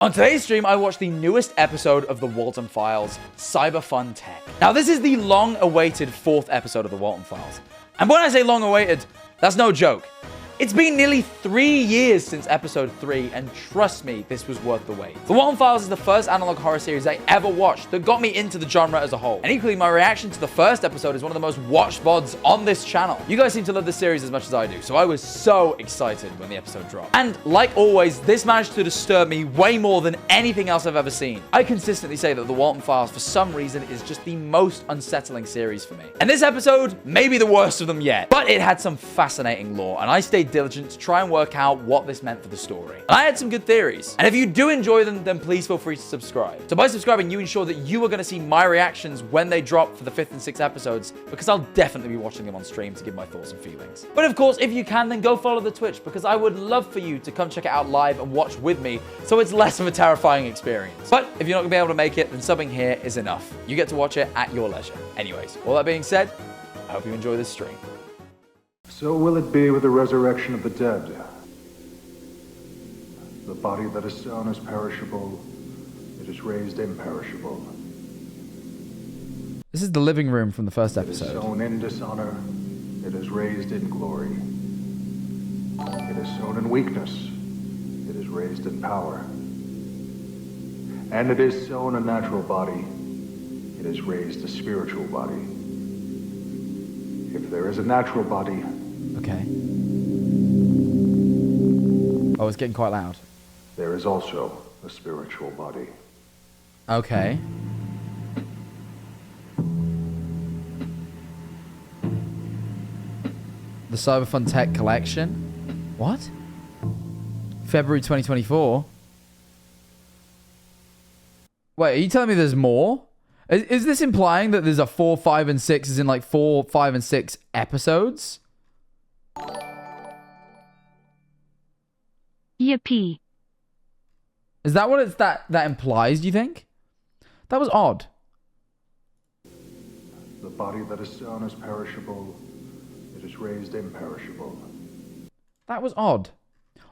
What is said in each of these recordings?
On today's stream, I watched the newest episode of the Walten Files, CyberFun Tech. Now, this is the long-awaited 4th episode of the Walten Files. And when I say long-awaited, that's no joke. It's been nearly 3 years since episode 3, and trust me, this was worth the wait. The Walten Files is the first analog horror series I ever watched that got me into the genre as a whole. And equally, my reaction to the first episode is one of the most watched VODs on this channel. You guys seem to love this series as much as I do, so I was so excited when the episode dropped. And like always, this managed to disturb me way more than anything else I've ever seen. I consistently say that the Walten Files, for some reason, is just the most unsettling series for me. And this episode may be the worst of them yet, but it had some fascinating lore, and I stayed diligent to try and work out what this meant for the story. And I had some good theories. And if you do enjoy them, then please feel free to subscribe. So by subscribing, you ensure that you are going to see my reactions when they drop for the 5th and 6th episodes, because I'll definitely be watching them on stream to give my thoughts and feelings. But of course, if you can, then go follow the Twitch, because I would love for you to come check it out live and watch with me, so it's less of a terrifying experience. But if you're not going to be able to make it, then subbing here is enough. You get to watch it at your leisure. Anyways, all that being said, I hope you enjoy this stream. So will it be with the resurrection of the dead. The body that is sown is perishable, it is raised imperishable. This is the living room from the first It is episode. sown in dishonor, it is raised in glory. It is sown in weakness, it is raised in power. And it is sown a natural body, it is raised a spiritual body. If there is a natural body, Okay. Oh, it's getting quite loud. there is also a spiritual body. Okay. The CyberFun Tech collection? What? February 2024? Wait, are you telling me there's more? Is this implying that there's a 4, 5, and 6 is in like 4, 5, and 6 episodes? Yippee. Is that what that implies, do you think? That was odd. The body that is sown is perishable, it is raised imperishable. That was odd.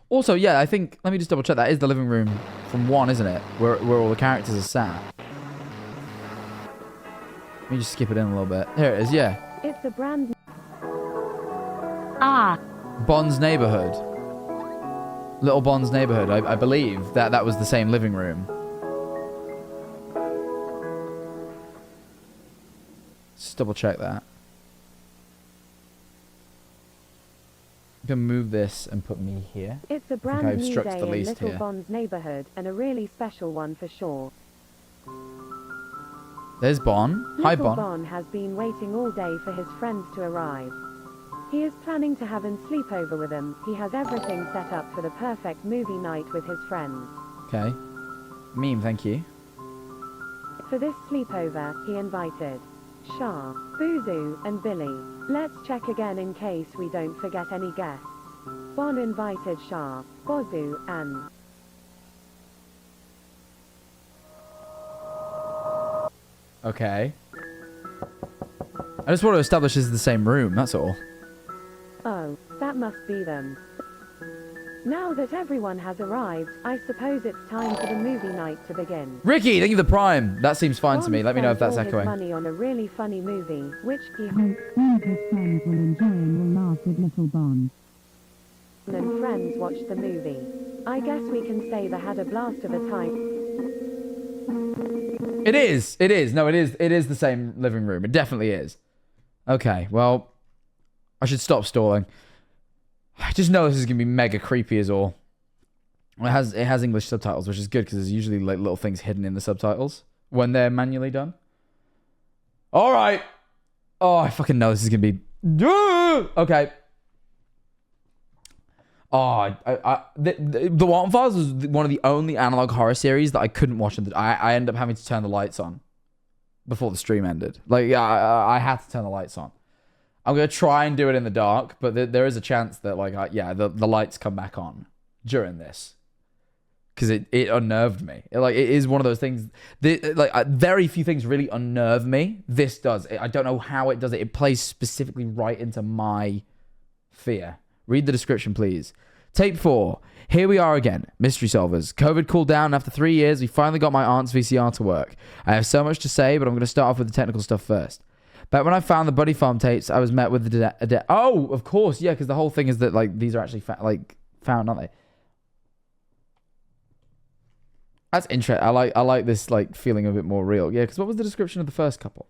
Also, yeah, I think, let me just double check, that is the living room from 1, isn't it? Where all the characters are sat. Let me just skip it in a little bit. Here it is, yeah. It's a brand. Bond's neighborhood. Little Bond's neighborhood. I believe that was the same living room. Just double check that. I'm gonna move this and put me here. It's a brand I've new struck day the in least Little here. Bond's neighborhood, and a really special one for sure. There's Bon. Hi, Little Bon. Bon has been waiting all day for his friends to arrive. He is planning to have a sleepover with them. He has everything set up for the perfect movie night with his friends. Okay. Meme, thank you. For this sleepover, he invited Shah, Boozoo, and Billy. Let's check again in case we don't forget any guests. Bon invited Shah, Bozu, and Okay. I just want to establish this is the same room, that's all. oh, that must be them. Now that everyone has arrived, I suppose it's time for the movie night to begin. Ricky, thank you for the prime. That seems fine to Bon me. Let me know if spent that's all his echoing. money on a really funny movie, which he One of his friends will enjoy and will laugh with little Bon. and friends watched the movie. I guess we can say they had a blast of a time. It is. It is. No, it is. It is the same living room. It definitely is. Okay, well, I should stop stalling. I just know this is gonna be mega creepy as all. It has English subtitles, which is good because there's usually like little things hidden in the subtitles when they're manually done. All right. Oh, I fucking know this is gonna be. Okay. Oh, the Walten Files was one of the only analog horror series that I couldn't watch. I ended up having to turn the lights on before the stream ended. Like, I had to turn the lights on. I'm going to try and do it in the dark, but there is a chance that, like, the lights come back on during this. Because it unnerved me. It is one of those things, very few things really unnerve me. This does. I don't know how it does it. It plays specifically right into my fear. Read the description, please. Tape 4. Here we are again, mystery solvers. COVID cooled down. After 3 years, we finally got my aunt's VCR to work. I have so much to say, but I'm going to start off with the technical stuff first. Back when I found the Buddy Farm tapes, I was met with the... Oh, of course, yeah, because the whole thing is that, like, these are actually found, aren't they? That's interesting. I like this, like, feeling a bit more real. Yeah, because what was the description of the first couple?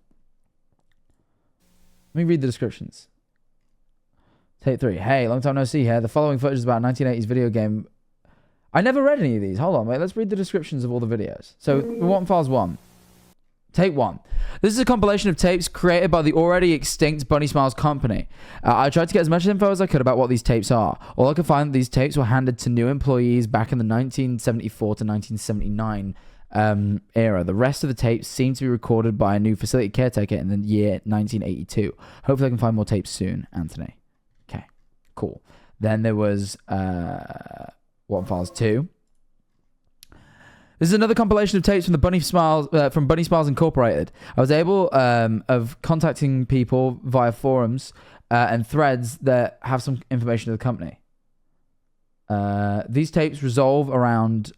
Let me read the descriptions. Tape 3. Hey, long time no see here. The following footage is about a 1980s video game. I never read any of these. Hold on, wait. Let's read the descriptions of all the videos. So, Walten Files 1. Tape 1. This is a compilation of tapes created by the already extinct Bunny Smiles company. I tried to get as much info as I could about what these tapes are. All I could find, these tapes were handed to new employees back in the 1974 to 1979 era. The rest of the tapes seem to be recorded by a new facility caretaker in the year 1982. Hopefully I can find more tapes soon, Anthony. Okay, cool. Then there was Walten Files 2. This is another compilation of tapes from the Bunny Smiles Incorporated. I was able of contacting people via forums and threads that have some information of the company. These tapes revolve around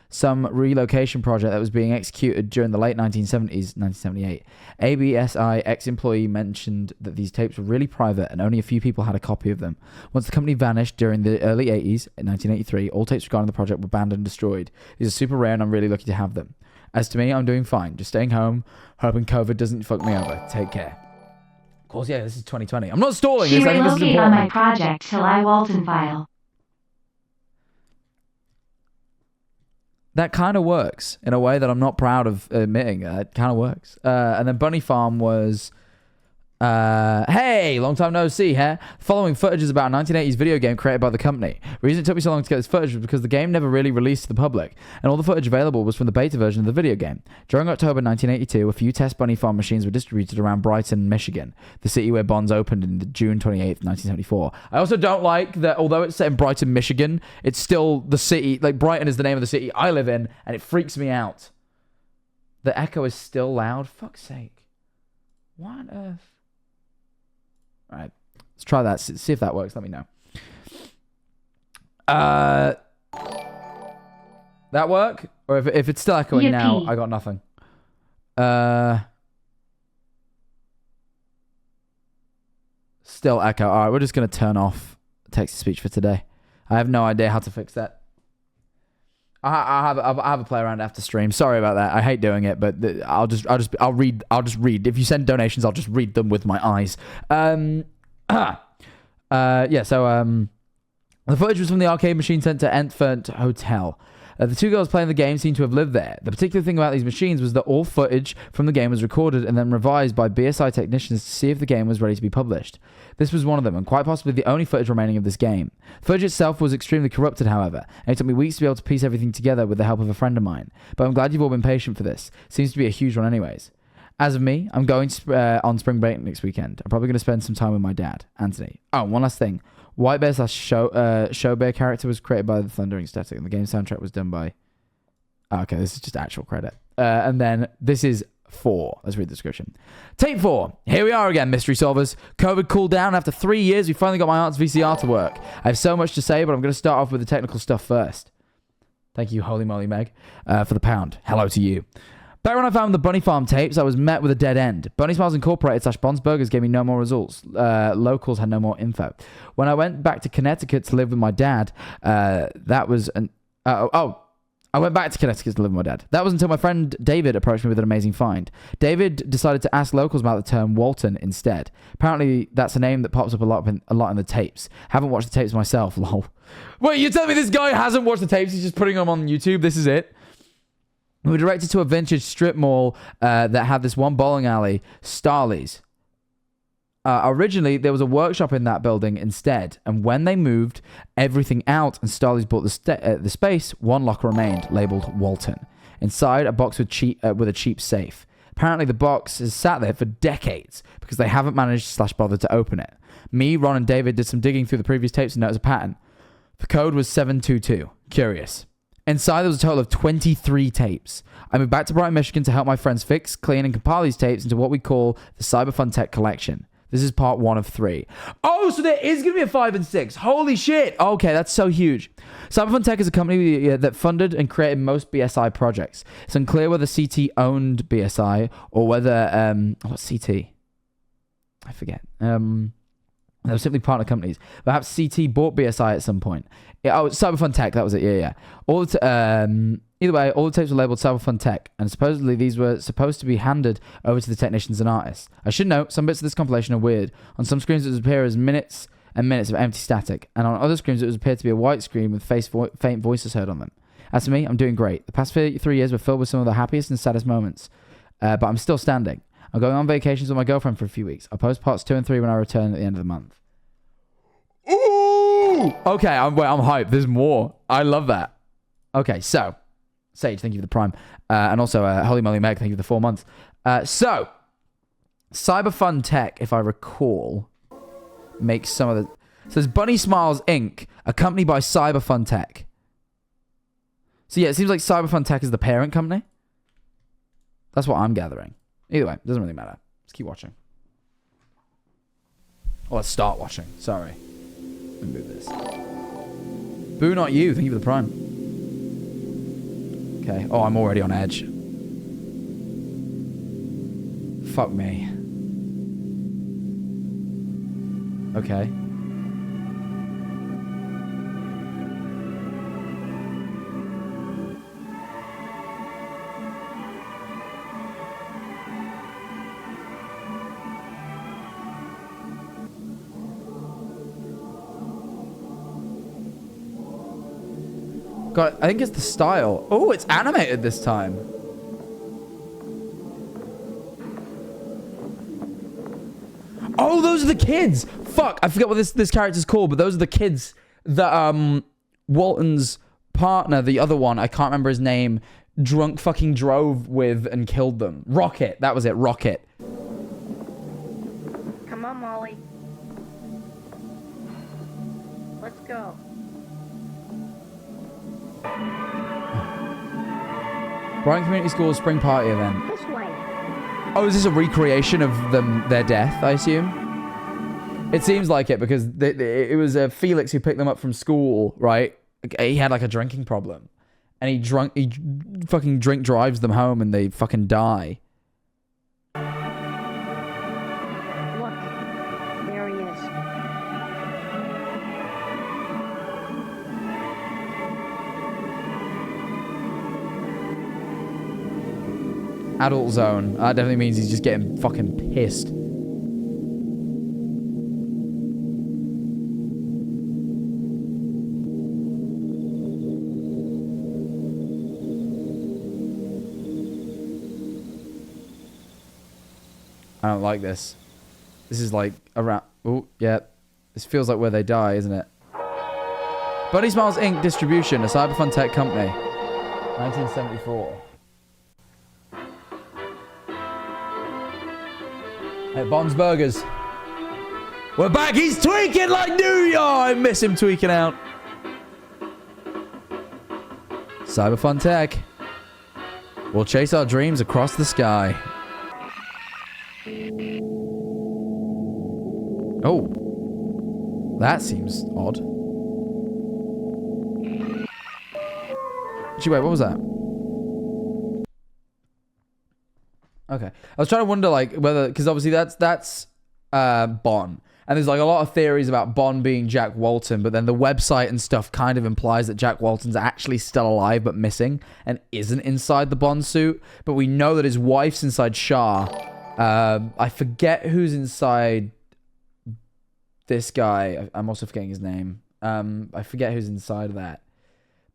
some relocation project that was being executed during the late 1970s, 1978. ABSI ex-employee mentioned that these tapes were really private and only a few people had a copy of them. Once the company vanished during the early 80s, in 1983, all tapes regarding the project were banned and destroyed. These are super rare and I'm really lucky to have them. As to me, I'm doing fine. Just staying home, hoping COVID doesn't fuck me over. Take care. Of course, yeah, this is 2020. I'm not stalling. She I think this is relocate on important. my project till I Walten file. That kind of works in a way that I'm not proud of admitting. It kind of works. And then Bunny Farm was... hey, long time no see here. Following footage is about a 1980s video game created by the company. The reason it took me so long to get this footage was because the game never really released to the public, and all the footage available was from the beta version of the video game. During October 1982, a few test Bunny Farm machines were distributed around Brighton, Michigan, the city where Bonds opened in June 28th, 1974. I also don't like that, although it's set in Brighton, Michigan, it's still the city, like Brighton is the name of the city I live in, and it freaks me out. The echo is still loud. Fuck's sake. What on earth? All right, let's try that. See if that works. Let me know. That work? Or if it's still echoing now, I got nothing. Still echo. All right, we're just going to turn off text-to-speech for today. I have no idea how to fix that. I'll have a play around after stream. Sorry about that. I hate doing it, but I'll just read. If you send donations, I'll just read them with my eyes. The footage was from the arcade machine sent to Entferndt Hotel. The two girls playing the game seem to have lived there. The particular thing about these machines was that all footage from the game was recorded and then revised by BSI technicians to see if the game was ready to be published. This was one of them, and quite possibly the only footage remaining of this game. The footage itself was extremely corrupted, however, and it took me weeks to be able to piece everything together with the help of a friend of mine. But I'm glad you've all been patient for this. Seems to be a huge one anyways. As of me, I'm going on spring break next weekend. I'm probably going to spend some time with my dad, Anthony. Oh, one last thing. White Bear's show bear character was created by the Thundering Static, and the game soundtrack was done by... Oh, okay, this is just actual credit. And then this is 4. Let's read the description. Tape 4. Here we are again, mystery solvers. COVID cooled down. After 3 years, we finally got my aunt's VCR to work. I have so much to say, but I'm going to start off with the technical stuff first. Thank you, Holy Moly Meg, for the pound. Hello to you. Back when I found the Bunny Farm tapes, I was met with a dead end. Bunny Smiles Incorporated / Bonds Burgers gave me no more results. Locals had no more info. When I went back to Connecticut to live with my dad, that was an... I went back to Connecticut to live with my dad. That was until my friend David approached me with an amazing find. David decided to ask locals about the term Walten instead. Apparently, that's a name that pops up a lot in the tapes. Haven't watched the tapes myself, lol. Wait, you tell me this guy hasn't watched the tapes? He's just putting them on YouTube? This is it? We were directed to a vintage strip mall that had this one bowling alley, Starley's. Originally, there was a workshop in that building instead, and when they moved everything out and Starley's bought the space, one locker remained, labeled Walten. Inside, a box with a cheap safe. Apparently, the box has sat there for decades because they haven't managed / bothered to open it. Me, Ron, and David did some digging through the previous tapes and noticed a pattern. The code was 722. Curious. Inside, there was a total of 23 tapes. I moved back to Brighton, Michigan to help my friends fix, clean, and compile these tapes into what we call the CyberFun Tech collection. This is part 1 of 3. Oh, so there is going to be a 5 and 6. Holy shit. Okay, that's so huge. CyberFun Tech is a company that funded and created most BSI projects. It's unclear whether CT owned BSI or whether... what's CT? I forget. They were simply partner companies. Perhaps CT bought BSI at some point. Yeah, oh, CyberFun Tech. That was it. Yeah. Either way, all the tapes were labeled CyberFun Tech, and supposedly these were supposed to be handed over to the technicians and artists. I should note, some bits of this compilation are weird. On some screens it would appear as minutes and minutes of empty static, and on other screens it would appear to be a white screen with faint voices heard on them. As for me, I'm doing great. The past 3 years were filled with some of the happiest and saddest moments, but I'm still standing. I'm going on vacations with my girlfriend for a few weeks. I'll post parts 2 and 3 when I return at the end of the month. Ooh! Okay, I'm hyped. There's more. I love that. Okay, so... Sage, thank you for the prime. And also, Holy Moly Meg, thank you for the 4 months. So, CyberFun Tech, if I recall, makes some of the... So there's Bunny Smiles Inc., a company by CyberFun Tech. So yeah, it seems like CyberFun Tech is the parent company. That's what I'm gathering. Either way, doesn't really matter. Let's keep watching. Oh, let's start watching. Sorry. Let me move this. Boo, not you. Thank you for the prime. Okay. Oh, I'm already on edge. Fuck me. Okay. God, I think it's the style. Oh, it's animated this time. Oh, those are the kids. Fuck, I forget what this character's called, but those are the kids that Walten's partner, the other one, I can't remember his name, drunk fucking drove with and killed them. Rocket, that was it, Rocket. Come on, Molly. Let's go. Brighton Community School's spring party event. This way. Oh, is this a recreation of their death, I assume? It seems like it, because it was Felix who picked them up from school, right? He had like a drinking problem. And he fucking drink drives them home and they fucking die. Look. There he is. Adult zone. That definitely means he's just getting fucking pissed. I don't like this. This is like around... Oh, yeah. This feels like where they die, isn't it? Bunny Smiles Inc. Distribution, a CyberFun Tech company. 1974. Hey, Bon's Burgers. We're back. He's tweaking like New York. I miss him tweaking out. CyberFun Tech. We'll chase our dreams across the sky. Oh. That seems odd. Gee, wait, what was that? Okay. I was trying to wonder, like, whether... Because obviously that's Bon. And there's, like, a lot of theories about Bon being Jack Walten, but then the website and stuff kind of implies that Jack Walten's actually still alive but missing and isn't inside the Bond suit. But we know that his wife's inside Shah. I forget who's inside this guy. I'm also forgetting his name. I forget who's inside of that.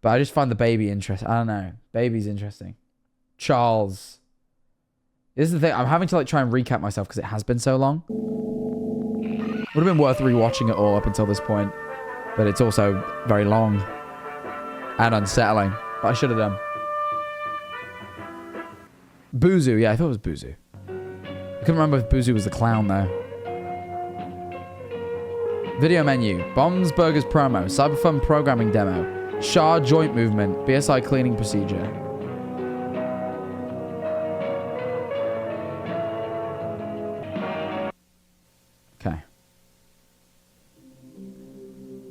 But I just find the baby interesting. I don't know. Baby's interesting. Charles. This is the thing. I'm having to like try and recap myself because it has been so long. Would have been worth rewatching it all up until this point. But it's also very long. And unsettling. But I should have done. Buzu. Yeah, I thought it was Buzu. I couldn't remember if Buzu was the clown though. Video menu. Bombs Burgers promo. CyberFun programming demo. Shah joint movement. BSI cleaning procedure.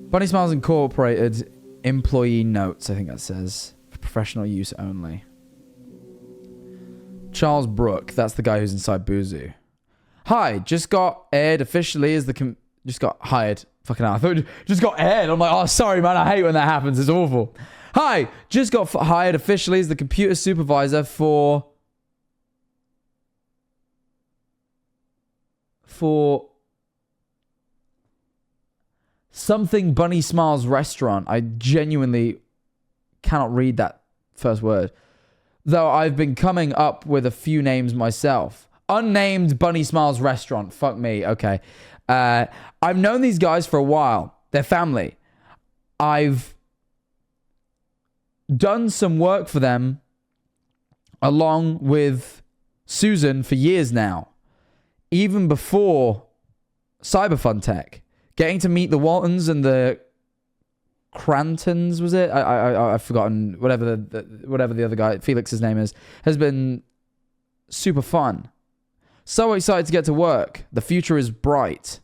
Bunny Smiles Incorporated employee notes, I think that says. For professional use only. Charles Brook, that's the guy who's inside Buzu. Hi, just got aired officially as the... just got hired. Fucking hell, I thought just got aired. I'm like, oh, sorry, man, I hate when that happens. It's awful. Hi, just got hired officially as the computer supervisor for something Bunny Smiles restaurant. I genuinely cannot read that first word. Though I've been coming up with a few names myself. Unnamed Bunny Smiles restaurant. Fuck me. Okay. I've known these guys for a while. They're family. I've done some work for them along with Susan for years now. Even before CyberFun Tech. Getting to meet the Waltons and the Crantons, was it? I've forgotten. Whatever the other guy, Felix's name is, has been super fun. So excited to get to work. The future is bright.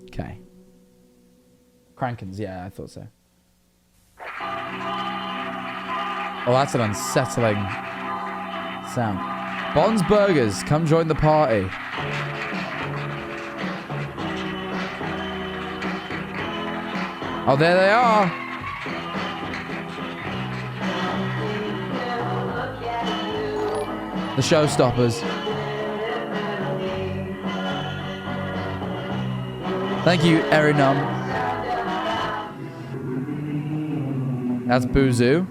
Okay. Crankins, yeah, I thought so. Oh, that's an unsettling sound. Bond's Burgers, come join the party. Oh, there they are. The showstoppers. Thank you, Erinum. That's Buzu.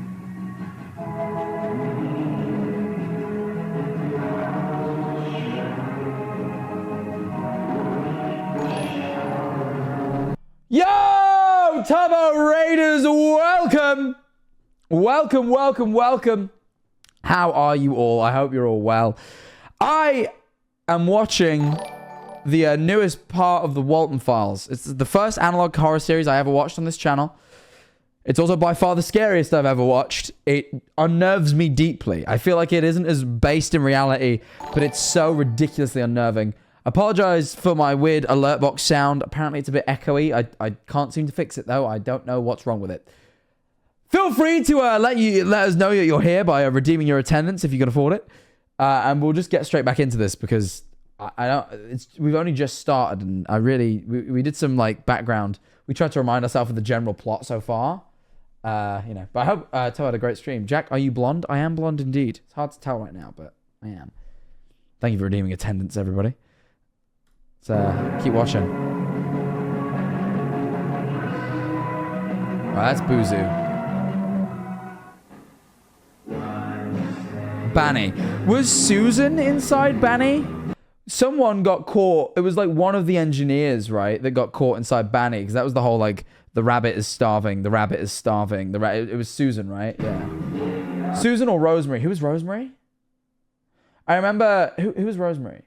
Yo, Turbo Raiders, welcome. Welcome. How are you all? I hope you're all well. I am watching the newest part of the Walten Files. It's the first analog horror series I ever watched on this channel. It's also by far the scariest I've ever watched. It unnerves me deeply. I feel like it isn't as based in reality, but it's so ridiculously unnerving. Apologize for my weird alert box sound. Apparently it's a bit echoey. I can't seem to fix it though. I don't know what's wrong with it. Feel free to let us know that you're here by redeeming your attendance if you can afford it. And we'll just get straight back into this because we've only just started, and we did some like background. We tried to remind ourselves of the general plot so far. But I hope Toe had a great stream. Jack, are you blonde? I am blonde indeed. It's hard to tell right now, but I am. Thank you for redeeming attendance, everybody. So keep watching. Right, that's Buzu. Banny. Was Susan inside Banny? Someone got caught. It was like one of the engineers, right, that got caught inside Banny, because that was the whole like the rabbit is starving. The rabbit is starving. It was Susan, right? Yeah. Susan or Rosemary? Who was Rosemary? I remember who was Rosemary?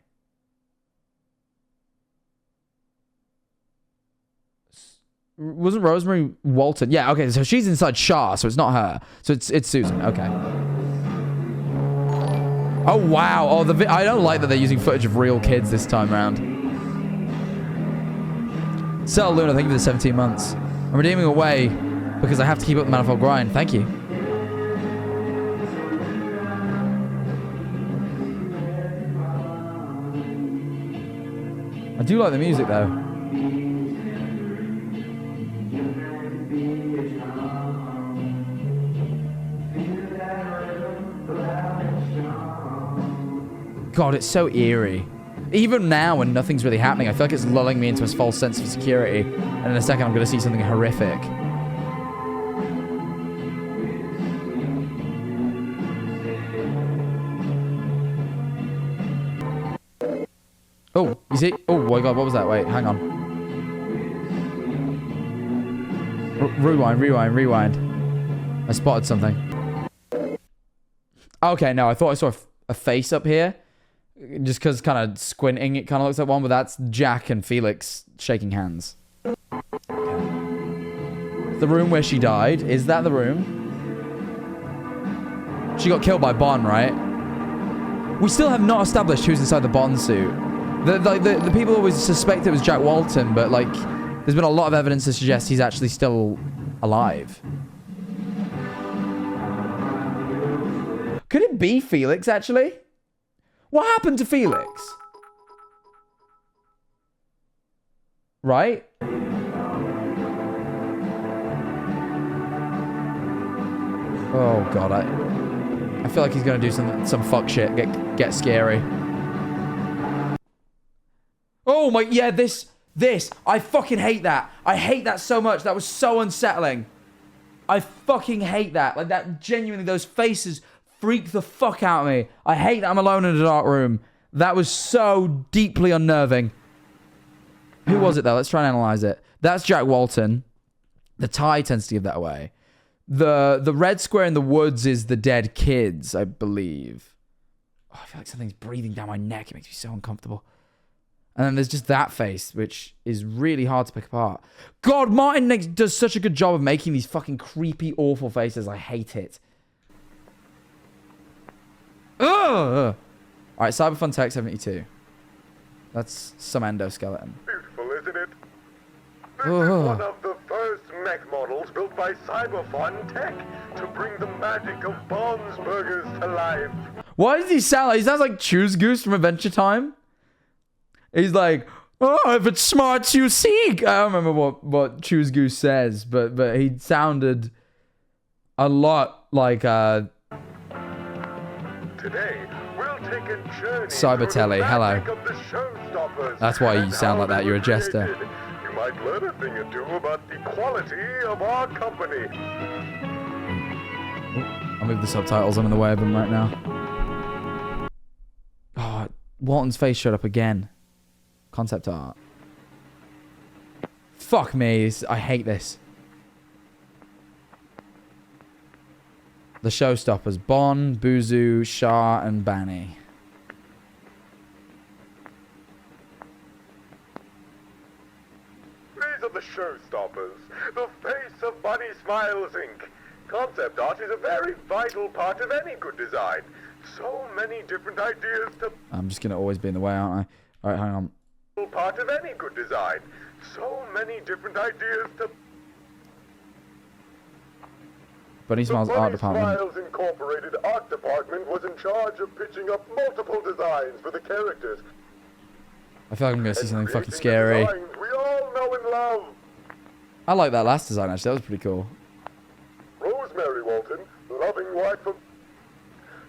Wasn't Rosemary Walten? Yeah. Okay. So she's inside Shah, so it's not her. So it's Susan. Okay. Oh, wow. Oh, I don't like that they're using footage of real kids this time around. Cell Luna, thank you for the 17 months. I'm redeeming away because I have to keep up the Manifold grind. Thank you. I do like the music, though. God, it's so eerie. Even now, when nothing's really happening, I feel like it's lulling me into a false sense of security. And in a second, I'm going to see something horrific. Oh, you see? Oh my God, what was that? Wait, hang on. Rewind. I spotted something. Okay, no, I thought I saw a face up here. Just because kind of squinting, it kind of looks like one, but that's Jack and Felix shaking hands. Okay. The room where she died. Is that the room? She got killed by Bond, right? We still have not established who's inside the Bond suit. The people always suspect it was Jack Walton, but like, There's been a lot of evidence to suggest he's actually still alive. Could it be Felix, actually? What happened to Felix? Right? Oh, God. I feel like he's going to do some fuck shit. Get scary. Oh, my... Yeah, this... I fucking hate that. I hate that so much. That was so unsettling. I fucking hate that. Like, that genuinely... Those faces freak the fuck out of me. I hate that I'm alone in a dark room. That was so deeply unnerving. Who was it, though? Let's try and analyze it. That's Jack Walton. The tie tends to give that away. The red square in the woods is the dead kids, I believe. Oh, I feel like something's breathing down my neck. It makes me so uncomfortable. And then there's just that face, which is really hard to pick apart. God, Martin does such a good job of making these fucking creepy, awful faces. I hate it. Ugh! Alright, CyberFun Tech 72. That's some endoskeleton. Beautiful, isn't it? This is one of the first mech models built by CyberFun Tech to bring the magic of Bond's Burgers to life. Why does he sound like... He sounds like Choose Goose from Adventure Time. He's like, oh, if it's smart, you seek. I don't remember what Choose Goose says, but he sounded a lot like... Today, we'll take a journey Cybertelly, hello. of the showstoppers. That's why you and sound like how that. they You're a were jester. created. You might learn a thing or two about the quality of our company. I'll move the subtitles. I'm in the way of them right now. Oh, Walton's face showed up again. Concept art. Fuck me. I hate this. The showstoppers. Bon, Buzu, Shah, and Banny. These are the showstoppers, the face of Bunny Smiles Inc. Concept art is a very vital part of any good design. So many different ideas to... I'm just going to always be in the way, aren't I? Alright, hang on. Part of any good design. So many different ideas to... Bunny Smiles Art Department. Smiles Incorporated Art Department was in charge of pitching up multiple designs for the characters. I feel like I'm going to see something fucking Creating the scary. designs we all know and love. I like that last design, actually. That was pretty cool. Rosemary Walton, loving wife of...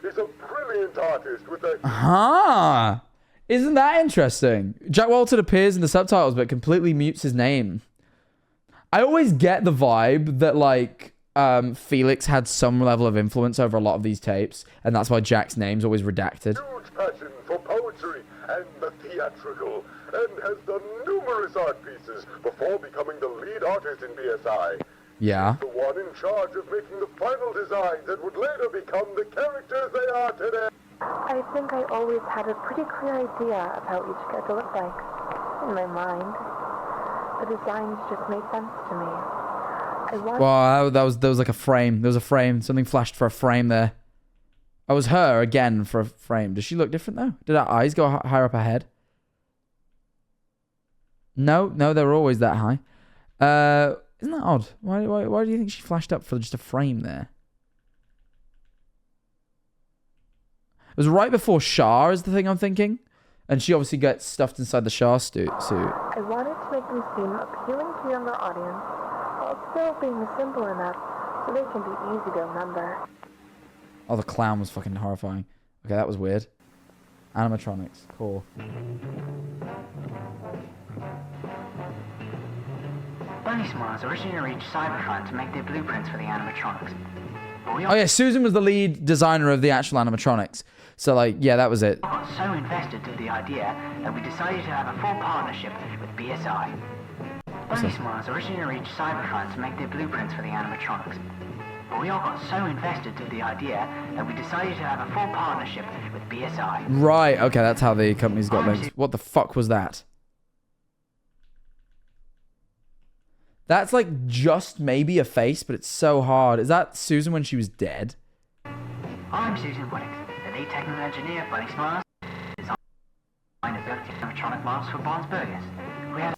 is a brilliant artist with a... Huh. Isn't that interesting? Jack Walton appears in the subtitles, but completely mutes his name. I always get the vibe that, like, Felix had some level of influence over a lot of these tapes, and that's why Jack's name's always redacted. Huge passion for poetry and the theatrical, and has done numerous art pieces before becoming the lead artist in BSI. Yeah. The one in charge of making the final designs that would later become the characters they are today. I think I always had a pretty clear idea of how each character looked like in my mind. The designs just made sense to me. Wow, there was like a frame. There was a frame. Something flashed for a frame there. That was her again for a frame. Does she look different though? Did her eyes go higher up her head? No, they were always that high. Isn't that odd? Why do you think she flashed up for just a frame there? It was right before Shah is the thing I'm thinking. And she obviously gets stuffed inside the Shah suit. I wanted to make them seem appealing to younger audience, while still being simple enough so they can be easy to remember. Oh, the clown was fucking horrifying. Okay, that was weird. Animatronics, cool. Bunny Smiles originally reached CyberFun to make their blueprints for the animatronics. Oh yeah, Susan was the lead designer of the actual animatronics. So like, yeah, that was it. We got so invested in the idea that we decided to have a full partnership with BSI. Bunny Smiles originally reached CyberFun to make their blueprints for the animatronics. But we all got so invested in the idea that we decided to have a full partnership with BSI. Right, okay, that's how the companies got linked. What the fuck was that? That's like just maybe a face, but it's so hard. Is that Susan when she was dead? I'm Susan Winnings, the lead technical engineer at Bunny Smiles. Design and built animatronic models for Bond's Burgers. We had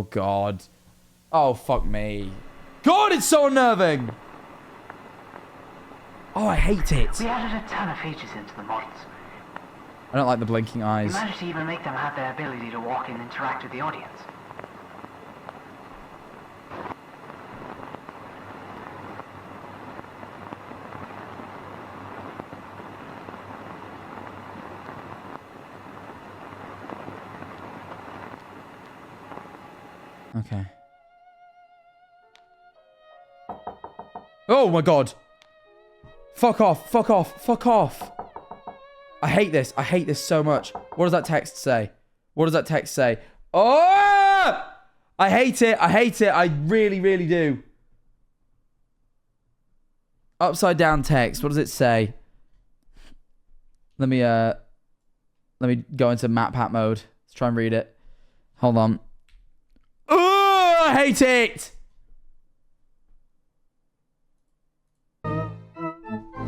Oh, God. Oh, fuck me. God, it's so unnerving. Oh, I hate it. We added a ton of features into the models. I don't like the blinking eyes. We managed to even make them have their ability to walk and interact with the audience. Okay. Oh my God. Fuck off. Fuck off. Fuck off. I hate this. I hate this so much. What does that text say? What does that text say? Oh! I hate it. I hate it. I really, really do. Upside down text. What does it say? Let me go into map hat mode. Let's try and read it. Hold on. Oh, I hate it.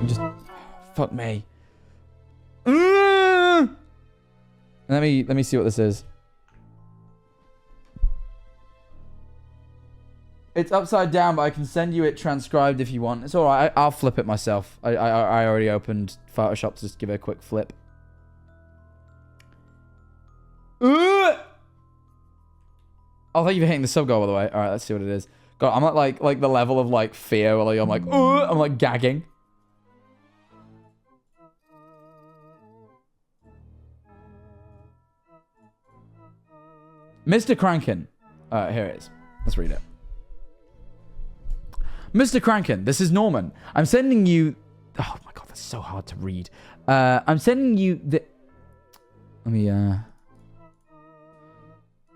Just fuck me. Let me see what this is. It's upside down, but I can send you it transcribed if you want. It's all right. I'll flip it myself. I already opened Photoshop to just give it a quick flip. Oh, thank you for hitting the sub goal, by the way. All right, let's see what it is. God, I'm at like the level of like fear where I'm like, I'm like gagging. Mr. Kranken. Here it is. Let's read it. Mr. Kranken, this is Norman. I'm sending you... Oh my God, that's so hard to read. I'm sending you the... Let me...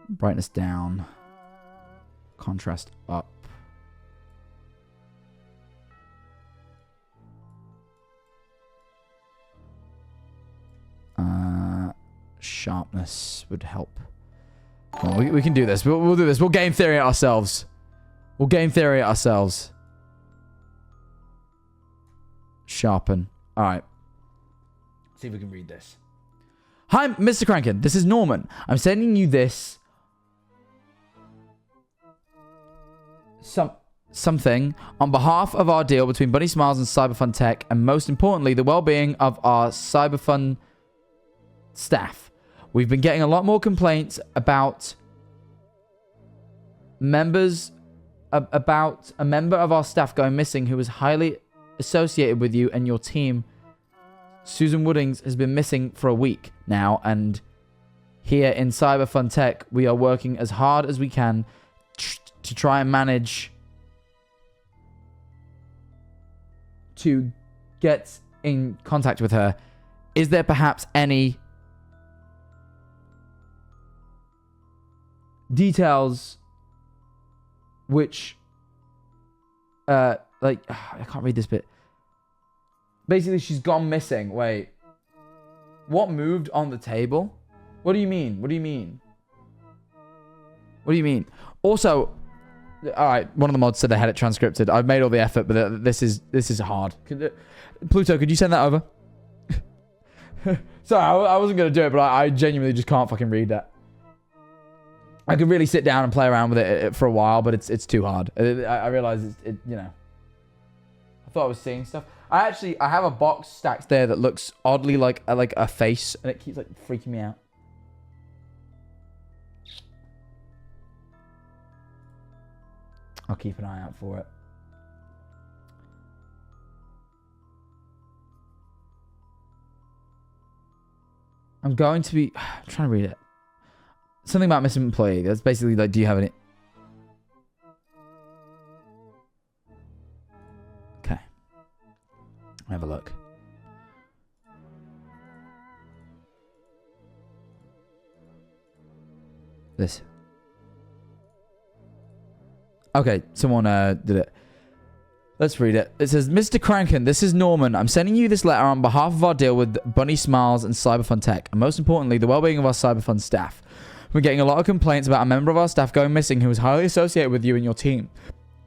Brightness down. Contrast up. Sharpness would help. Come on, we can do this. We'll do this. We'll game theory it ourselves. We'll game theory it ourselves. Sharpen. All right. See if we can read this. Hi, Mr. Kranken. This is Norman. I'm sending you this... something on behalf of our deal between Bunny Smiles and CyberFun Tech, and most importantly, the well-being of our CyberFun staff. We've been getting a lot more complaints about about a member of our staff going missing who was highly associated with you and your team. Susan Woodings has been missing for a week now, and here in CyberFun Tech, we are working as hard as we can to try and manage to get in contact with her. Is there perhaps any details which I can't read this bit. Basically, she's gone missing. Wait, what moved on the table? What do you mean? What do you mean? What do you mean? Also, all right, one of the mods said they had it transcripted. I've made all the effort, but this is hard. Pluto, could you send that over? Sorry, I wasn't going to do it, but I genuinely just can't fucking read that. I could really sit down and play around with it for a while, but it's too hard. I realize it, you know. I thought I was seeing stuff. I have a box stacked there that looks oddly like a face, and it keeps like freaking me out. I'll keep an eye out for it. I'm trying to read it. Something about missing employee. That's basically like, do you have any... Okay. Have a look. This. Okay, someone did it. Let's read it. It says, Mr. Kranken, this is Norman. I'm sending you this letter on behalf of our deal with Bunny Smiles and CyberFun Tech, and most importantly, the well-being of our CyberFun staff. We're getting a lot of complaints about a member of our staff going missing who was highly associated with you and your team.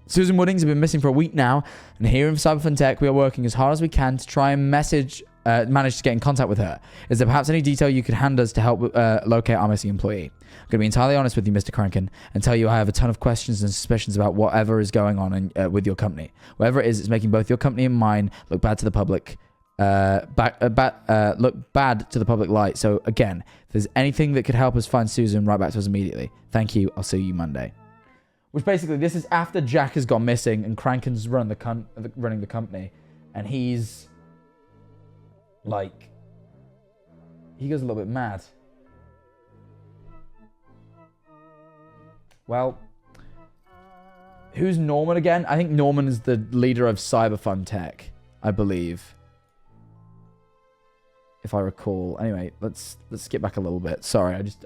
Susan Woodings has been missing for a week now, and here in CyberFun Tech, we are working as hard as we can to try and managed to get in contact with her. Is there perhaps any detail you could hand us to help locate our missing employee? I'm going to be entirely honest with you, Mr. Crankin, and tell you I have a ton of questions and suspicions about whatever is going on with your company. Whatever it is, it's making both your company and mine look bad to the public. Look bad to the public light. So again, if there's anything that could help us find Susan, write back to us immediately. Thank you. I'll see you Monday. Which basically, this is after Jack has gone missing and Crankin's running the company, and he's like, he goes a little bit mad. Well, who's Norman again? I think Norman is the leader of CyberFun Tech, I believe, if I recall. Anyway, let's skip back a little bit. Sorry, I just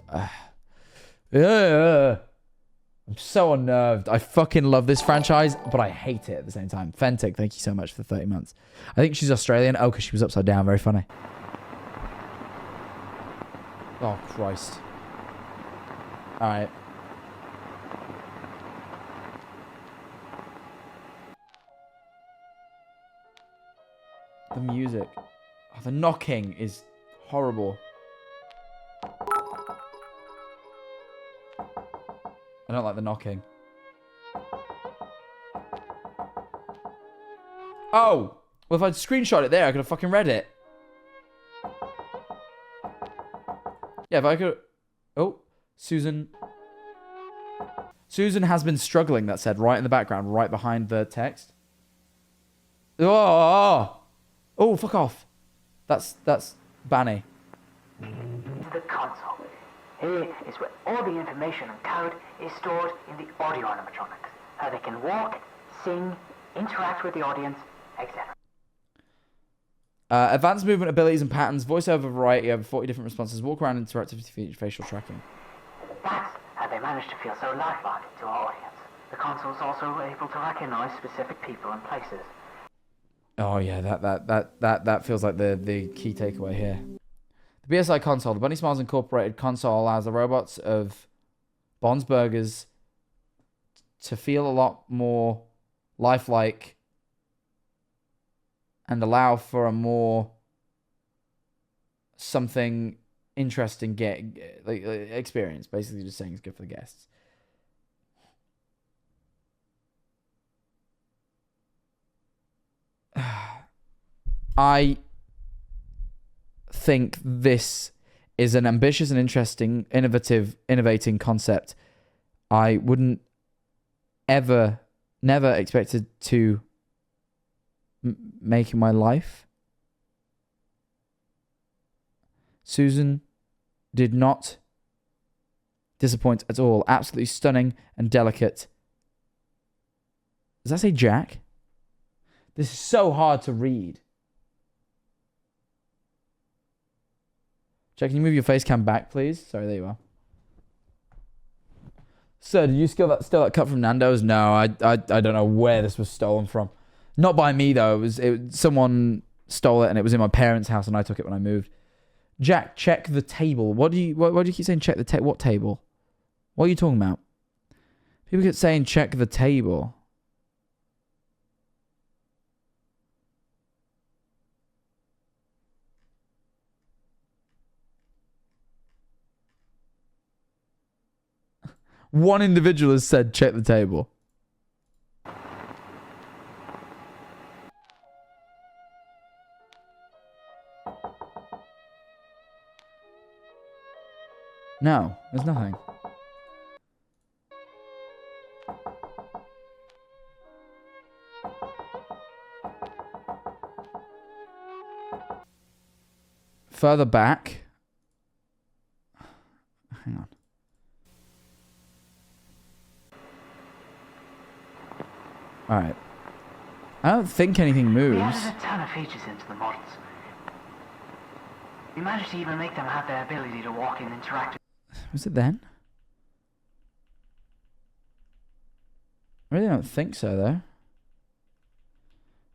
I'm so unnerved. I fucking love this franchise, but I hate it at the same time. Fentic, thank you so much for 30 months. I think she's Australian. Oh, because she was upside down. Very funny. Oh, Christ. Alright. The music. Oh, the knocking is horrible. I don't like the knocking. Oh! Well, if I'd screenshot it there, I could have fucking read it. Yeah, if I could... Oh, Susan. Susan has been struggling, that said, right in the background, right behind the text. Oh, fuck off. That's Banny. The console. Here is where all the information and code is stored in the audio animatronics. How they can walk, sing, interact with the audience, etc. Advanced movement abilities and patterns, voiceover variety, over 40 different responses, walk around interactive facial tracking. That's how they manage to feel so lifelike to our audience. The console is also able to recognize specific people and places. Oh yeah, that feels like the key takeaway here. The BSI console, the Bunny Smiles Incorporated console, allows the robots of Bond's Burgers to feel a lot more lifelike and allow for a more something interesting experience. Basically, just saying it's good for the guests. I think this is an ambitious and interesting, innovating concept. I wouldn't never expected to make in my life. Susan did not disappoint at all. Absolutely stunning and delicate. Does that say Jack? This is so hard to read. Jack, can you move your face cam back, please? Sorry, there you are. Sir, did you steal that cut from Nando's? No, I don't know where this was stolen from. Not by me though. Someone stole it and it was in my parents' house and I took it when I moved. Jack, check the table. Why do you keep saying check the table? What table? What are you talking about? People keep saying check the table. One individual has said, check the table. No, there's nothing. Further back. Hang on. Alright. I don't think anything moves. We added a ton of features into the models. We managed to even make them have the ability to walk and interact. Was it then? I really don't think so, though.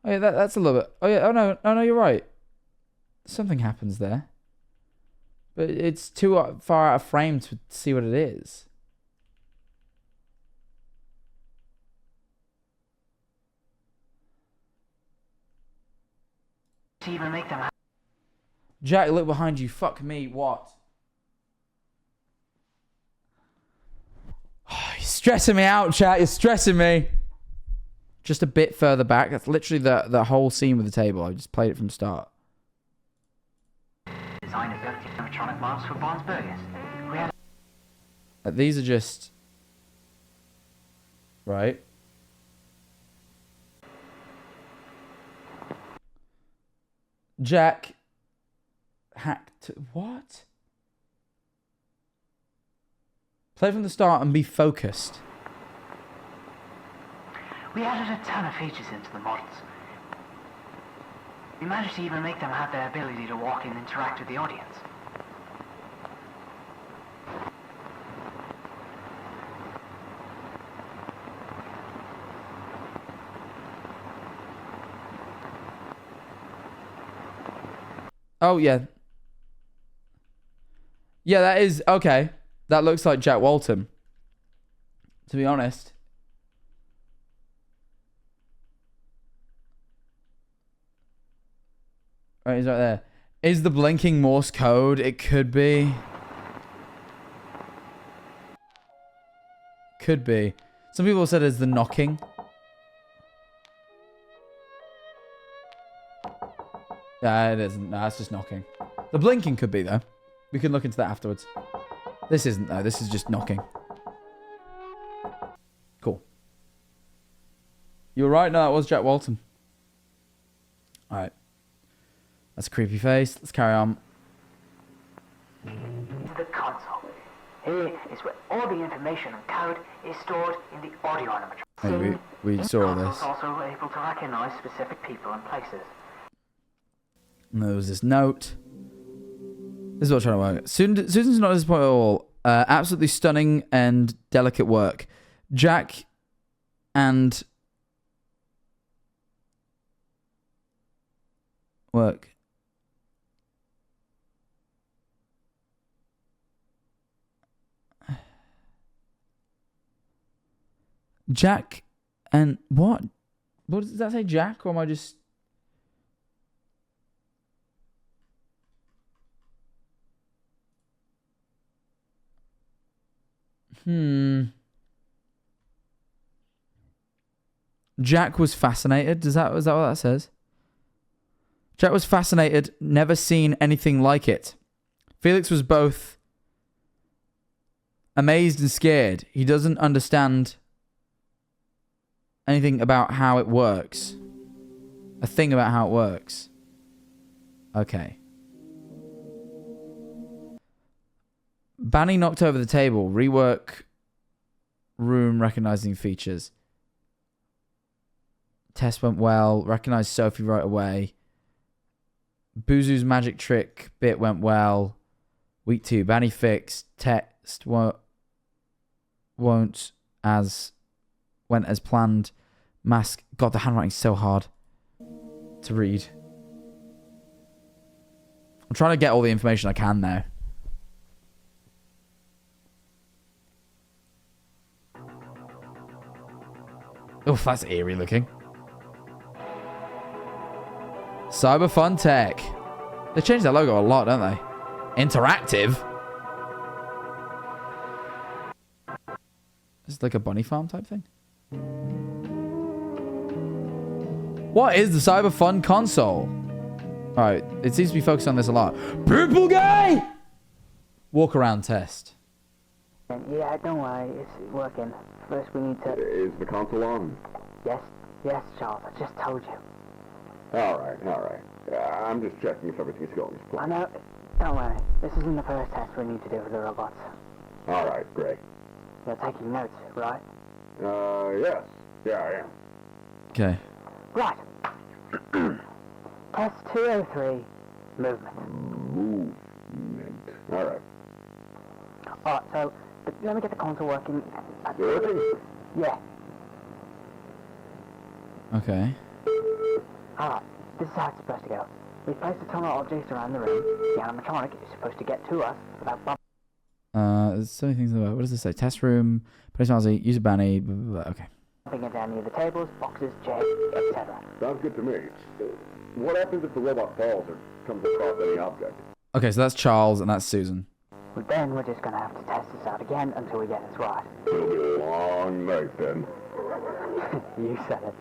Oh yeah, that's a little bit... Oh yeah, oh no, you're right. Something happens there. But it's too far out of frame to see what it is. To even make them Jack, look behind you. Fuck me. What? Oh, you're stressing me out, chat. You're stressing me. Just a bit further back. That's literally the whole scene with the table. I just played it from the start. Design of built animatronic models for Bond's burgers. We had These are just... Right. Jack... Hacked... What? Play from the start and be focused. We added a ton of features into the models. We managed to even make them have their ability to walk and interact with the audience. Oh, yeah. Yeah, that is... Okay. That looks like Jack Walton. To be honest. Right, he's right there. Is the blinking Morse code? It could be. Could be. Some people said it's the knocking. Yeah, it isn't. No, it's just knocking. The blinking could be, though. We can look into that afterwards. This isn't, though. This is just knocking. Cool. You were right. No, that was Jack Walton. Alright. That's a creepy face. Let's carry on. The console. Here is where all the information and code is stored in the audio animatronic. Hey, we saw this. The console's also able to recognize specific people and places. And there was this note. This is what I'm trying to work. Susan's not disappointed at all. Absolutely stunning and delicate work. Jack and... Work. Jack and... What? What does that say, Jack? Or am I just... Jack was fascinated. Is that what that says? Jack was fascinated, never seen anything like it. Felix was both amazed and scared. He doesn't understand anything about how it works. A thing about how it works. Okay. Banny knocked over the table. Rework room recognizing features. Test went well. Recognized Sophie right away. Buzu's magic trick bit went well. Week 2. Banny fixed. Text went as planned. Mask. God, the handwriting's so hard to read. I'm trying to get all the information I can now. Oof, that's eerie looking. CyberFun Tech. They changed their logo a lot, don't they? Interactive. It's like a bunny farm type thing. What is the CyberFun console? Alright, it seems to be focused on this a lot. Purple guy! Walk around test. Yeah, don't worry, it's working. First we need to... Is the console on? Yes, Charles, I just told you. Alright. I'm just checking if everything's going as I planned. know, don't worry. This isn't the first test we need to do for the robots. Alright, great. You're taking notes, right? Yes. Yeah, I am. Okay. Right. Test 203, movement. Movement. Alright. Alright, so, let me get the console working. Really? Yeah. Okay. Alright, this is how it's supposed to go. We place a ton of objects around the room. The animatronic is supposed to get to us without bumping. There's so many things about. What does this say? Test room. Place mouse. Use a banny. Blah, blah, blah. Okay. Into any of the tables, boxes, chairs, etc. Sounds good to me. What happens if the robot falls or comes across any object? Okay, so that's Charles and that's Susan. Well, then we're just gonna have to test this out again until we get this right. It'll be a long night then. You said it.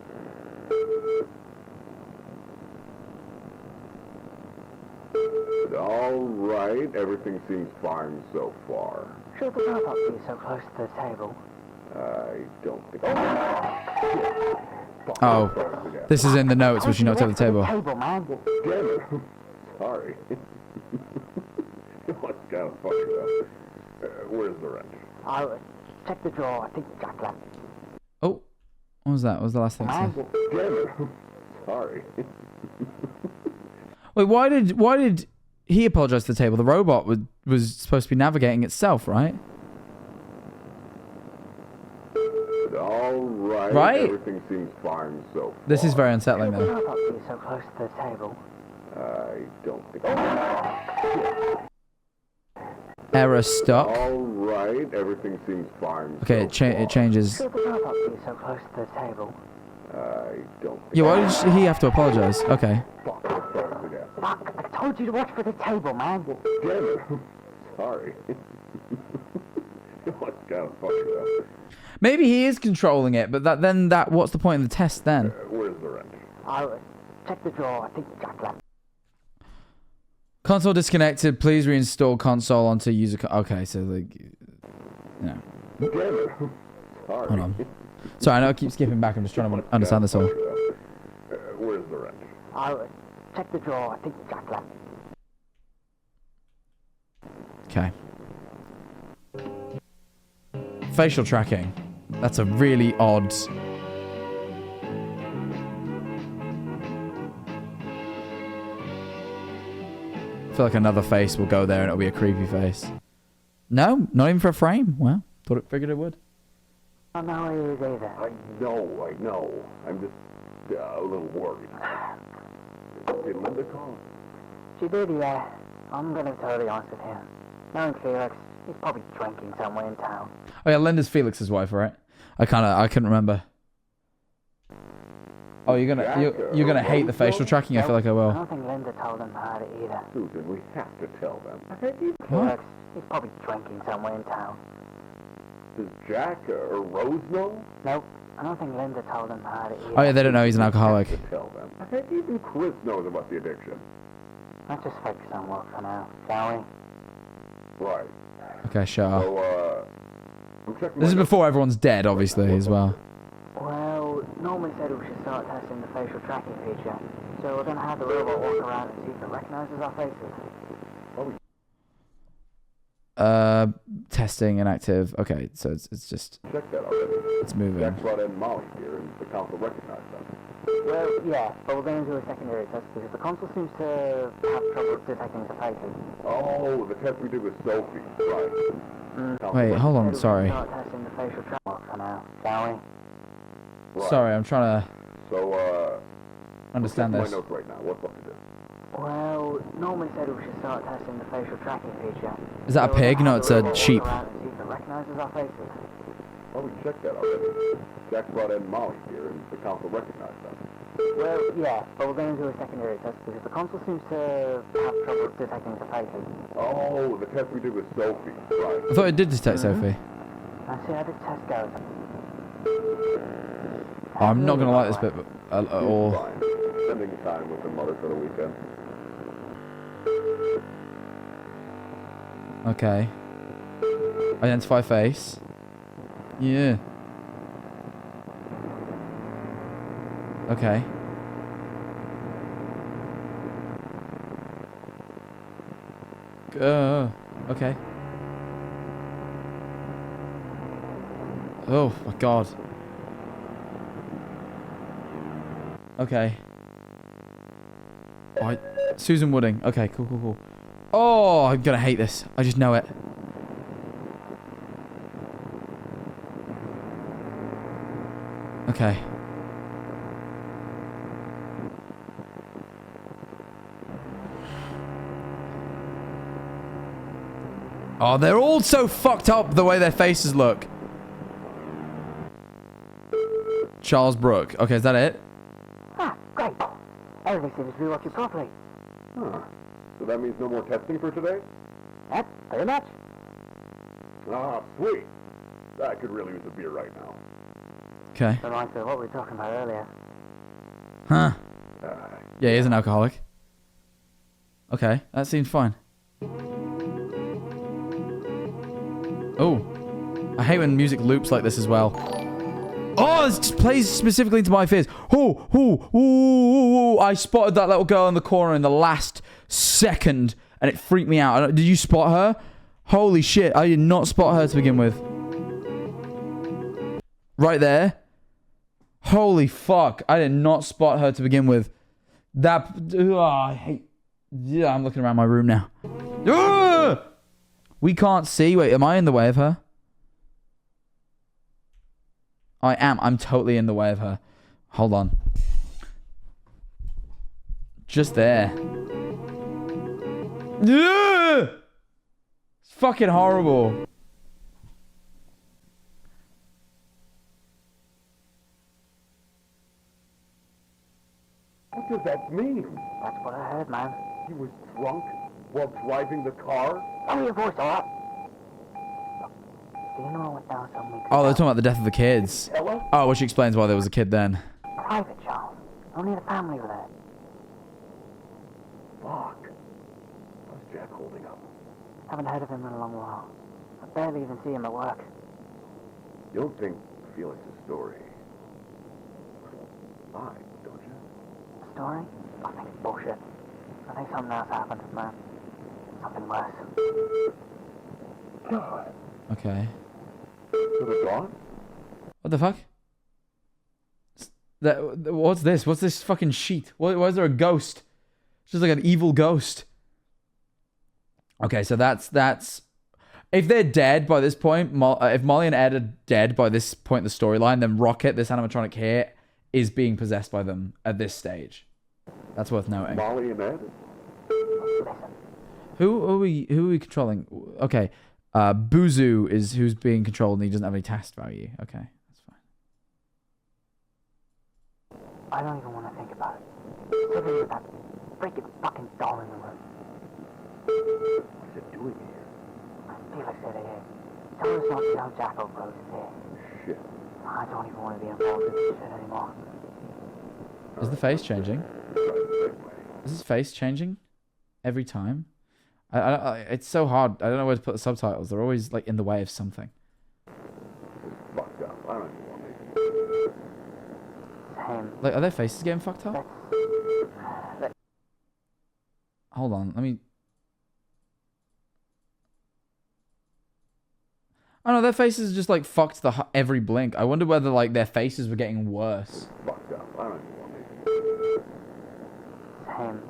All right, everything seems fine so far. Should the robot be so close to the table? I don't think. Oh, this is in the notes, which you note at the table. Table, man. Damn it. Sorry. What's kind of funny though? Where's the wrench? I'll check the drawer. I think Jack left. Oh, what was that? What was the last thing? Man. Damn it. Sorry. Wait, why did he apologize to the table? The robot was supposed to be navigating itself, right? All right. Right? Everything seems fine so far. This is very unsettling, Should the though. robot be so close to the table? I don't think. Error stuck. All right. Everything seems fine. Okay, so it changes. Should the robot be so close to the table? I don't think. Yeah, why did he have to apologize? Okay. Fuck, let's start this again. Fuck, I told you to watch for the table, man. Damn it. Sorry. What's kind of funny though? Maybe he is controlling it, but what's the point of the test then? Where's the wrench? I'll check the drawer. I think Jack left. Console disconnected. Please reinstall console onto user. Okay, so like, no. Damn it. Sorry. Hold on. Sorry, I know I keep skipping back. I'm just trying to understand this all. Where's the wrench? I'll check the drawer. I think Jack left. Okay. Facial tracking. That's a really odd. I feel like another face will go there and it'll be a creepy face. No, not even for a frame. Well, figured it would. I don't know where he is either. I know. I'm just a little worried. Did Linda call? She did, yeah. I'm gonna be totally honest with you. Knowing Felix, he's probably drinking somewhere in town. Oh yeah, Linda's Felix's wife, right? I couldn't remember. Oh, you're gonna hate the facial tracking? I feel like I I will. don't think Linda told him about it either. Susan, we have to tell them. Felix, he's probably drinking somewhere in town. Does Jack or Rose know? Nope, I don't think Linda told him about it either. Oh yeah, they don't know he's an alcoholic. To tell them. I think even Chris knows about the addiction. Let's just focus on work for now, shall we? Right. Okay, sure. So, I'm checking. This is before everyone's dead, obviously, as well. Well, Norman said we should start testing the facial tracking feature. So we're gonna have the robot walk around and see if it recognizes our faces. Testing inactive. Okay, so it's just Check that already. it's moving. Jack brought in Molly here, and the console recognized them. Well, yeah, but we're going to do a secondary test because the console seems to have trouble detecting the faces. Oh, the test we did with Sophie. Right. Wait, hold on. Maybe we Sorry. Start testing the facial tracking for now, shall we? Right. Sorry, I'm trying to So, understand my this. notes right now. What's left to do? Well, Norman said we should start testing the facial tracking feature. Is that a So we're pig? gonna No, have it's the a robot walk sheep. around and see if it recognizes our faces. Oh, we checked that already. Jack brought in Molly here, and the console recognized them. Well, yeah, but we're going to do a secondary test because the console seems to have trouble detecting the faces. Oh, the test we did with Sophie. Right. I thought it did detect Sophie. Let's see how the test goes. Oh, I'm not gonna like this bit at all. Fine. Spending time with the mother for the weekend. Okay. Identify face. Yeah. Okay. Okay. Oh my god. Okay. Right. Susan Wooding. Okay, cool. Oh, I'm gonna hate this. I just know it. Okay. Oh, they're all so fucked up the way their faces look. Charles Brooke. Okay, is that it? Ah, great. Everything seems to be working properly. Huh. So that means no more testing for today? Yep, pretty much. Ah, sweet. I could really use a beer right now. Okay. Reminds me of what we were talking about earlier. Huh. Yeah, he is an alcoholic. Okay, that seems fine. Oh. I hate when music loops like this as well. Oh, this just plays specifically into my fears. I spotted that little girl in the corner in the last second, and it freaked me out. Did you spot her? Holy shit, I did not spot her to begin with. Right there. Holy fuck, I did not spot her to begin with. That... I hate... Yeah, I'm looking around my room now. We can't see. Wait, am I in the way of her? I am. I'm totally in the way of her. Hold on. Just there. It's fucking horrible. What does that mean? That's what I heard, man. He was drunk while driving the car? Oh, your voice, all right. Do you know what down some weeks Oh, they're ago? talking about the death of the kids. Hello? Oh, which explains why there was a kid then. Private, Charles. Only the family were there. Fuck. How's Jack holding up? Haven't heard of him in a long while. I barely even see him at work. You don't think Felix's story lied, don't you? Story? I think it's bullshit. I think something else happened, man. Something worse. God. Okay. So they're gone? What the fuck? What's this? What's this fucking sheet? Why is there a ghost? It's just like an evil ghost. Okay, so that's... If they're dead by this point, if Molly and Ed are dead by this point in the storyline, then Rocket, this animatronic here, is being possessed by them at this stage. That's worth noting. Molly and Ed? Who are we controlling? Okay. Buzu is who's being controlled and he doesn't have any test value. Okay, that's fine. I don't even want to think about it. Sitting with that freaking fucking doll in the room. What's it doing here? Felix said it here. Tell us not to tell Jack Oak Rose is here. Shit. I don't even want to be involved with this shit anymore. Is the face changing? Is his face changing every time? It's so hard. I don't know where to put the subtitles. They're always like in the way of something. Fucked up. I don't even want to. Same. Like, are their faces getting fucked up? Hold on, let me... Oh no, their faces are just like fucked every blink. I wonder whether like their faces were getting worse. Fucked up. I don't even want to. Same.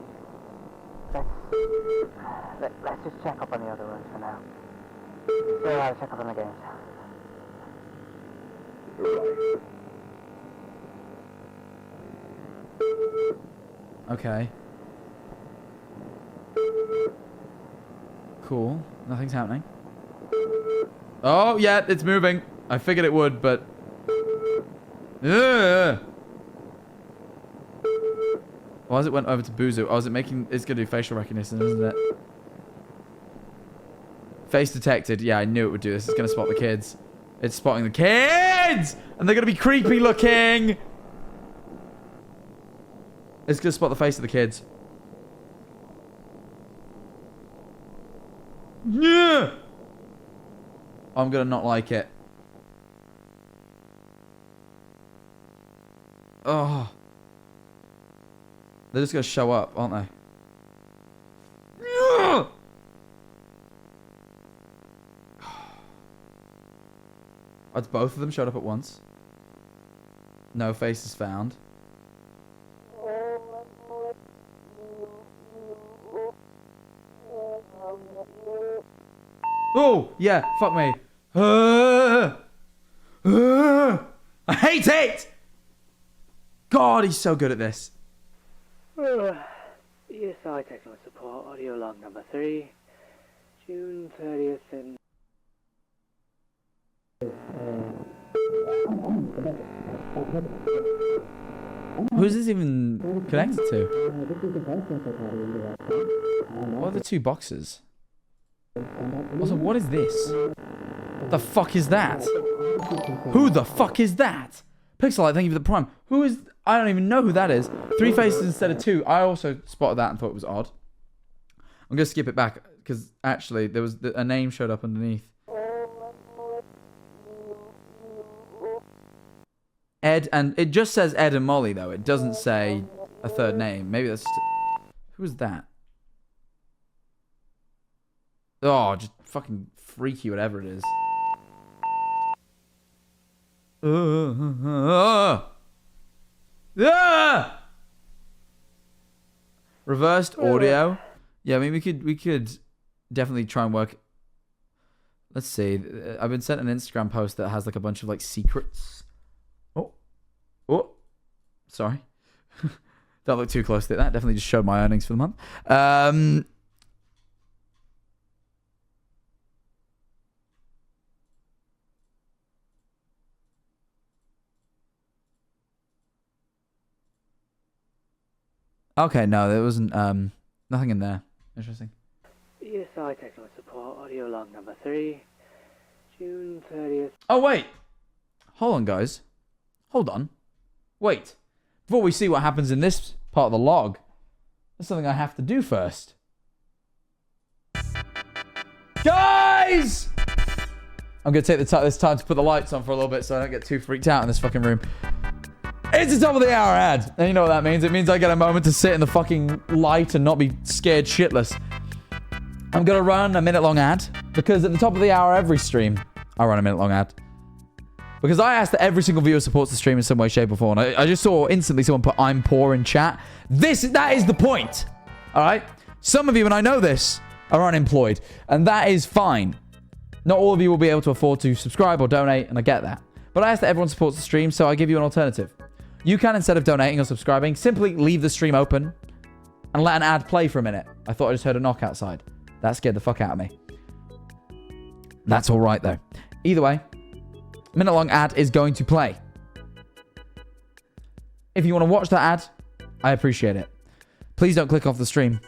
Let's just check up on the other rooms for now. So I'll check up on the games. You're right. Okay. Cool. Nothing's happening. Oh, yeah, it's moving. I figured it would, but... Ugh. Why has it went over to Buzu? Oh, is it making... It's going to do facial recognition, isn't it? Face detected. Yeah, I knew it would do this. It's going to spot the kids. It's spotting the kids! And they're going to be creepy looking! It's going to spot the face of the kids. Yeah! I'm going to not like it. Oh. They're just going to show up, aren't they? Yeah! It's both of them showed up at once. No face is found. Oh, yeah, fuck me. I hate it! God, he's so good at this. ESI technical support, audio log number 3, June 30th and... Who's this even connected to? What are the two boxes? Also, what is this? What the fuck is that? Who the fuck is that? Pixelite, thank you for the prime. Who is... I don't even know who that is. 3 faces instead of 2. I also spotted that and thought it was odd. I'm going to skip it back because actually there was a name showed up underneath. Ed, and it just says Ed and Molly though. It doesn't say a third name. Maybe that's... Who is that? Oh, just fucking freaky, whatever it is. Reversed audio. Yeah, I mean we could definitely try and work. Let's see. I've been sent an Instagram post that has like a bunch of like secrets. Oh, sorry. Don't look too closely at that. Definitely just showed my earnings for the month. Okay, no, there wasn't nothing in there. Interesting. BSI technical support, audio log number 3, June 30th. Oh, wait. Hold on, guys. Hold on. Wait. Before we see what happens in this part of the log, there's something I have to do first. Guys! I'm going to take this time to put the lights on for a little bit so I don't get too freaked out in this fucking room. It's the top of the hour ad. And you know what that means. It means I get a moment to sit in the fucking light and not be scared shitless. I'm going to run a minute-long ad. Because at the top of the hour every stream, I run a minute-long ad. Because I asked that every single viewer supports the stream in some way, shape, or form. I just saw instantly someone put, I'm poor in chat. That is the point. Alright? Some of you, and I know this, are unemployed. And that is fine. Not all of you will be able to afford to subscribe or donate, and I get that. But I asked that everyone supports the stream, so I give you an alternative. You can, instead of donating or subscribing, simply leave the stream open and let an ad play for a minute. I thought I just heard a knock outside. That scared the fuck out of me. That's alright, though. Either way, minute-long ad is going to play. If you want to watch that ad, I appreciate it. Please don't click off the stream.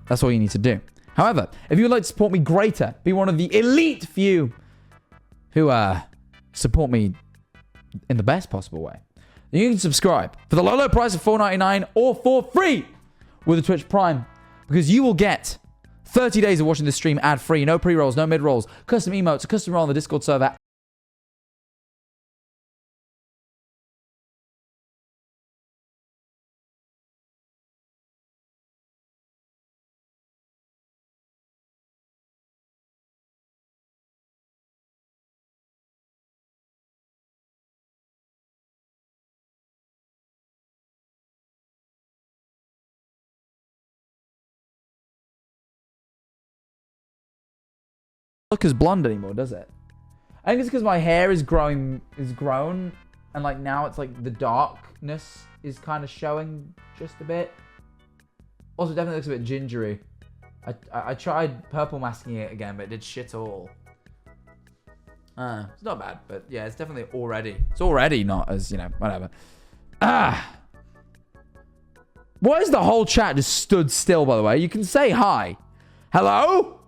That's all you need to do. However, if you would like to support me greater, be one of the elite few who support me in the best possible way, you can subscribe for the low price of $4.99 or for free with a Twitch Prime, because you will get 30 days of watching this stream ad-free, no pre-rolls, no mid-rolls, custom emotes, a custom role on the Discord server. Look as blonde anymore, does it? I think it's because my hair is grown, and like now it's like the darkness is kind of showing just a bit. Also, it definitely looks a bit gingery. I tried purple masking it again, but it did shit all. It's not bad, but yeah, it's definitely it's already not as, you know, whatever. Why is the whole chat just stood still, by the way? You can say hi. Hello?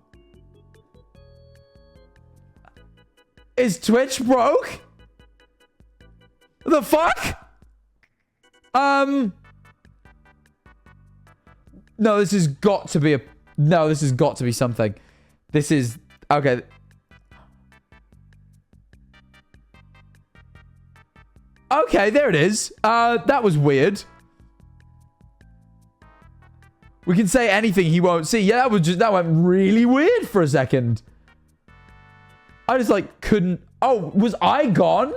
Is Twitch broke? The fuck? No, this has got to be this has got to be something. This is... Okay. Okay, there it is. That was weird. We can say anything he won't see. Yeah, that went really weird for a second. I just, like, couldn't... Oh, was I gone?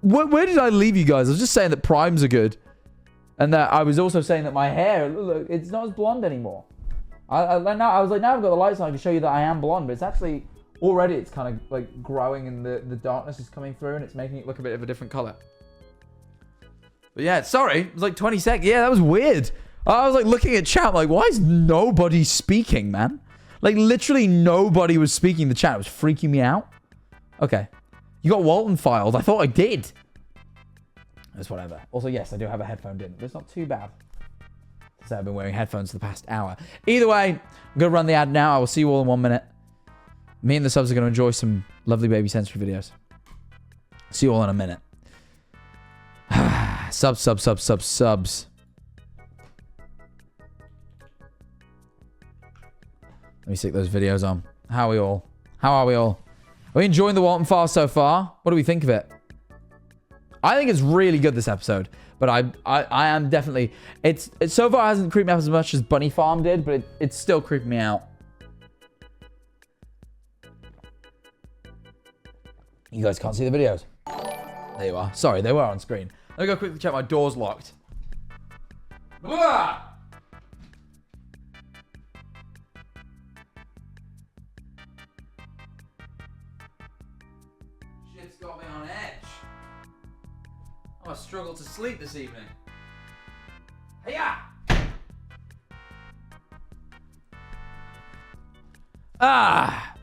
Where did I leave you guys? I was just saying that primes are good. And that I was also saying that my hair, look, it's not as blonde anymore. I was like, now I've got the lights on, I can show you that I am blonde. But it's actually, already it's kind of, like, growing and the darkness is coming through and it's making it look a bit of a different color. But yeah, sorry. It was like 20 seconds. Yeah, that was weird. I was, like, looking at chat, like, why is nobody speaking, man? Like, literally nobody was speaking in the chat. It was freaking me out. Okay. You got Walten Files. I thought I did. It's whatever. Also, yes, I do have a headphone in, but it's not too bad. So I've been wearing headphones for the past hour. Either way, I'm going to run the ad now. I will see you all in 1 minute. Me and the subs are going to enjoy some lovely baby sensory videos. See you all in a minute. Subs. Let me stick those videos on. How are we all? How are we all? Are we enjoying the Walten Files so far? What do we think of it? I think it's really good, this episode. But I am definitely... It's so far hasn't creeped me out as much as Bunny Farm did, but it's still creeping me out. You guys can't see the videos. There you are. Sorry, they were on screen. Let me go quickly check my door's locked. Ah! Shit's got me on edge. I'm gonna struggle to sleep this evening. Hey-ya! Ah!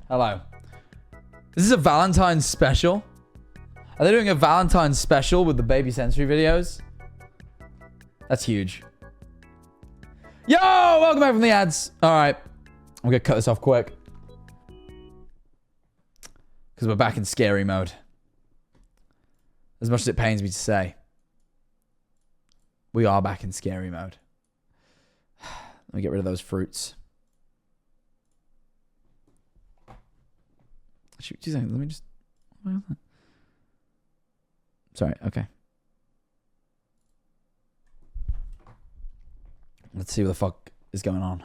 Hello. This is a Valentine's special. Are they doing a Valentine's special with the baby sensory videos? That's huge. Yo! Welcome back from the ads. Alright. I'm gonna cut this off quick. Because we're back in scary mode. As much as it pains me to say. We are back in scary mode. Let me get rid of those fruits. Shoot, 2 seconds. Let me just... Sorry, okay. Let's see what the fuck is going on.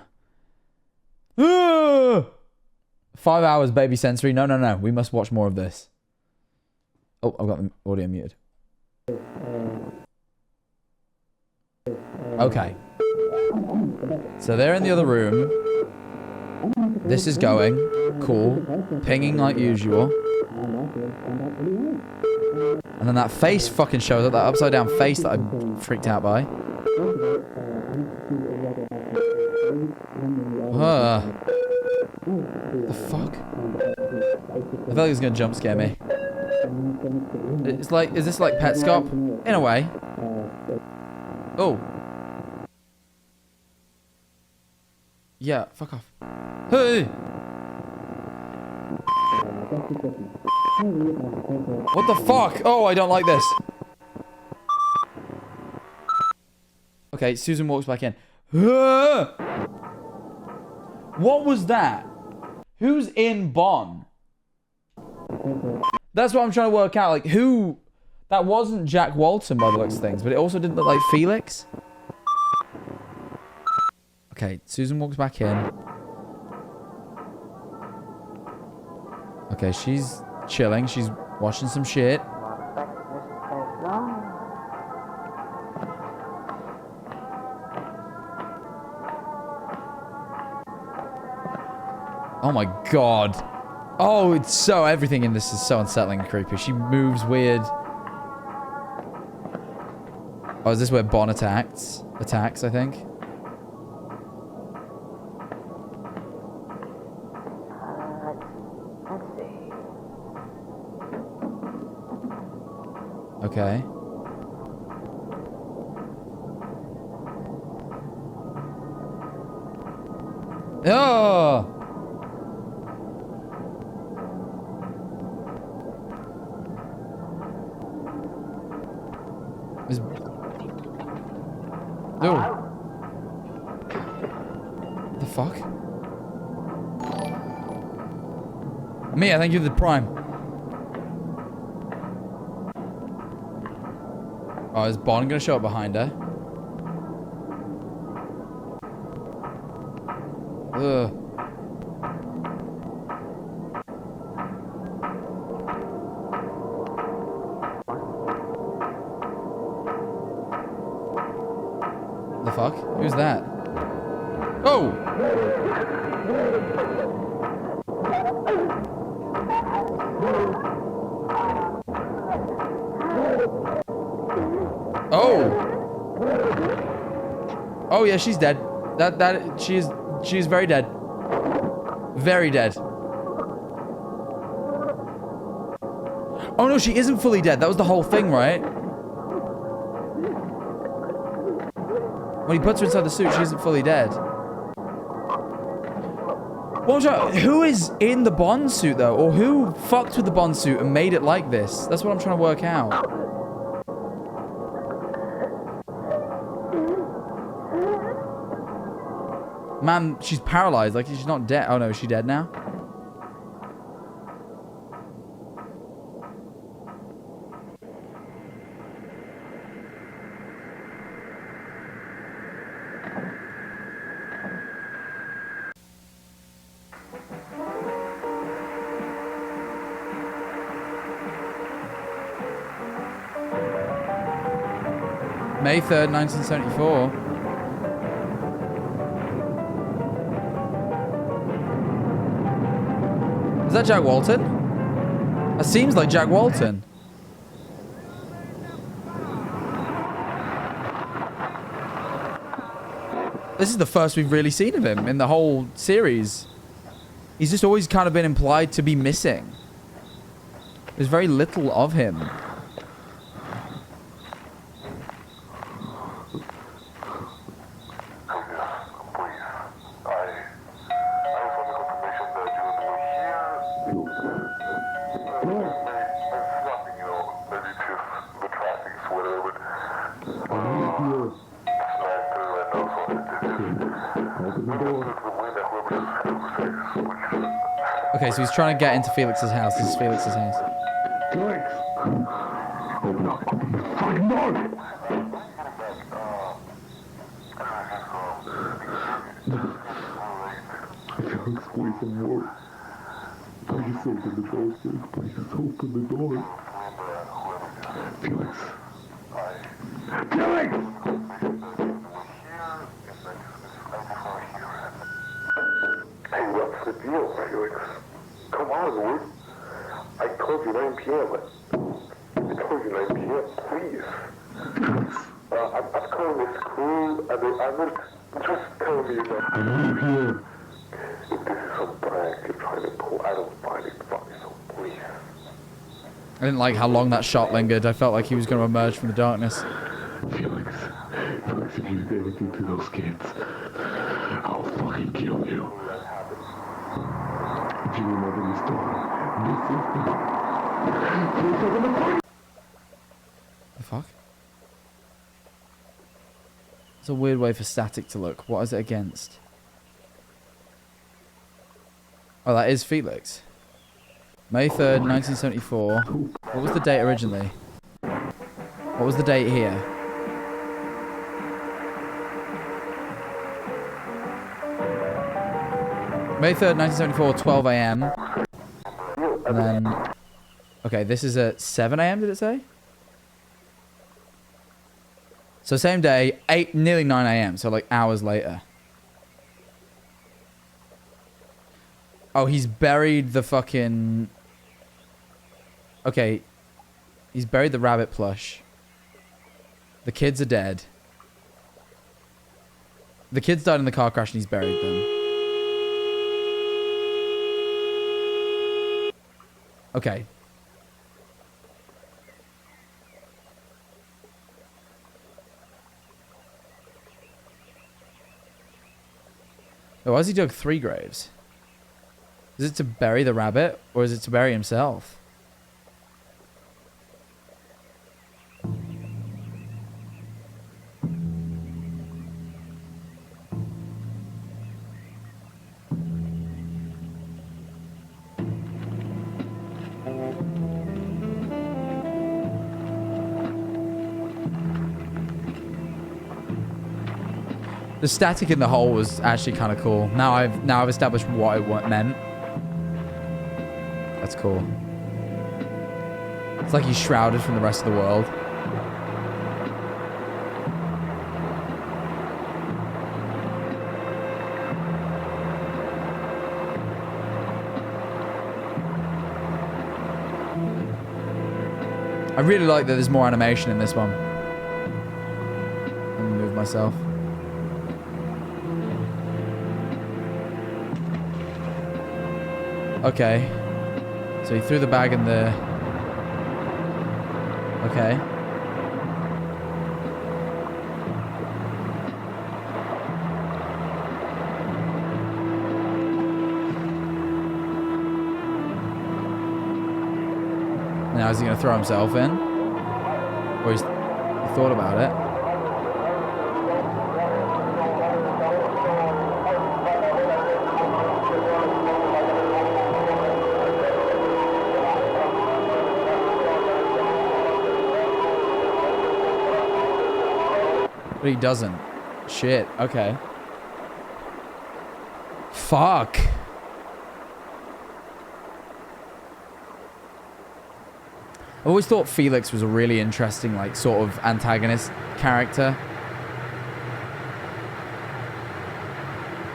5 hours, baby sensory. No. We must watch more of this. Oh, I've got the audio muted. Okay. So they're in the other room. This is going. Cool. Pinging like usual. And then that face fucking shows up. That upside down face that I'm freaked out by. The fuck? I feel like it's gonna jump scare me. It's like, is this like Petscop? In a way. Oh. Yeah, fuck off. Hey! What the fuck? Oh, I don't like this. Okay, Susan walks back in. What was that? Who's in Bonn? That's what I'm trying to work out. Like, who... That wasn't Jack Walten by the looks of things, but it also didn't look like Felix. Okay, Susan walks back in. Okay, she's chilling. She's watching some shit. Oh my god. Oh, it's so... Everything in this is so unsettling and creepy. She moves weird. Oh, is this where Bonn attacks? Attacks, I think. Okay. Oh! No. The fuck? Me, I think you're the prime. Oh, is Bonn gonna show up behind her? Ugh. The fuck? Who's that? Oh! Oh! Oh yeah, she's dead. She's very dead. Very dead. Oh no, she isn't fully dead. That was the whole thing, right? When he puts her inside the suit, she isn't fully dead. Who is in the Bond suit, though? Or who fucked with the Bond suit and made it like this? That's what I'm trying to work out. Man, she's paralyzed. Like, she's not dead. Oh, no. Is she dead now? May 3rd, 1974. Is that Jack Walton? That seems like Jack Walton. This is the first we've really seen of him in the whole series. He's just always kind of been implied to be missing. There's very little of him. Okay, so he's trying to get into Felix's house. This is Felix's house. Felix! Open up. Open the fucking door! Felix, please, some more. Please open the door, Felix. Please open the door. Felix. Felix! Hey, what's the deal, Felix? Come on, Lord. I told you 9 p.m. I told you 9 p.m. Please. I've called this crew, and I'm not just telling you that. I know you're here. If this is some prank you're trying to pull, I don't find it funny, so please. I didn't like how long that shot lingered. I felt like he was going to emerge from the darkness. Felix, if you do anything to those kids, I'll fucking kill you. If you remember this door, this is the fuck? It's a weird way for static to look. What is it against? Oh, that is Felix. May 3rd, 1974. What was the date originally? What was the date here? May 3rd, 1974, 12 a.m. And then... Okay, this is at 7 a.m., did it say? So same day, nearly 9 a.m., so like hours later. Oh, he's buried the fucking... Okay. He's buried the rabbit plush. The kids are dead. The kids died in the car crash and he's buried them. Okay. Oh, why has he dug 3 graves? Is it to bury the rabbit, or is it to bury himself? The static in the hole was actually kind of cool. Now I've established what it meant. That's cool. It's like he's shrouded from the rest of the world. I really like that there's more animation in this one. Let me move myself. Okay. So he threw the bag in the... Okay. now is he going to throw himself in? Or he thought about it? But he doesn't. Shit. Okay. Fuck. I always thought Felix was a really interesting, like, sort of antagonist character.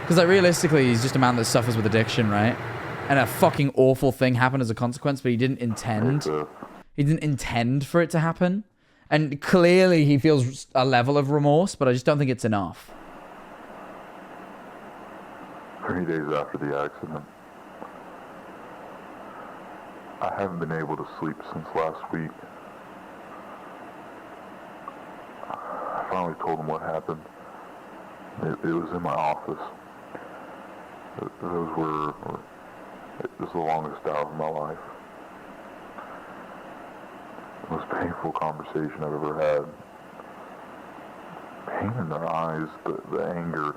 Because, like, realistically, he's just a man that suffers with addiction, right? And a fucking awful thing happened as a consequence, but he didn't intend. He didn't intend for it to happen. And clearly he feels a level of remorse, but I just don't think it's enough. 3 days after the accident, I haven't been able to sleep since last week. I finally told him what happened. It was in my office. It was the longest hour of my life. The most painful conversation I've ever had. Pain in their eyes, the anger.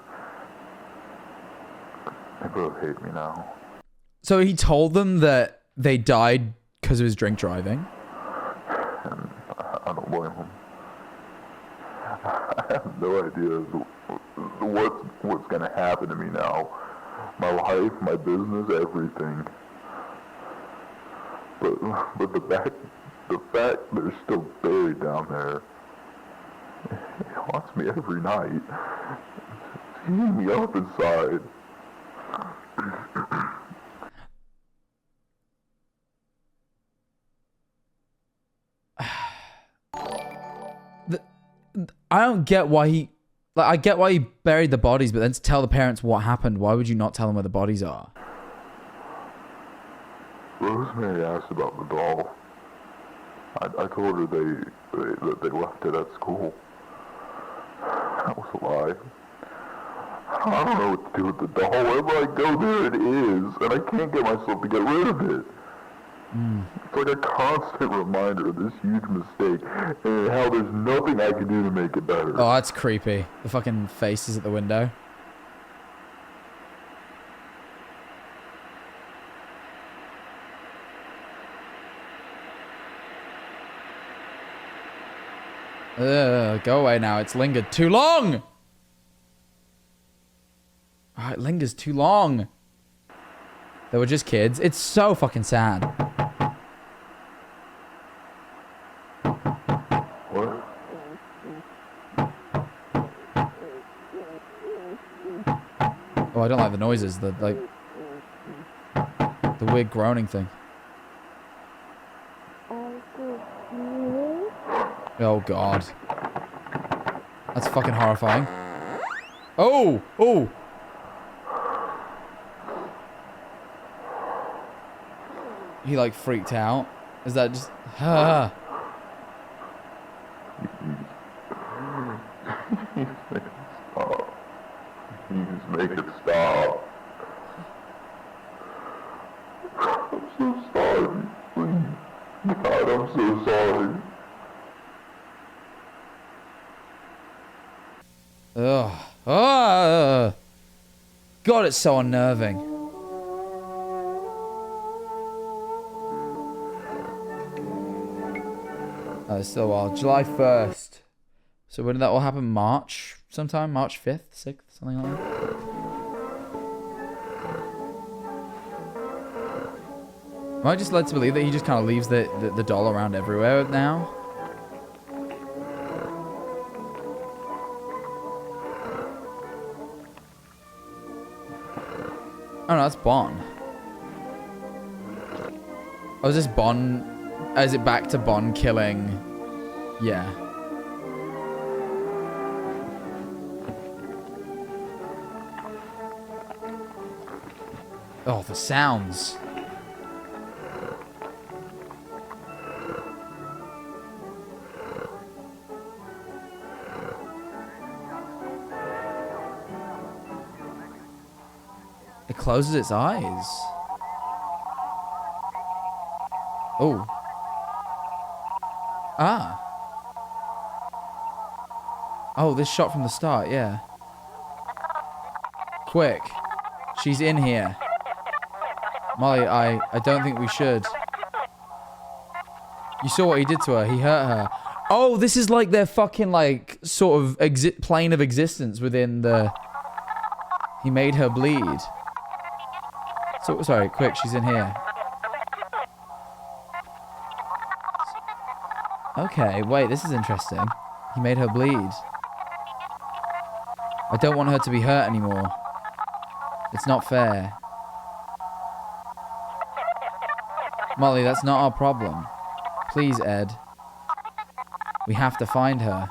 They both hate me now. So he told them that they died because of his drink driving? And I don't blame him. I have no idea what's going to happen to me now. My life, my business, everything. But the fact they're still buried down there, it haunts me every night. It's eating me up inside. I don't get why he... Like, I get why he buried the bodies, but then to tell the parents what happened, why would you not tell them where the bodies are? Rosemary asked about the doll. I told her that they left it at school. That was a lie. I don't know what to do with the doll. Wherever I go, there it is. And I can't get myself to get rid of it. It's like a constant reminder of this huge mistake and how there's nothing I can do to make it better. Oh, that's creepy. The fucking face is at the window. Go away now. It's lingered too long. Oh, it lingers too long. They were just kids. It's so fucking sad. What? Oh, I don't like the noises. The weird groaning thing. Oh god. That's fucking horrifying. Oh! Oh! He like freaked out. Is that just... Make it stop. I'm so sorry. Please. God, I'm so sorry. Ugh. God, it's so unnerving. Oh, it's still a while. July 1st. So when did that all happen? March? Sometime? March 5th? 6th? Something like that? Am I just led to believe that he just kind of leaves the doll around everywhere now? Oh no, that's Bon. Oh, is this Bon? Is it back to Bon killing? Yeah. Oh, the sounds. It closes its eyes. Oh. Ah. Oh, this shot from the start, yeah. Quick. She's in here. Molly, I don't think we should. You saw what he did to her. He hurt her. Oh, this is like their fucking, like, sort of plane of existence within the... He made her bleed. So, sorry, quick, she's in here. Okay, wait, this is interesting. He made her bleed. I don't want her to be hurt anymore. It's not fair. Molly, that's not our problem. Please, Ed. We have to find her.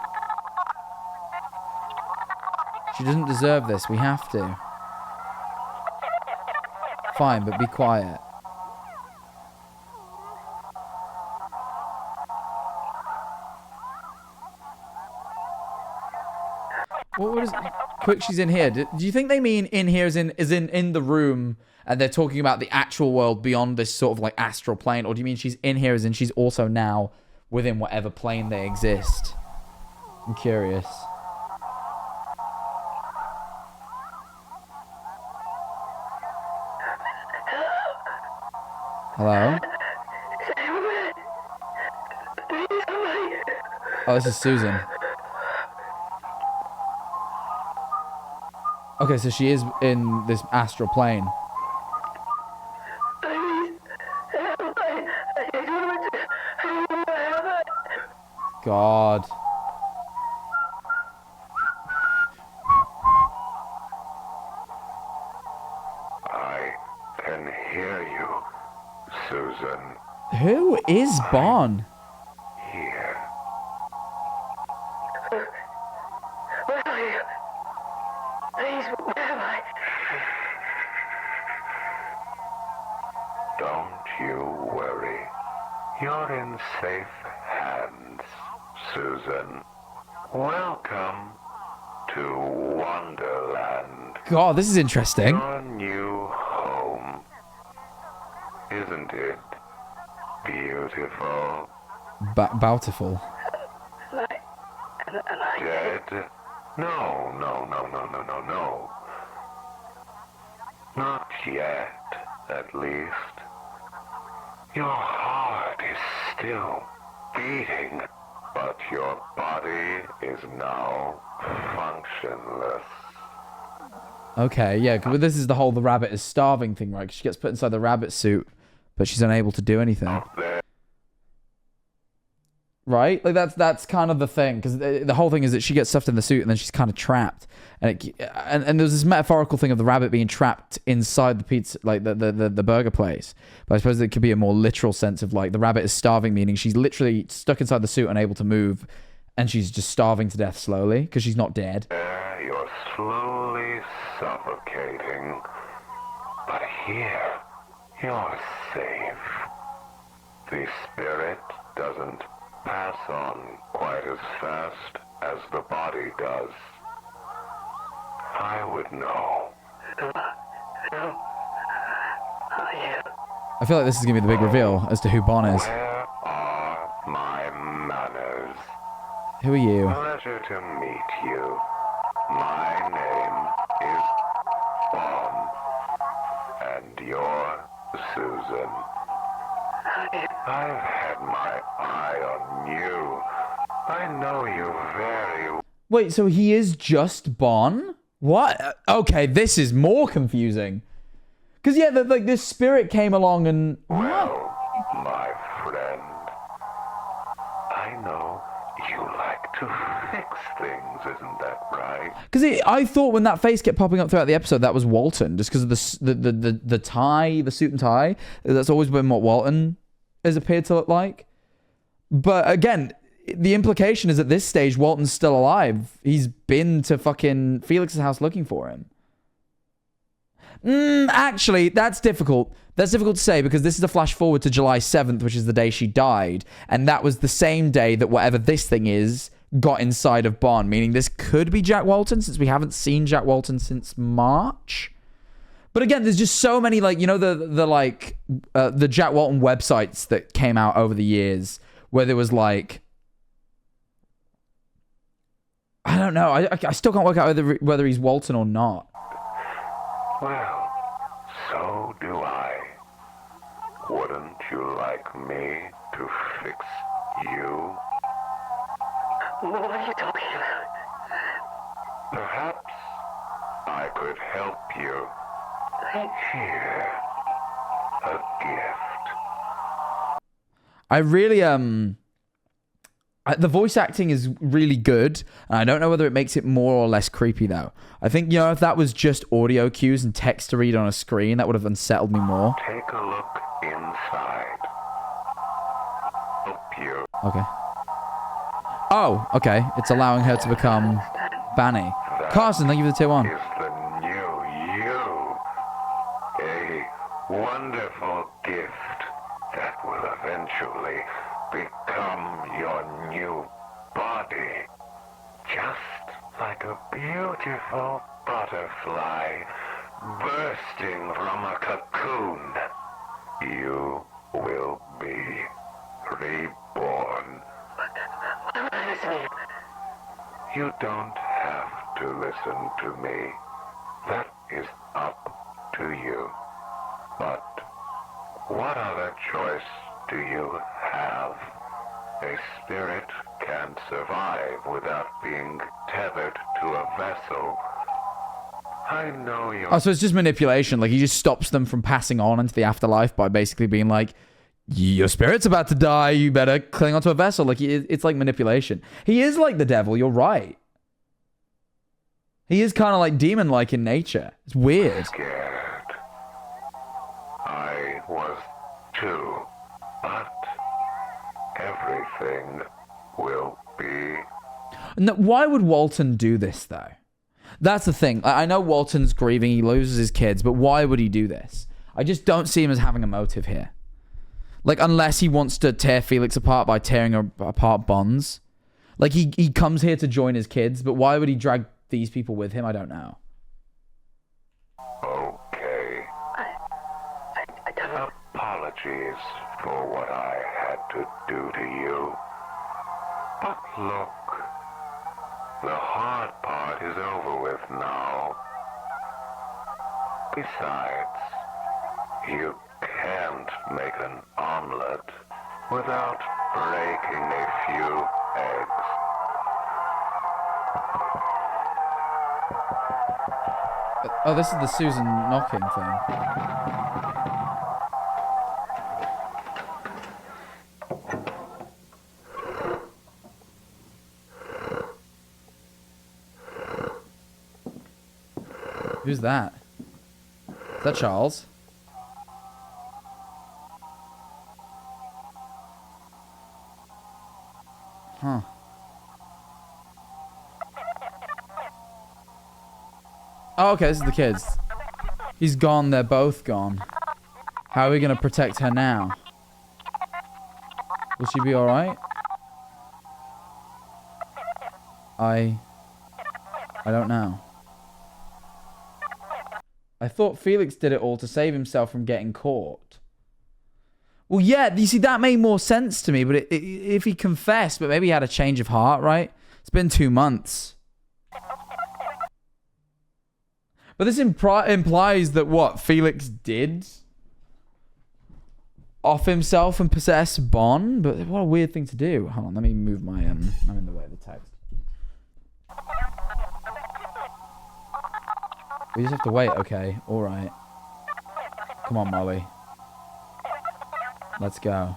She doesn't deserve this. We have to. Fine, but be quiet. What is... Quick, she's in here. Do you think they mean in here as in the room, and they're talking about the actual world beyond this sort of like astral plane? Or do you mean she's in here as in she's also now within whatever plane they exist? I'm curious. Hello? Oh, this is Susan. Okay, so she is in this astral plane. God. I can hear you, Susan. Who is Bon? Here. Where are you? Please, where am I? Don't you worry. You're in safe hands, Susan. Welcome to Wonderland. God, this is interesting. Your new home. Isn't it beautiful? Bountiful. Dead? No. Not yet, at least. Your heart is still beating, but your body is now functionless. Okay, yeah, but this is the whole the rabbit is starving thing, right? 'Cause she gets put inside the rabbit suit, but she's unable to do anything. Right? Like that's kind of the thing, because the whole thing is that she gets stuffed in the suit and then she's kind of trapped, and there's this metaphorical thing of the rabbit being trapped inside the pizza, like the burger place. But I suppose it could be a more literal sense of like the rabbit is starving, meaning she's literally stuck inside the suit, unable to move, and she's just starving to death slowly because she's not dead. You're slowly suffocating, but here you're safe. The spirit doesn't pass on quite as fast as the body does. I would know. I feel like this is gonna be the big reveal as to who Bon is. Where are my manners? Who are you? Pleasure to meet you. My name is Bon, and you're Susan. I've had my eye on you. I know you very well. Wait, so he is just Bon? What? Okay, this is more confusing. Because, yeah, like, this spirit came along and... Well, my friend, I know you like to fix things, isn't that right? Because I thought when that face kept popping up throughout the episode, that was Walten, just because of the tie, the suit and tie. That's always been what Walten has appeared to look like. But again, the implication is at this stage, Walten's still alive. He's been to fucking Felix's house looking for him. Actually, that's difficult. That's difficult to say because this is a flash forward to July 7th, which is the day she died. And that was the same day that whatever this thing is got inside of Bon, meaning this could be Jack Walten since we haven't seen Jack Walten since March. But again, there's just so many, like, you know, the Jack Walten websites that came out over the years where there was like I don't know. I still can't work out whether he's Walten or not. Well, so do I. Wouldn't you like me to fix you? What are you talking about? Perhaps I could help you. Here, a gift. I really, the voice acting is really good, and I don't know whether it makes it more or less creepy, though. I think, you know, if that was just audio cues and text to read on a screen, that would have unsettled me more. Take a look inside. Help you. Okay. Oh, okay. It's allowing her to become Banny. Carson, thank you for the tier 1. Is the new you. A wonderful gift that will eventually become your new body. Just like a beautiful butterfly bursting from a cocoon. You will be reborn. What does this mean? You don't have to listen to me. That is up to you. But what other choice do you have? A spirit can't survive without being tethered to a vessel. I know you're... Oh, so it's just manipulation. Like, he just stops them from passing on into the afterlife by basically being like, your spirit's about to die, you better cling onto a vessel. Like, it's like manipulation. He is like the devil, you're right. He is kind of like demon-like in nature. It's weird. Scared. I was too. But everything will be... No, why would Walten do this, though? That's the thing. I know Walten's grieving, he loses his kids, but why would he do this? I just don't see him as having a motive here. Like, unless he wants to tear Felix apart by tearing apart bonds. Like, he comes here to join his kids, but why would he drag these people with him? I don't know. Okay. I don't know. Apologies for what I had to do to you. But look, the hard part is over with now. Besides, you can't make an omelet without breaking a few eggs. Oh, this is the Susan knocking thing. Who's that? Is that Charles? Huh. Oh, okay, this is the kids. He's gone, they're both gone. How are we going to protect her now? Will she be alright? I don't know. I thought Felix did it all to save himself from getting caught. Well, yeah, you see, that made more sense to me, but if he confessed, but maybe he had a change of heart, right? It's been 2 months. But this implies that what? Felix did off himself and possess Bon? But what a weird thing to do. Hold on, let me move my... I'm in the way of the text. We just have to wait, okay. Alright. Come on, Molly. Let's go.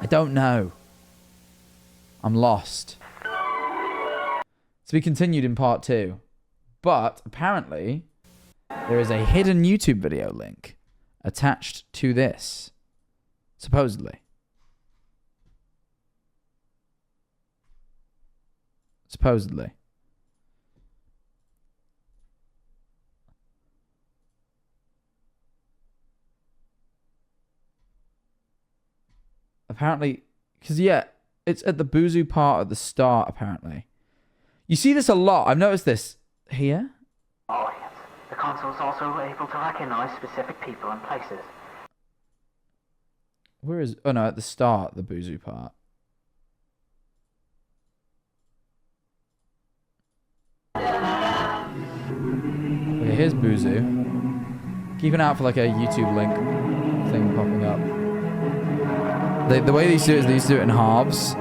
I don't know. I'm lost. To be continued in part 2. But apparently, there is a hidden YouTube video link attached to this. Supposedly. Supposedly. Apparently, because yeah, it's at the Buzu part at the start, apparently. You see this a lot. I've noticed this here. Oh, yes. The console's also able to recognize specific people and places. Where is... Oh, no, at the start, the Buzu part. Okay, here's Buzu. Keep an eye out for like a YouTube link thing popping up. The way they used to do it is they used to do it in halves.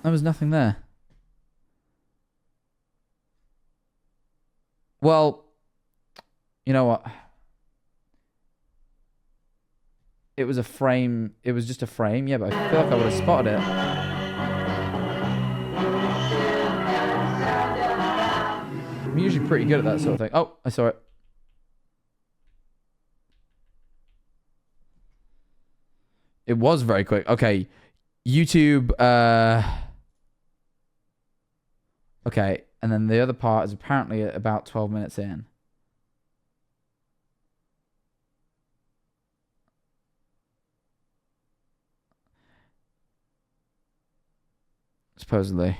There was nothing there. Well, you know what? It was a frame. It was just a frame. Yeah, but I feel like I would have spotted it. I'm usually pretty good at that sort of thing. Oh, I saw it. It was very quick. Okay. YouTube. Okay. And then the other part is apparently at about 12 minutes in. Supposedly.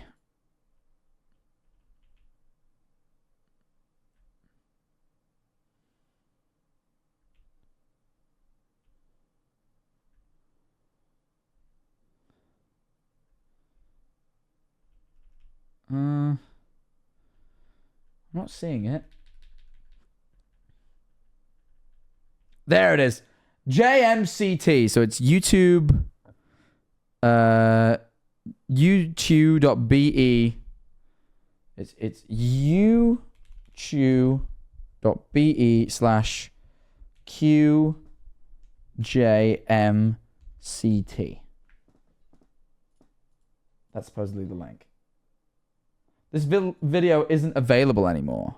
I'm not seeing it. There it is. JMCT. So it's YouTube. YouTube.be. It's youtube.be/QJMCT. That's supposedly the link. This video isn't available anymore.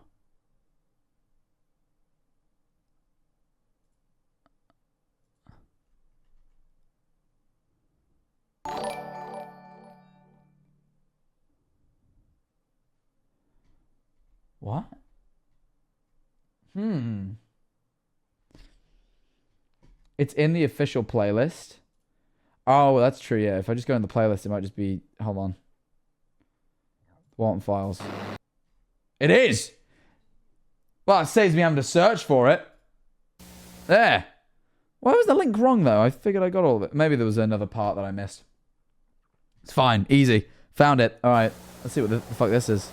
What? It's in the official playlist. Oh, that's true, yeah. If I just go in the playlist, it might just be... Hold on. Walten Files. It is! Well, it saves me having to search for it. There. Why was the link wrong, though? I figured I got all of it. Maybe there was another part that I missed. It's fine. Easy. Found it. Alright. Let's see what the fuck this is.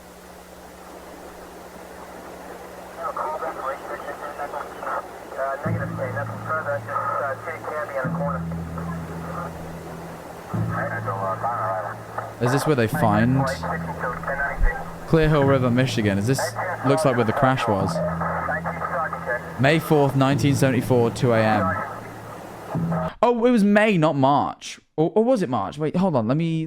Is this where they find Clear Hill River, Michigan? Is this looks like where the crash was? May 4th, 1974, 2 a.m. Oh, it was May, not March. Or was it March? Wait, hold on. Let me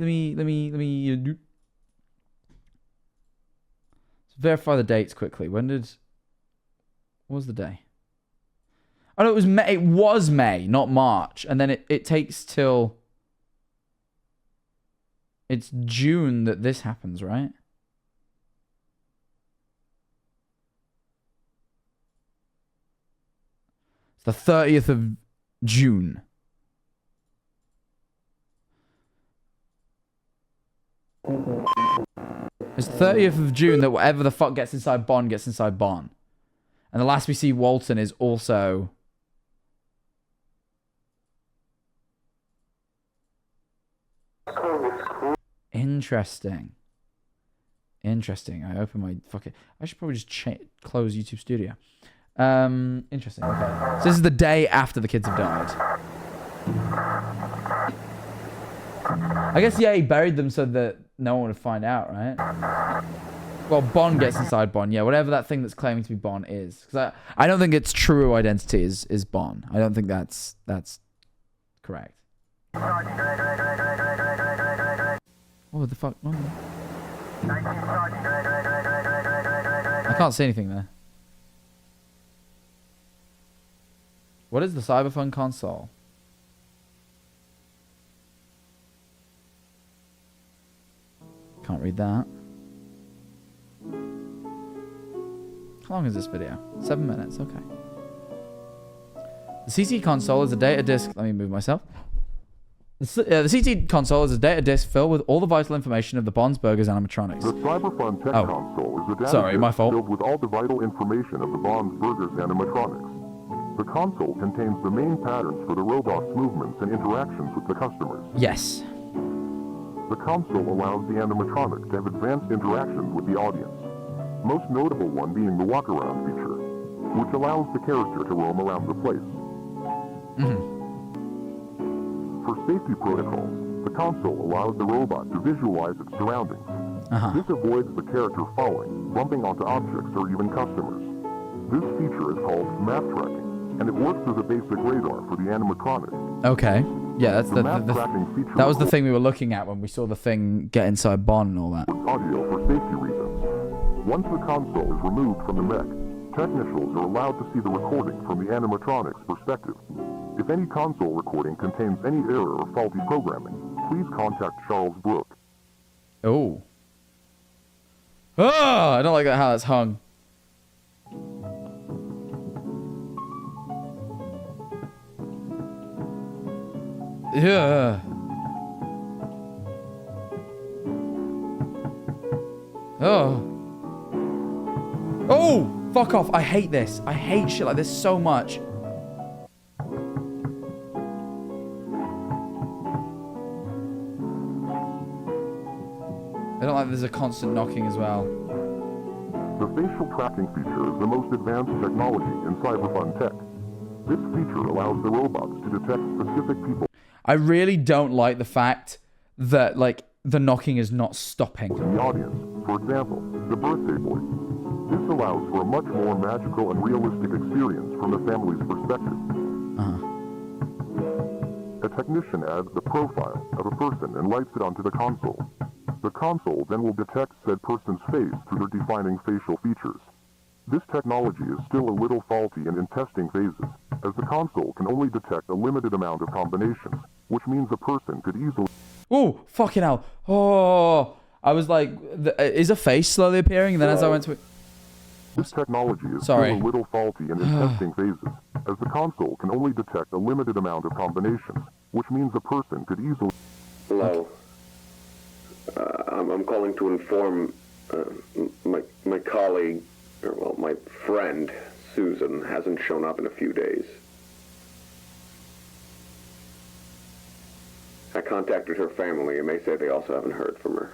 verify the dates quickly. What was the day? Oh no, it was May. It was May, not March. And then it takes till... It's June that this happens, right? It's the 30th of June. It's the 30th of June that whatever the fuck gets inside Bonn gets inside Bonn. And the last we see Walten is also... Interesting. I open my fucking... I should probably just close YouTube Studio. Interesting. Okay. So this is the day after the kids have died. I guess, yeah, he buried them so that no one would find out, right? Well, Bon gets inside Bon. Yeah, whatever that thing that's claiming to be Bon is. Because I don't think its true identity is Bon. I don't think that's correct. What the fuck? Oh. I can't see anything there. What is the CyberFun console? Can't read that. How long is this video? 7 minutes, okay. The CT console is a data disk. Let me move myself. The CT console is a data disk filled with all the vital information of the Bond's Burgers animatronics. The CyberFun Tech console is a data Sorry, my disk fault. filled with all the vital information of the Bond's Burgers animatronics. The console contains the main patterns for the robot's movements and interactions with the customers. Yes. The console allows the animatronic to have advanced interactions with the audience. Most notable one being the walk-around feature, which allows the character to roam around the place. For safety protocols, the console allows the robot to visualize its surroundings. This avoids the character falling, bumping onto objects or even customers. This feature is called map tracking, and it works as a basic radar for the animatronic. Okay. Yeah, that's that was the the thing we were looking at when we saw the thing get inside Bon and all that. audio for safety reasons. Once the console is removed from the mech, technicians are allowed to see the recording from the animatronic's perspective. If any console recording contains any error or faulty programming, please contact Charles Brooke. Oh. Oh, I don't like how that's hung. Yeah. Oh. Oh, fuck off. I hate this. I hate shit like this so much. I don't like there's a constant knocking as well. The facial tracking feature is the most advanced technology in CyberFun Tech. This feature allows the robots to detect specific people I really don't like the fact that, like, the knocking is not stopping. in the audience. For example, the birthday boy. This allows for a much more magical and realistic experience from the family's perspective. A technician adds the profile of a person and lights it onto the console. The console then will detect said person's face through their defining facial features. This technology is still a little faulty and in testing phases, as the console can only detect a limited amount of combinations, which means a person could easily... Oh, fucking hell. Oh, I was like, is a face slowly appearing? And then as I went to... This technology is Sorry. still a little faulty and in testing phases, as the console can only detect a limited amount of combinations, which means a person could easily... Hello. I'm calling to inform my colleague, or well, my friend, Susan, hasn't shown up in a few days. I contacted her family, and they say they also haven't heard from her.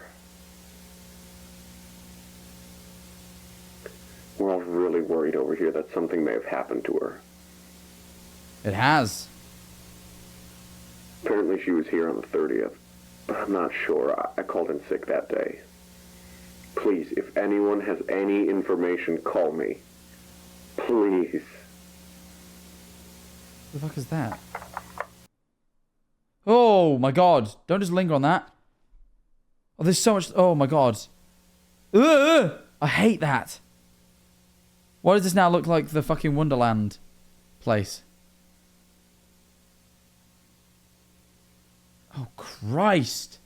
We're all really worried over here that something may have happened to her. It has. Apparently she was here on the 30th, but I'm not sure. I called in sick that day. Please, if anyone has any information, call me. Please. What the fuck is that? Oh my god. Don't just linger on that. Oh, there's so much... Oh my god. Ugh! I hate that. Why does this now look like the fucking Wonderland place? Oh, Christ.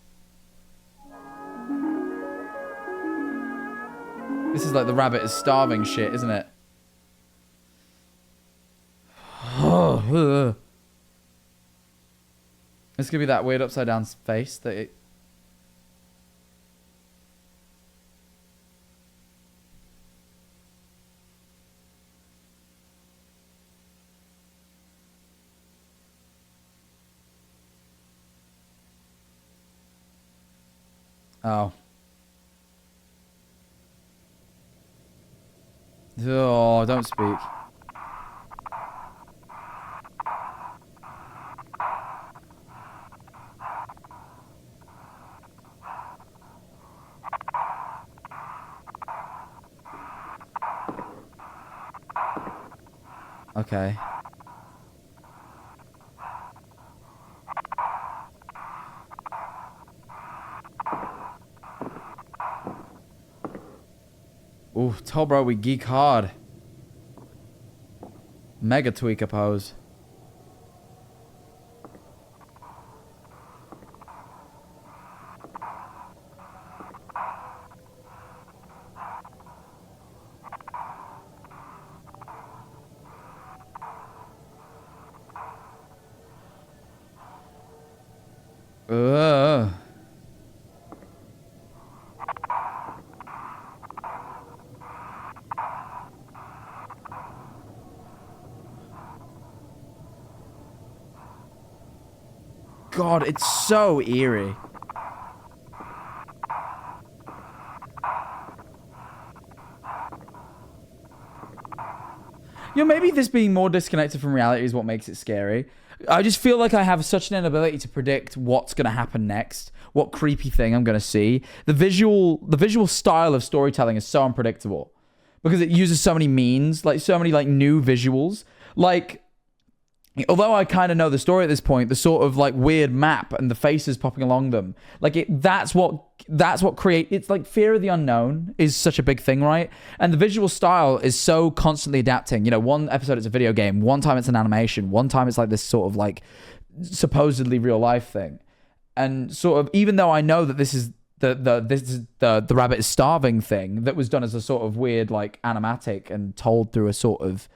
This is like the rabbit is starving shit, isn't it? Oh, it's gonna be that weird upside down face that it... Oh. Oh, don't speak. Okay. Ooh, tell bro we geek hard. Mega tweaker pose. Ugh. God, it's so eerie. You know, maybe this being more disconnected from reality is what makes it scary. I just feel like I have such an inability to predict what's going to happen next, what creepy thing I'm going to see. The visual style of storytelling is so unpredictable because it uses so many means, like so many like new visuals. Like, although I kind of know the story at this point, the sort of like weird map and the faces popping along them, like that's what create. It's like fear of the unknown is such a big thing, right? And the visual style is so constantly adapting. You know, one episode it's a video game, one time it's an animation, one time it's like this sort of like supposedly real life thing. And sort of, even though I know that this is the rabbit is starving thing that was done as a sort of weird like animatic and told through a sort of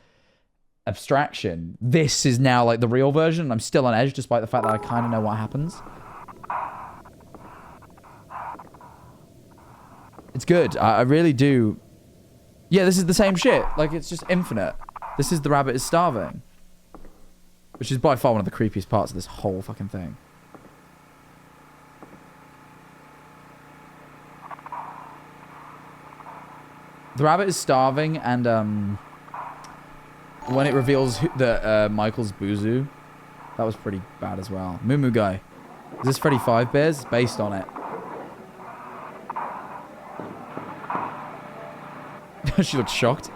abstraction, this is now like the real version. I'm still on edge despite the fact that I kind of know what happens. It's good. I really do. Yeah, this is the same shit. Like, it's just infinite. This is the rabbit is starving, which is by far one of the creepiest parts of this whole fucking thing. The rabbit is starving, and when it reveals that Michael's Buzu, that was pretty bad as well. Moo Moo Guy. Is this Freddy 5 Bears? It's based on it. She looks shocked.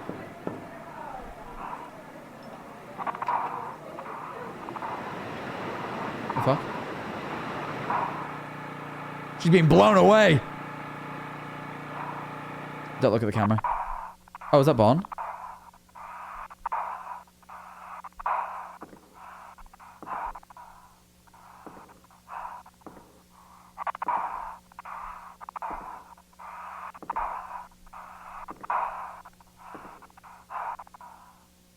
The fuck? She's being blown away. Don't look at the camera. Oh, is that Bon?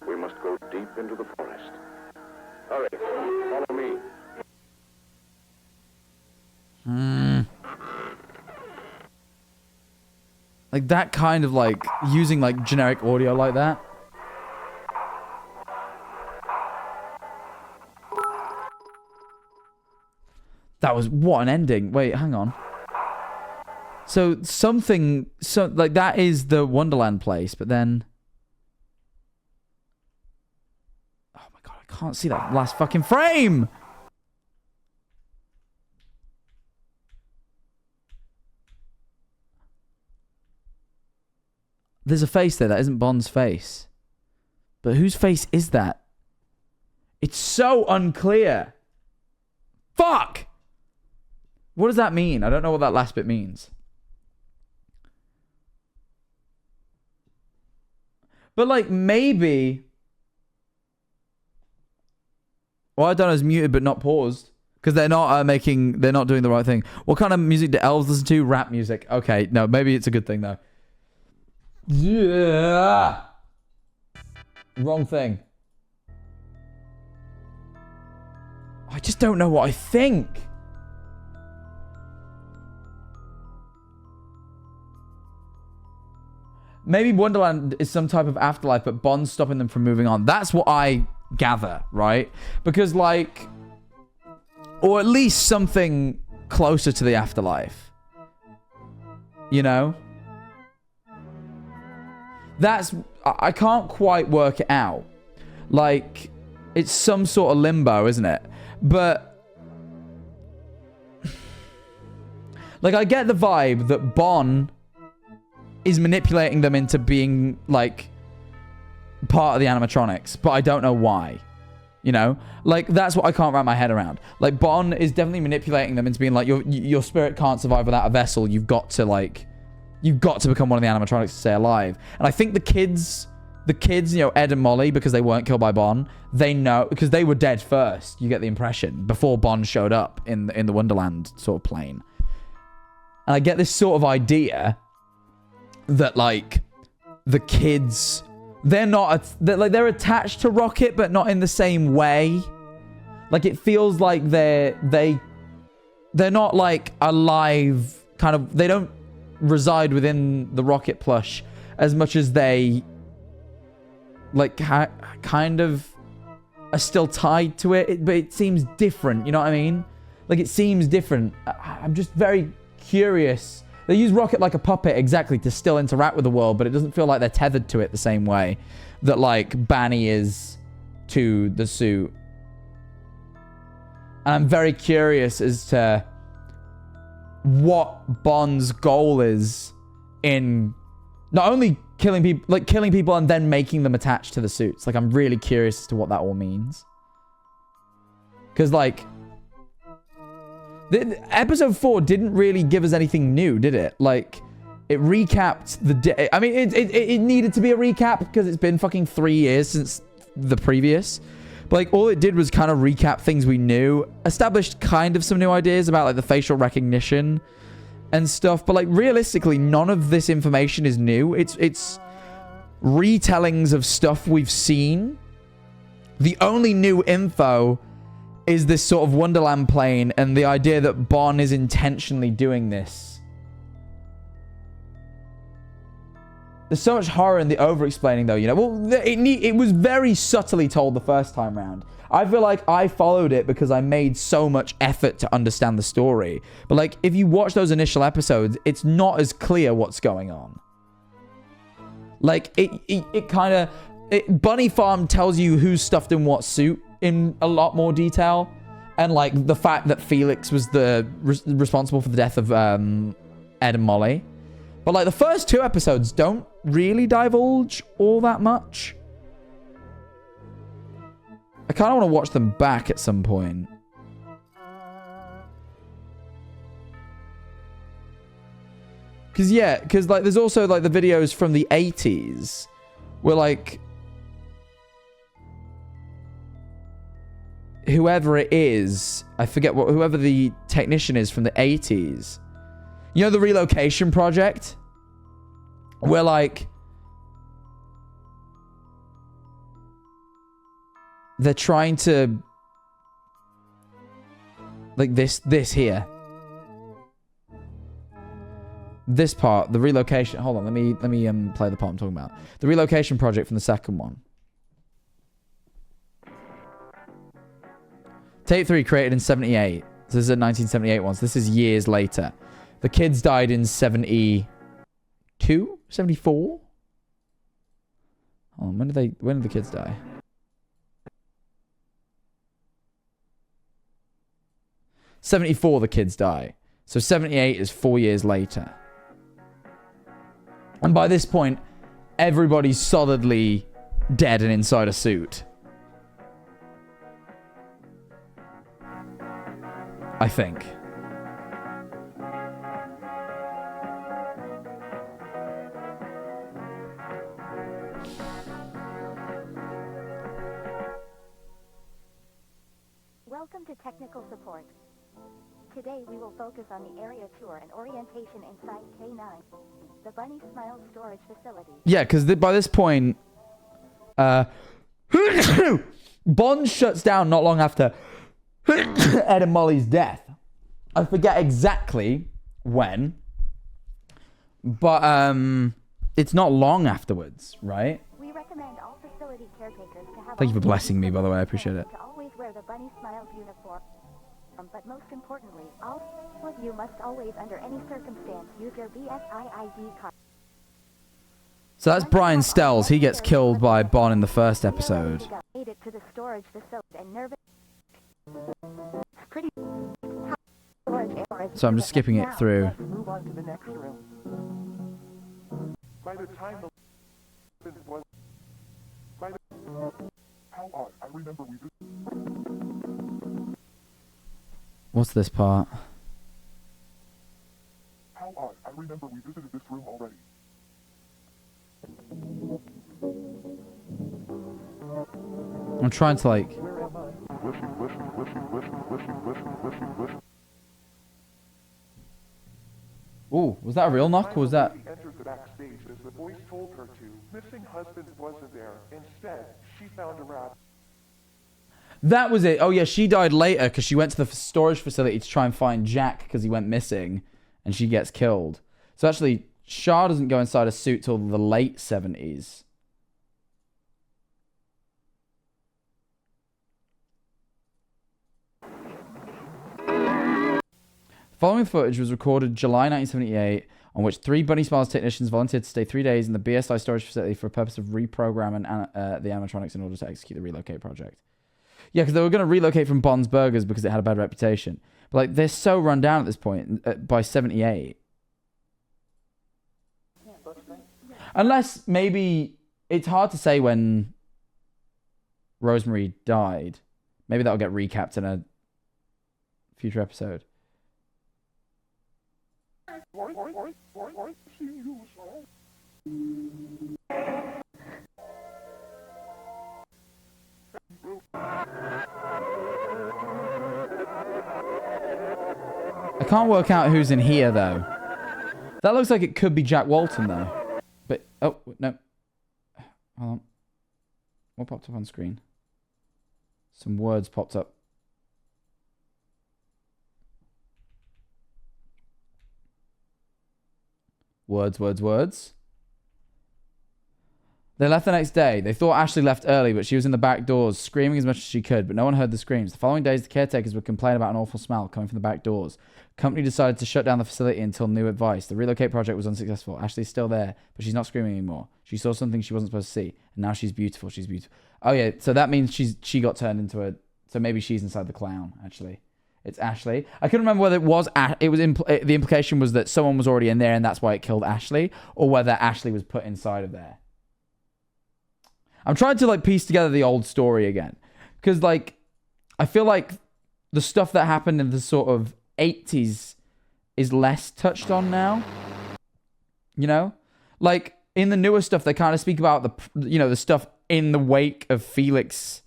We must go deep into the forest. Hurry, follow me. Like that kind of like using like generic audio like that. That was what an ending. Wait, hang on. So something like that is the Wonderland place, but then oh my god, I can't see that last fucking frame. There's a face there that isn't Bond's face. But whose face is that? It's so unclear. Fuck! What does that mean? I don't know what that last bit means. But like maybe... Well, I don't know, it's muted but not paused. Because they're not they're not doing the right thing. What kind of music do elves listen to? Rap music. Okay, no, maybe it's a good thing though. Yeah. Wrong thing. I just don't know what I think. Maybe Wonderland is some type of afterlife, but Bond's stopping them from moving on. That's what I gather, right? Because like, or at least something closer to the afterlife. You know? That's... I can't quite work it out. Like, it's some sort of limbo, isn't it? But... like, I get the vibe that Bon is manipulating them into being, like... part of the animatronics, but I don't know why. You know, like, that's what I can't wrap my head around. Like, Bon is definitely manipulating them into being like, your spirit can't survive without a vessel. You've got to become one of the animatronics to stay alive. And I think the kids, you know, Ed and Molly, because they weren't killed by Bon, they know, because they were dead first, you get the impression, before Bon showed up in the Wonderland sort of plane. And I get this sort of idea that, like, the kids, they're attached to Rocket, but not in the same way. Like, it feels like they're not, like, alive, kind of, they don't reside within the Rocket plush as much as they, like, kind of are still tied to it, but it seems different, you know what I mean? Like, it seems different. I'm just very curious. They use Rocket like a puppet, exactly, to still interact with the world, but it doesn't feel like they're tethered to it the same way that, like, Banny is to the suit. And I'm very curious as to what Bon's goal is in not only killing people and then making them attached to the suits. Like, I'm really curious as to what that all means. Because, like, episode 4 didn't really give us anything new, did it? Like, it recapped the day. I mean, it needed to be a recap because it's been fucking 3 years since the previous. But, like, all it did was kind of recap things we knew. Established kind of some new ideas about, like, the facial recognition and stuff. But, like, realistically, none of this information is new. It's retellings of stuff we've seen. The only new info is this sort of Wonderland plane and the idea that Bon is intentionally doing this. There's so much horror in the over-explaining, though, you know. Well, it was very subtly told the first time round. I feel like I followed it because I made so much effort to understand the story. But, like, if you watch those initial episodes, it's not as clear what's going on. Like, it kind of... Bunny Farm tells you who's stuffed in what suit in a lot more detail. And, like, the fact that Felix was the responsible for the death of Ed and Molly. But, like, the first 2 episodes don't really divulge all that much. I kind of want to watch them back at some point. Because, like, there's also, like, the videos from the 80s where, like, whoever it is, I forget whoever the technician is from the 80s. You know the relocation project? Where, like, they're trying to, like, this here. This part, the relocation. Hold on, let me play the part I'm talking about. The relocation project from the second one. Tape 3 created in 78. So this is a 1978 one. So this is years later. The kids died in 72? 74? Oh, when did the kids die? '74 the kids die. So 78 is 4 years later. And by this point, everybody's solidly dead and inside a suit. I think. Welcome to technical support. Today we will focus on the area tour and orientation inside K9, the Bunny Smile storage facility. Yeah, because by this point, Bond shuts down not long after Ed and Molly's death. I forget exactly when, but it's not long afterwards, right? We recommend all facility caretakers to have. Thank you for blessing me, by the way. I appreciate it. To always wear the Bunny Smiles uniform. But most importantly, all of you must always, under any circumstance, use your BSIID card. So that's Brian Stells. He gets killed by Bon in the first episode. Made it to the storage facility and nervous. Pretty. So I'm just skipping it through. Move on to the next room. By the time the How odd. I remember we What's this part? How odd. I remember we visited this room already. I'm trying to like... Where am I? Listen. Ooh, was that a real knock or was that... She entered the backstage as the voice told her to. Missing husband wasn't there. Instead, she found a rat. That was it. Oh yeah, she died later because she went to the storage facility to try and find Jack because he went missing, and she gets killed. So actually, Shah doesn't go inside a suit till the late 70s. Following footage was recorded July 1978, on which 3 Bunny Smiles technicians volunteered to stay 3 days in the BSI storage facility for the purpose of reprogramming the animatronics in order to execute the relocate project. Yeah, because they were going to relocate from Bond's Burgers because it had a bad reputation. But like, they're so run down at this point by 78. Unless maybe it's hard to say when Rosemary died. Maybe that'll get recapped in a future episode. I can't work out who's in here though. That looks like it could be Jack Walton though. But oh no. Hold on. What popped up on screen? Some words popped up. Words. They left the next day. They thought Ashley left early, but she was in the back doors, screaming as much as she could, but no one heard the screams. The following days, the caretakers would complain about an awful smell coming from the back doors. The company decided to shut down the facility until new advice. The relocate project was unsuccessful. Ashley's still there, but she's not screaming anymore. She saw something she wasn't supposed to see, and now she's beautiful. She's beautiful. Oh yeah, so that means she got turned into a... So maybe she's inside the clown, actually. It's Ashley. I couldn't remember whether it was... the implication was that someone was already in there, and that's why it killed Ashley, or whether Ashley was put inside of there. I'm trying to like piece together the old story again, because like I feel like the stuff that happened in the sort of 80s is less touched on now. You know, like in the newer stuff, they kind of speak about the stuff in the wake of Felix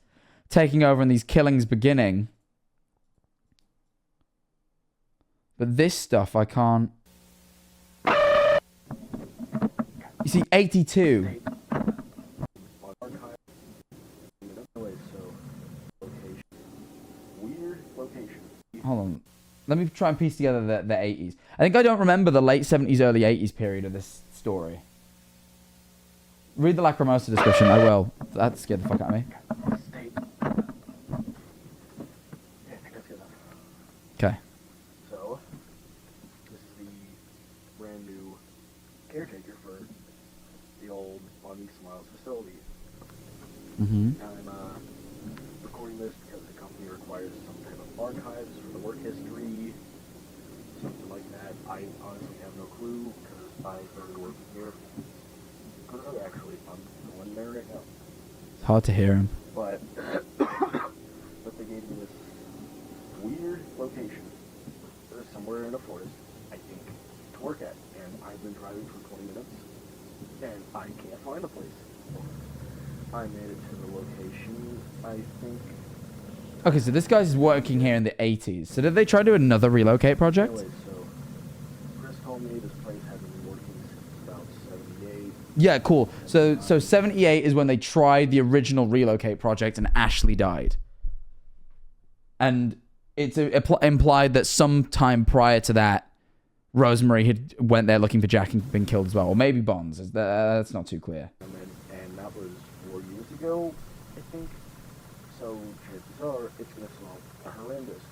taking over and these killings beginning. But this stuff I can't. You see, 82. Hold on. Let me try and piece together the 80s. I think I don't remember the late 70s, early 80s period of this story. Read the Lacrimosa description. I will. That scared the fuck out of me. Okay. So, this is the brand new caretaker for the old Walten Files facility. Mm-hmm. I'm recording this because the company requires some type of archives for the work history, something like that. I honestly have no clue because I started working here. Actually, I'm the one there right now. It's hard to hear him. But they gave me this weird location. Somewhere in a forest, I think, to work at. And I've been driving for 20 minutes, and I can't find the place. I made it to the location, I think. Okay, so this guy's working here in the 80s. So did they try to do another relocate project? Anyway, so Chris told me this place hasn't been working since about 78. Yeah, cool. So 78 is when they tried the original relocate project and Ashley died. And it's implied that sometime prior to that, Rosemary had went there looking for Jack and been killed as well. Or maybe Bonds. That's not too clear. And that was 4 years ago, I think. So chances are it's going to smell horrendous.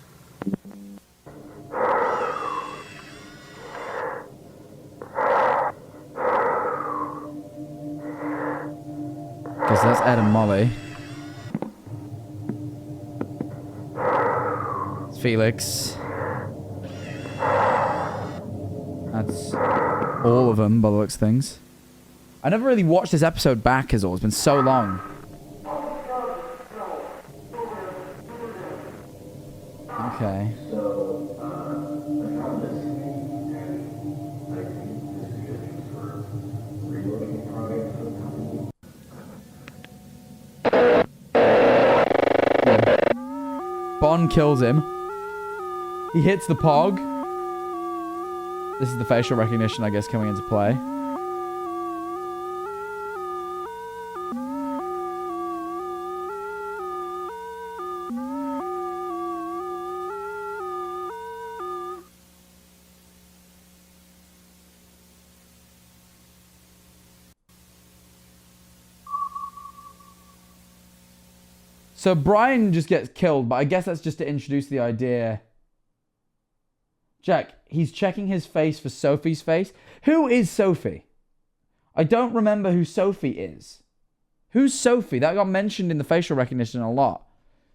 Because that's Ed and Molly. It's Felix. That's all of them by the looks of things. I never really watched this episode back as all. It's been so long. Okay. So, I found this, and I think this is good for reloading product for the company. Bond kills him. He hits the pog. This is the facial recognition, I guess, coming into play. So Brian just gets killed, but I guess that's just to introduce the idea. Jack, he's checking his face for Sophie's face. Who is Sophie? I don't remember who Sophie is. Who's Sophie? That got mentioned in the facial recognition a lot.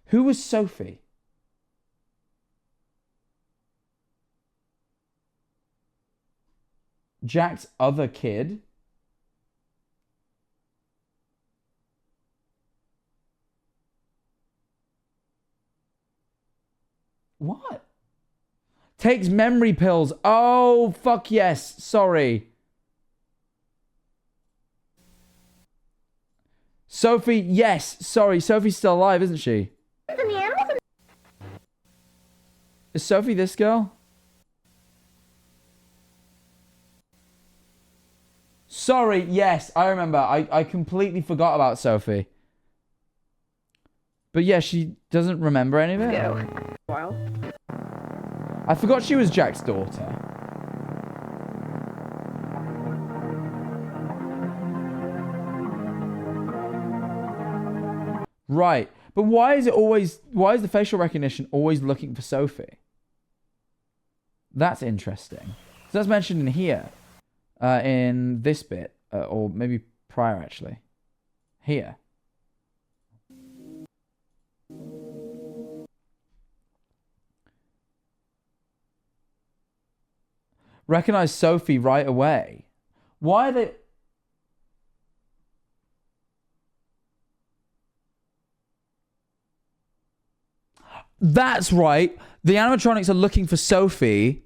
Who was Sophie? Jack's other kid? What? Takes memory pills. Oh, fuck yes. Sorry. Sophie, yes. Sorry, Sophie's still alive, isn't she? Is Sophie this girl? Sorry, yes. I remember. I completely forgot about Sophie. But yeah, she doesn't remember any of it. Wow. I forgot she was Jack's daughter. Right. But why is the facial recognition always looking for Sophie? That's interesting. So that's mentioned in here. In this bit. Or maybe prior, actually. Here. Recognize Sophie right away. Why are they... That's right. The animatronics are looking for Sophie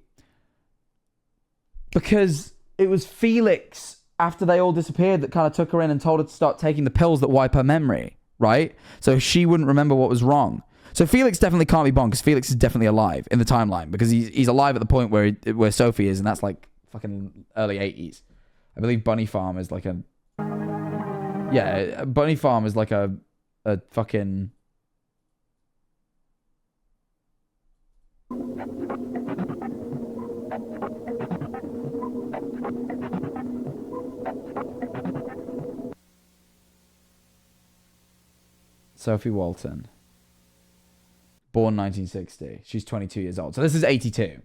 because it was Felix, after they all disappeared, that kind of took her in and told her to start taking the pills that wipe her memory, right? So she wouldn't remember what was wrong. So Felix definitely can't be Bond, because Felix is definitely alive in the timeline, because he's alive at the point where Sophie is, and that's like fucking early 80s. I believe Bunny Farm is like a... Yeah, Bunny Farm is like a fucking... Sophie Walton. Born 1960. She's 22 years old. So this is 82.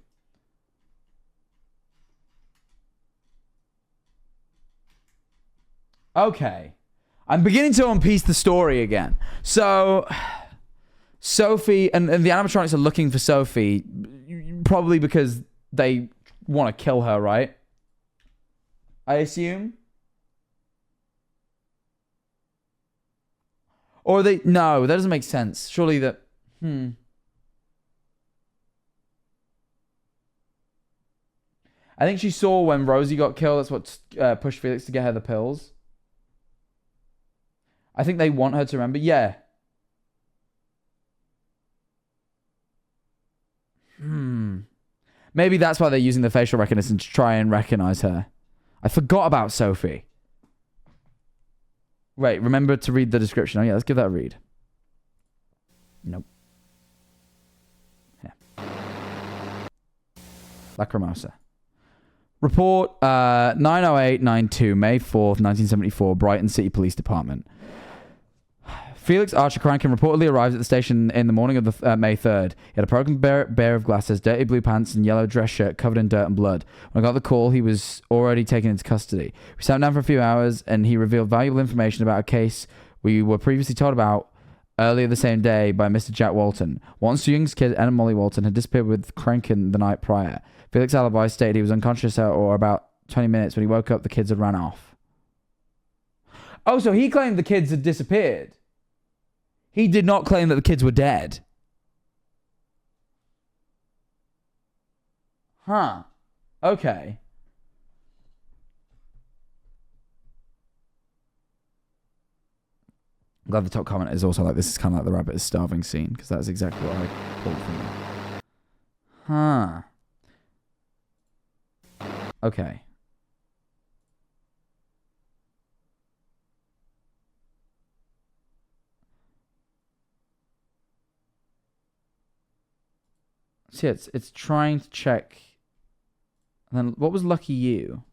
Okay. I'm beginning to unpiece the story again. So, Sophie, and the animatronics are looking for Sophie, probably because they want to kill her, right? I assume? Or they... No, that doesn't make sense. Surely that... I think she saw when Rosie got killed. That's what pushed Felix to get her the pills. I think they want her to remember. Yeah. Maybe that's why they're using the facial recognition to try and recognize her. I forgot about Sophie. Wait, remember to read the description. Oh yeah, let's give that a read. Nope. Yeah. Lacrimosa. Report 90892, May 4th, 1974, Brighton City Police Department. Felix Archer Crankin reportedly arrived at the station in the morning of the May 3rd. He had a broken pair of glasses, dirty blue pants, and yellow dress shirt covered in dirt and blood. When I got the call, he was already taken into custody. We sat down for a few hours, and he revealed valuable information about a case we were previously told about earlier the same day by Mr. Jack Walton. Walton's youngest kid, Anna Molly Walton, had disappeared with Crankin the night prior. Felix's alibi stated he was unconscious or about 20 minutes. When he woke up, the kids had ran off. Oh, so he claimed the kids had disappeared. He did not claim that the kids were dead. Huh. Okay. I'm glad the top comment is also like, this is kind of like the rabbit is starving scene, because that's exactly what I pulled from it. Huh. Okay. See, it's trying to check. And then what was Lucky You?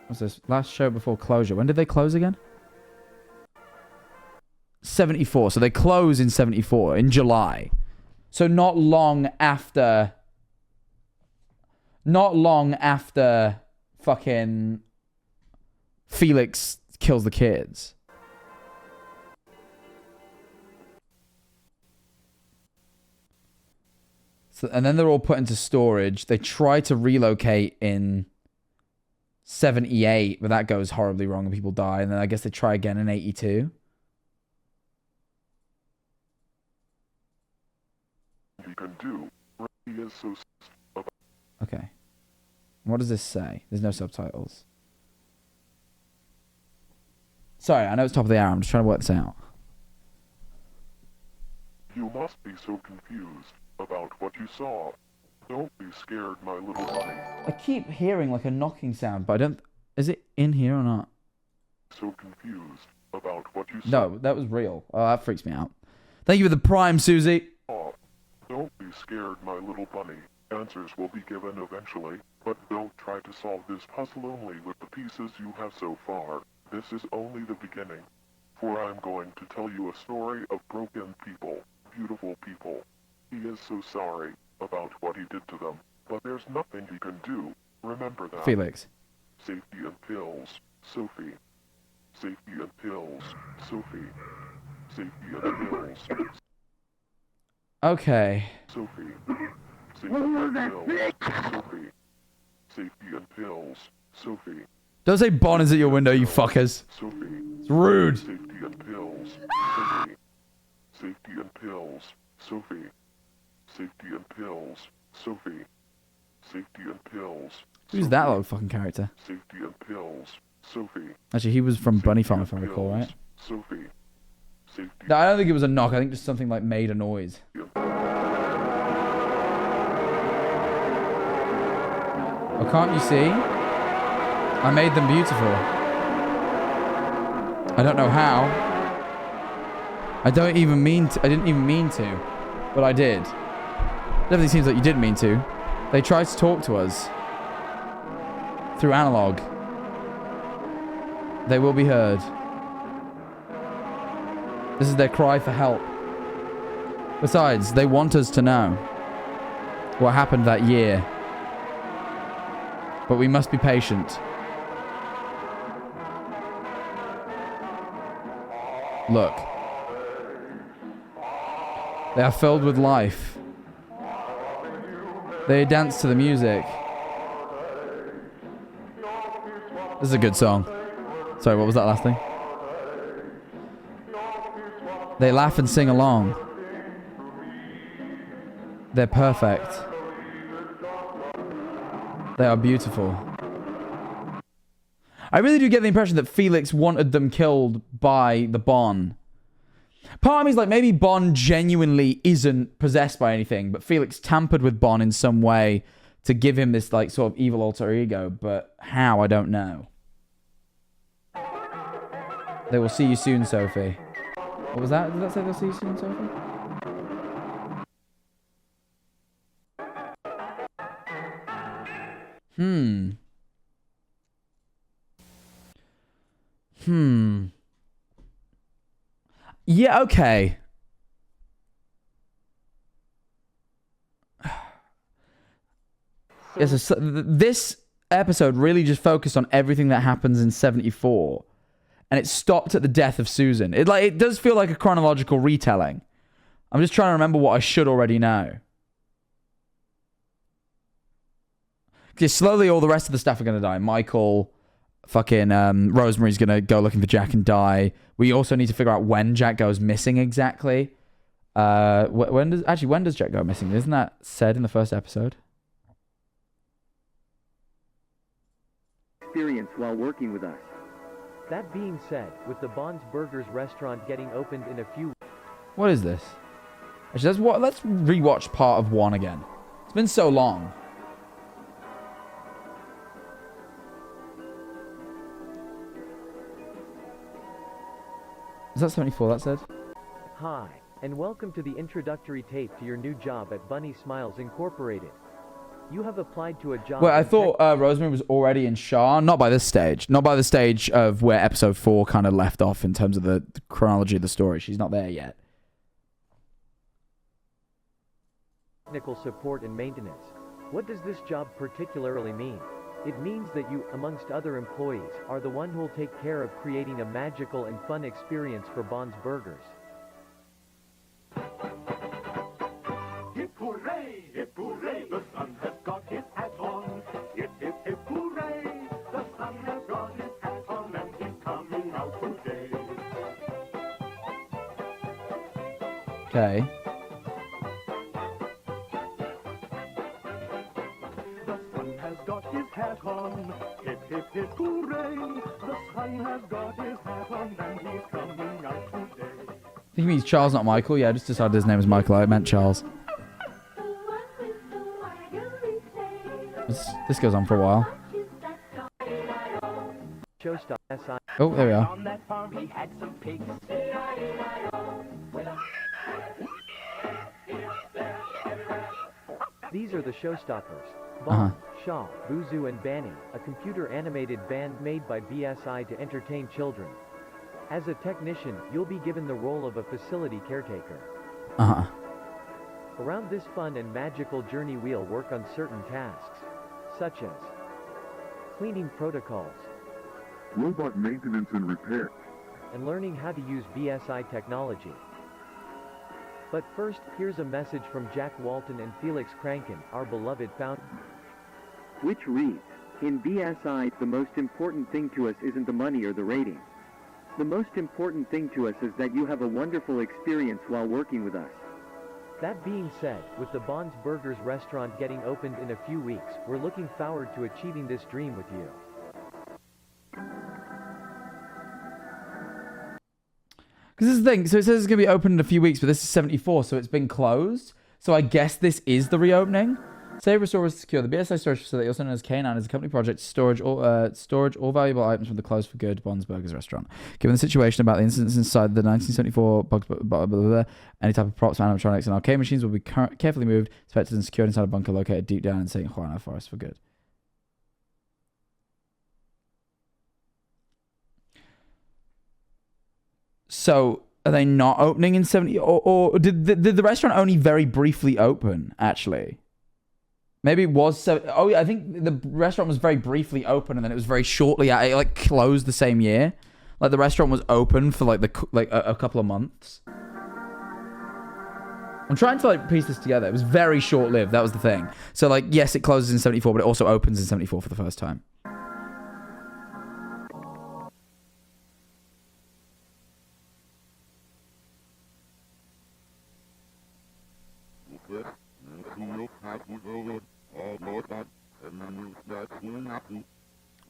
What's this? Last show before closure. When did they close again? 74. So they close in 74, in July. So not long after fucking Felix kills the kids. So, and then they're all put into storage. They try to relocate in 78, but that goes horribly wrong and people die. And then I guess they try again in 82. He can do. He is so. Okay. What does this say? There's no subtitles. Sorry, I know it's top of the hour. I'm just trying to work this out. You must be so confused about what you saw. Don't be scared, my little bunny. I keep hearing like a knocking sound, but I don't... Is it in here or not? So confused about what you saw. No, that was real. Oh, that freaks me out. Thank you for the prime, Susie. Don't be scared, my little bunny. Answers will be given eventually, but don't try to solve this puzzle only with the pieces you have so far. This is only the beginning. For I'm going to tell you a story of broken people, beautiful people. He is so sorry about what he did to them, but there's nothing he can do. Remember that. Felix. Safety and pills, Sophie. Safety and pills, Sophie. Safety and pills. Okay. Sophie. Safety and pills, Sophie. Safety and pills, Sophie. Don't say Bon is at your window, you fuckers. Sophie. It's rude. Safety and pills, Sophie. Safety and pills, Sophie. Safety and pills, Sophie. Safety and pills. Who's that little fucking character? Safety and pills, Sophie. Actually, he was from Bunny Farm, if I recall, right? Sophie. Safety. No, I don't think it was a knock. I think just something like made a noise. Oh, can't you see? I made them beautiful. I don't know how. I didn't even mean to, but I did. Definitely seems like you didn't mean to. They tried to talk to us through analog. They will be heard. This is their cry for help. Besides, they want us to know what happened that year. But we must be patient. Look. They are filled with life. They dance to the music. This is a good song. Sorry, what was that last thing? They laugh and sing along. They're perfect. They are beautiful. I really do get the impression that Felix wanted them killed by the Bon. Part of me is like, maybe Bon genuinely isn't possessed by anything, but Felix tampered with Bon in some way to give him this like sort of evil alter ego, but how, I don't know. They will see you soon, Sophie. What was that? Did that say they'll see you soon, Sophie? Yeah, okay. Yeah, so this episode really just focused on everything that happens in 74. And it stopped at the death of Susan. It does feel like a chronological retelling. I'm just trying to remember what I should already know. Because slowly all the rest of the staff are going to die. Michael, fucking Rosemary's gonna go looking for Jack and die. We also need to figure out when Jack goes missing exactly. When does Jack go missing? Isn't that said in the first episode? Experience while working with us. That being said, with the Bond's Burgers restaurant getting opened in a few... What is this? Actually, let's rewatch part of 1 again. It's been so long. Is that 74 that said? Hi, and welcome to the introductory tape to your new job at Bunny Smiles Incorporated. You have applied to a job... Well, I thought Rosemary was already in Shah. Not by this stage. Not by the stage of where episode 4 kind of left off in terms of the chronology of the story. She's not there yet. Technical support and maintenance. What does this job particularly mean? It means that you, amongst other employees, are the one who'll take care of creating a magical and fun experience for Bond's Burgers. Hip hooray, the sun has got his hat on. Hip, hip, hip, hooray, the sun has got his hat on and he's coming out today. Okay. The sun has got his hat on. Hip, hip, hip, hooray, the sun has got his hat on and he's coming out today. I think he means Charles, not Michael. Yeah, I just decided his name was Michael. I meant Charles. This goes on for a while. Oh, there we are. These are the showstoppers. Bond, Shaw, Buzu, and Banny, a computer-animated band made by BSI to entertain children. As a technician, you'll be given the role of a facility caretaker. Around this fun and magical journey we'll work on certain tasks, such as cleaning protocols, Robot maintenance and repair. and learning how to use BSI technology. But first, here's a message from Jack Walton and Felix Kranken, our beloved founder. Which reads, in BSI, the most important thing to us isn't the money or the rating. The most important thing to us is that you have a wonderful experience while working with us. That being said, with the Bond's Burgers restaurant getting opened in a few weeks, we're looking forward to achieving this dream with you. Because this is the thing. So it says it's going to be open in a few weeks, but this is 74, so it's been closed. So I guess this is the reopening. Save, restore, secure. The BSI storage facility, also known as K9, is a company project to storage all valuable items from the closed for good Bond's Burgers restaurant. Given the situation about the incidents inside the 1974 any type of props, animatronics, and arcade machines will be carefully moved, inspected, and secured inside a bunker located deep down in St. Juan Forest for good. So, are they not opening in 70? Or did the restaurant only very briefly open, actually? Maybe it was... Oh, yeah, I think the restaurant was very briefly open, and then it was very shortly... It, like, closed the same year. Like, the restaurant was open for, like, a couple of months. I'm trying to, like, piece this together. It was very short-lived. That was the thing. So, like, yes, it closes in 74, but it also opens in 74 for the first time.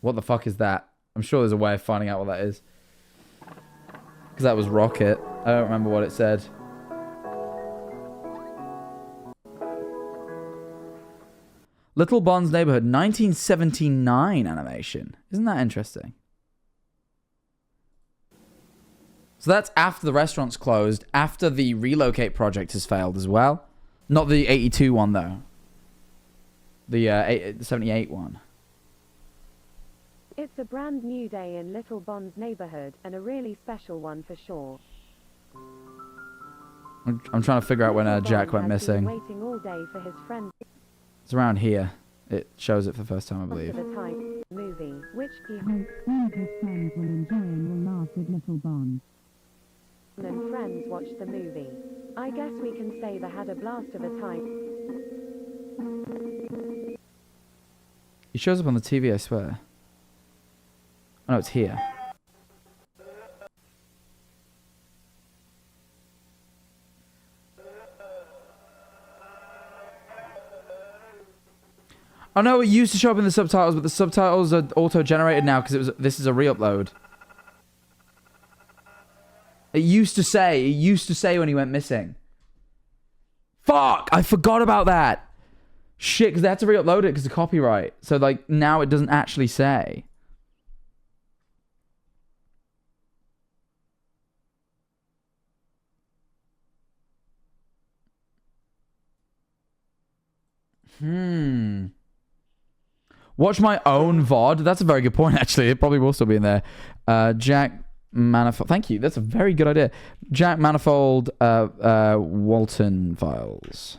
What the fuck is that? I'm sure there's a way of finding out what that is. Because that was Rocket. I don't remember what it said. Little Bond's Neighborhood, 1979 animation. Isn't that interesting? So that's after the restaurant's closed, after the relocate project has failed as well. Not the 82 one, though. The 78 one. It's a brand new day in Little Bond's neighborhood, and a really special one for sure. I'm trying to figure out when Jack went missing. Waiting all day for his friend. It's around here. It shows it for the first time, I believe. The type movie, which he All of his friends will enjoy and will laugh with Little Bond. and friends watched the movie. I guess we can say they had a blast of a time. He shows up on the TV, I swear. Oh, no, it's here. Oh no, it used to show up in the subtitles, but the subtitles are auto-generated now because this is a re-upload. It used to say when he went missing. Fuck! I forgot about that! Shit, because they had to re-upload it because of copyright. So, like, now it doesn't actually say. Watch my own VOD. That's a very good point, actually. It probably will still be in there. Jack Manifold. Thank you. That's a very good idea. Jack Manifold, Walten Files.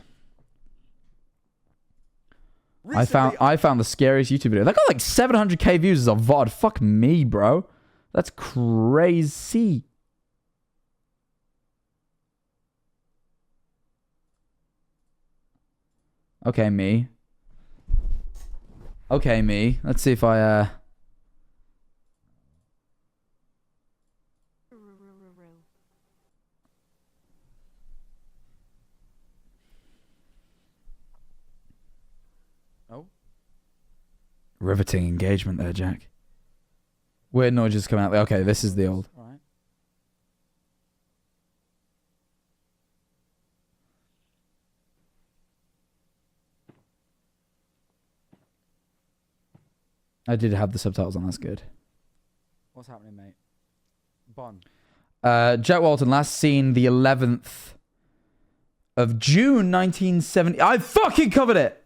Recently, I found the scariest YouTube video. That got like 700k views as a VOD. Fuck me, bro. That's crazy. Okay, me. Okay, me. Let's see if I, Oh. Riveting engagement there, Jack. Weird noises coming out there. Okay, this is the old. All right. I did have the subtitles on. That's good. What's happening, mate? Bond. Jack Walton, last seen the 11th of June, 1970. I fucking covered it!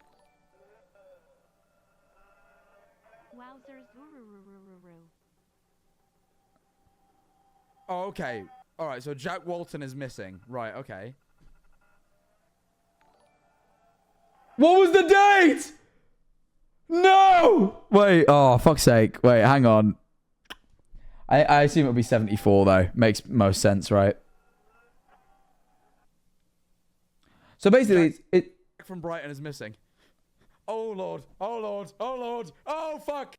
Oh, okay. Alright, so Jack Walton is missing. Right, okay. What was the date? No! Wait, oh, fuck's sake. Wait, hang on. I assume it'll be 74, though. Makes most sense, right? So basically, it from Brighton is missing. Oh, Lord. Oh, Lord. Oh, Lord. Oh, fuck.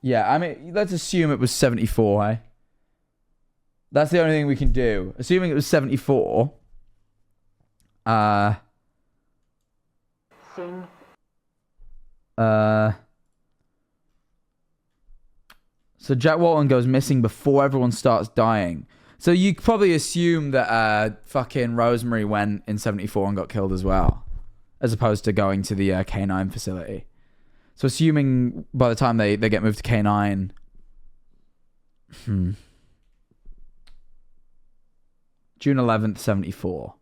Yeah, I mean, let's assume it was 74, eh? That's the only thing we can do. Assuming it was 74... Sing. So Jack Walton goes missing before everyone starts dying. So you probably assume that fucking Rosemary went in 74 and got killed as well, as opposed to going to the K9 facility. So assuming by the time they get moved to K9, June 11th, 74.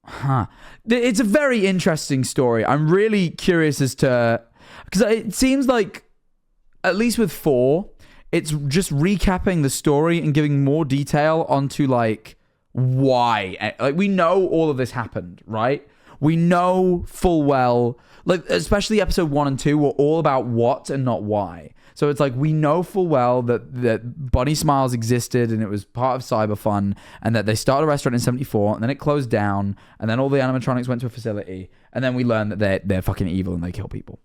Huh. It's a very interesting story. I'm really curious as to... Because it seems like, at least with 4, it's just recapping the story and giving more detail onto, like, why. Like, we know all of this happened, right? We know full well... Like, especially episode 1 and 2 were all about what and not why. So it's like, we know full well that Bunny Smiles existed and it was part of CyberFun, and that they started a restaurant in 74 and then it closed down, and then all the animatronics went to a facility, and then we learn that they're fucking evil and they kill people.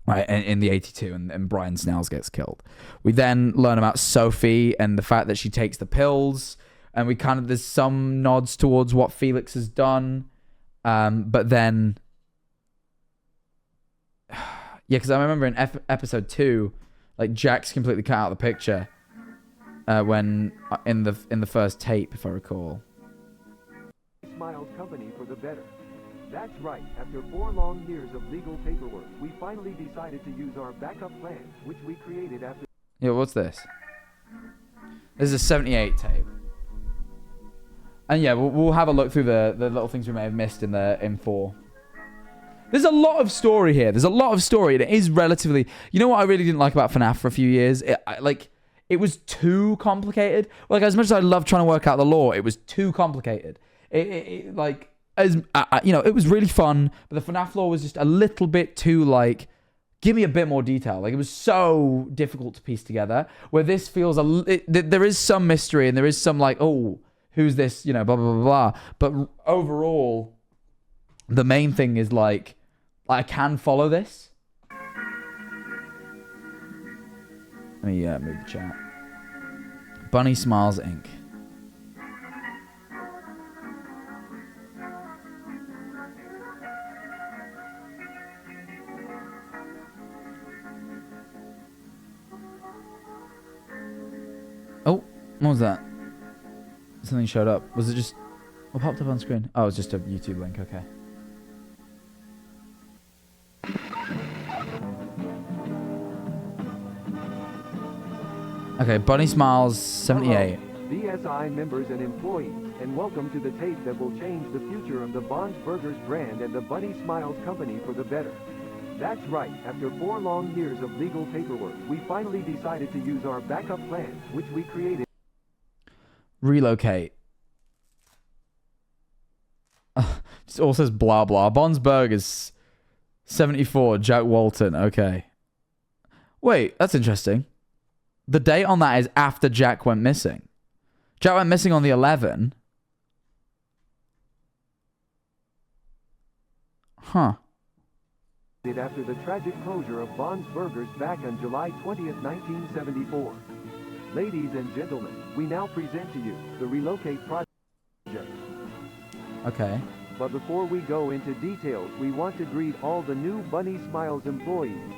Right, in the 82, and Brian Snells gets killed. We then learn about Sophie and the fact that she takes the pills, and we kind of, there's some nods towards what Felix has done, but then... Yeah, because I remember in episode 2, like, Jack's completely cut out of the picture when in the first tape, if I recall. Smiles company for the better. That's right. After 4 long years of legal paperwork, we finally decided to use our backup plan, which we created after... Yeah, what's this? This is a 78 tape. And yeah, we'll have a look through the little things we may have missed in 4. There's a lot of story here. There's a lot of story. And it is relatively... You know what I really didn't like about FNAF for a few years? It was too complicated. Like, as much as I love trying to work out the lore, it was too complicated. It was really fun, but the FNAF lore was just a little bit too, like... Give me a bit more detail. Like, it was so difficult to piece together. Where this feels... there is some mystery, and there is some, like, oh... who's this, you know, blah, blah, blah, blah. But overall, the main thing is like, I can follow this. Let me move the chat. Bunny Smiles Inc. Oh, what was that? Something showed up. Was it just... What popped up on screen? Oh, it was just a YouTube link. Okay. Okay, Bunny Smiles 78. Hello, BSI members and employees, and welcome to the tape that will change the future of the Bonds Burgers brand and the Bunny Smiles company for the better. That's right, after 4 long years of legal paperwork, we finally decided to use our backup plan, which we created. Relocate. Just all says blah blah. Bonds Burgers 74, Jack Walton. Okay. Wait, that's interesting. The date on that is after Jack went missing. Jack went missing on the 11th. Huh. After the tragic closure of Bonds Burgers back on July 20th, 1974. Ladies and gentlemen, we now present to you the Relocate Project. Okay. But before we go into details, we want to greet all the new Bunny Smiles employees.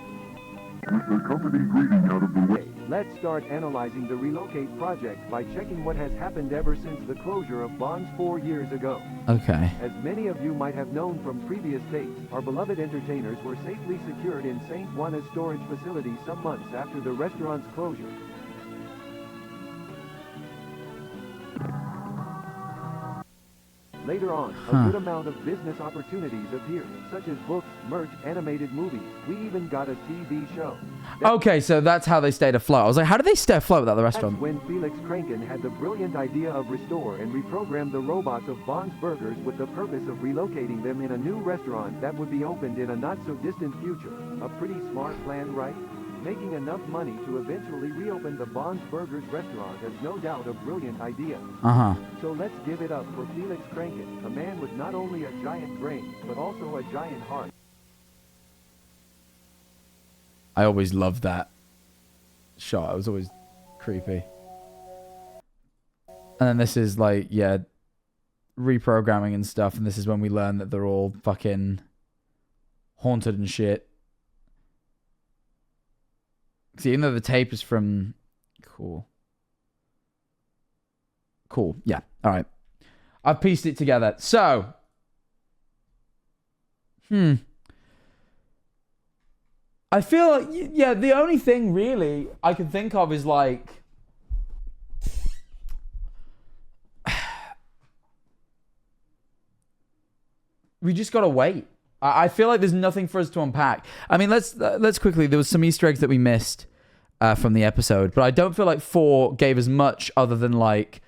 With the company greeting out of the way. Let's start analyzing the Relocate project by checking what has happened ever since the closure of Bonds 4 years ago. Okay. As many of you might have known from previous tapes, our beloved entertainers were safely secured in St. Juana's storage facility some months after the restaurant's closure. Later on, a good amount of business opportunities appeared, such as books, merch, animated movies. We even got a TV show. Okay, so that's how they stayed afloat. I was like, how did they stay afloat without the restaurant? That's when Felix Kranken had the brilliant idea of restore and reprogram the robots of Bonds Burgers with the purpose of relocating them in a new restaurant that would be opened in a not-so-distant future. A pretty smart plan, right? Making enough money to eventually reopen the Bonds Burgers restaurant is no doubt a brilliant idea. So let's give it up for Felix Kranken, a man with not only a giant brain, but also a giant heart. I always loved that shot. It was always creepy. And then this is like, yeah, reprogramming and stuff. And this is when we learn that they're all fucking haunted and shit. See, even though the tape is from... Cool. Cool. Yeah. All right. I've pieced it together. So. I feel like, yeah, the only thing really I can think of is like... we just gotta wait. I feel like there's nothing for us to unpack. I mean, let's quickly... There was some Easter eggs that we missed from the episode, but I don't feel like 4 gave us much other than like,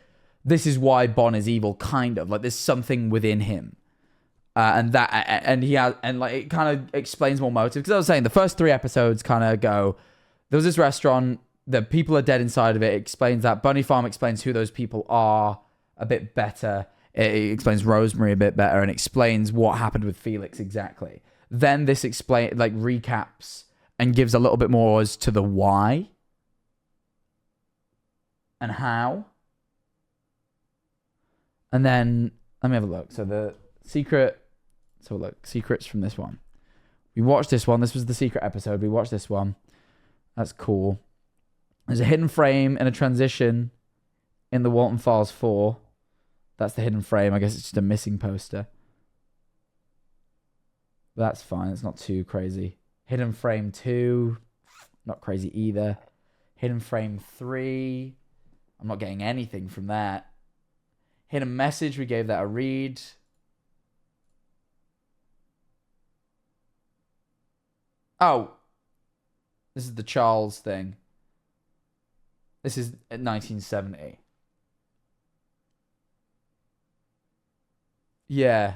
this is why Bon is evil, kind of. Like, there's something within him. And he has... And like, it kind of explains more motive. Because I was saying, the first 3 episodes kind of go... There was this restaurant, the people are dead inside of it. It explains that. Bunny Farm explains who those people are a bit better. It explains Rosemary a bit better and explains what happened with Felix exactly. Then this recaps and gives a little bit more as to the why and how. And then let me have a look. So the secret. So look, secrets from this one. We watched this one. This was the secret episode. We watched this one. That's cool. There's a hidden frame and a transition in the Walten Files 4. That's the hidden frame. I guess it's just a missing poster. But that's fine. It's not too crazy. Hidden frame 2. Not crazy either. Hidden frame 3. I'm not getting anything from that. Hidden message. We gave that a read. Oh. This is the Charles thing. This is 1970. Yeah.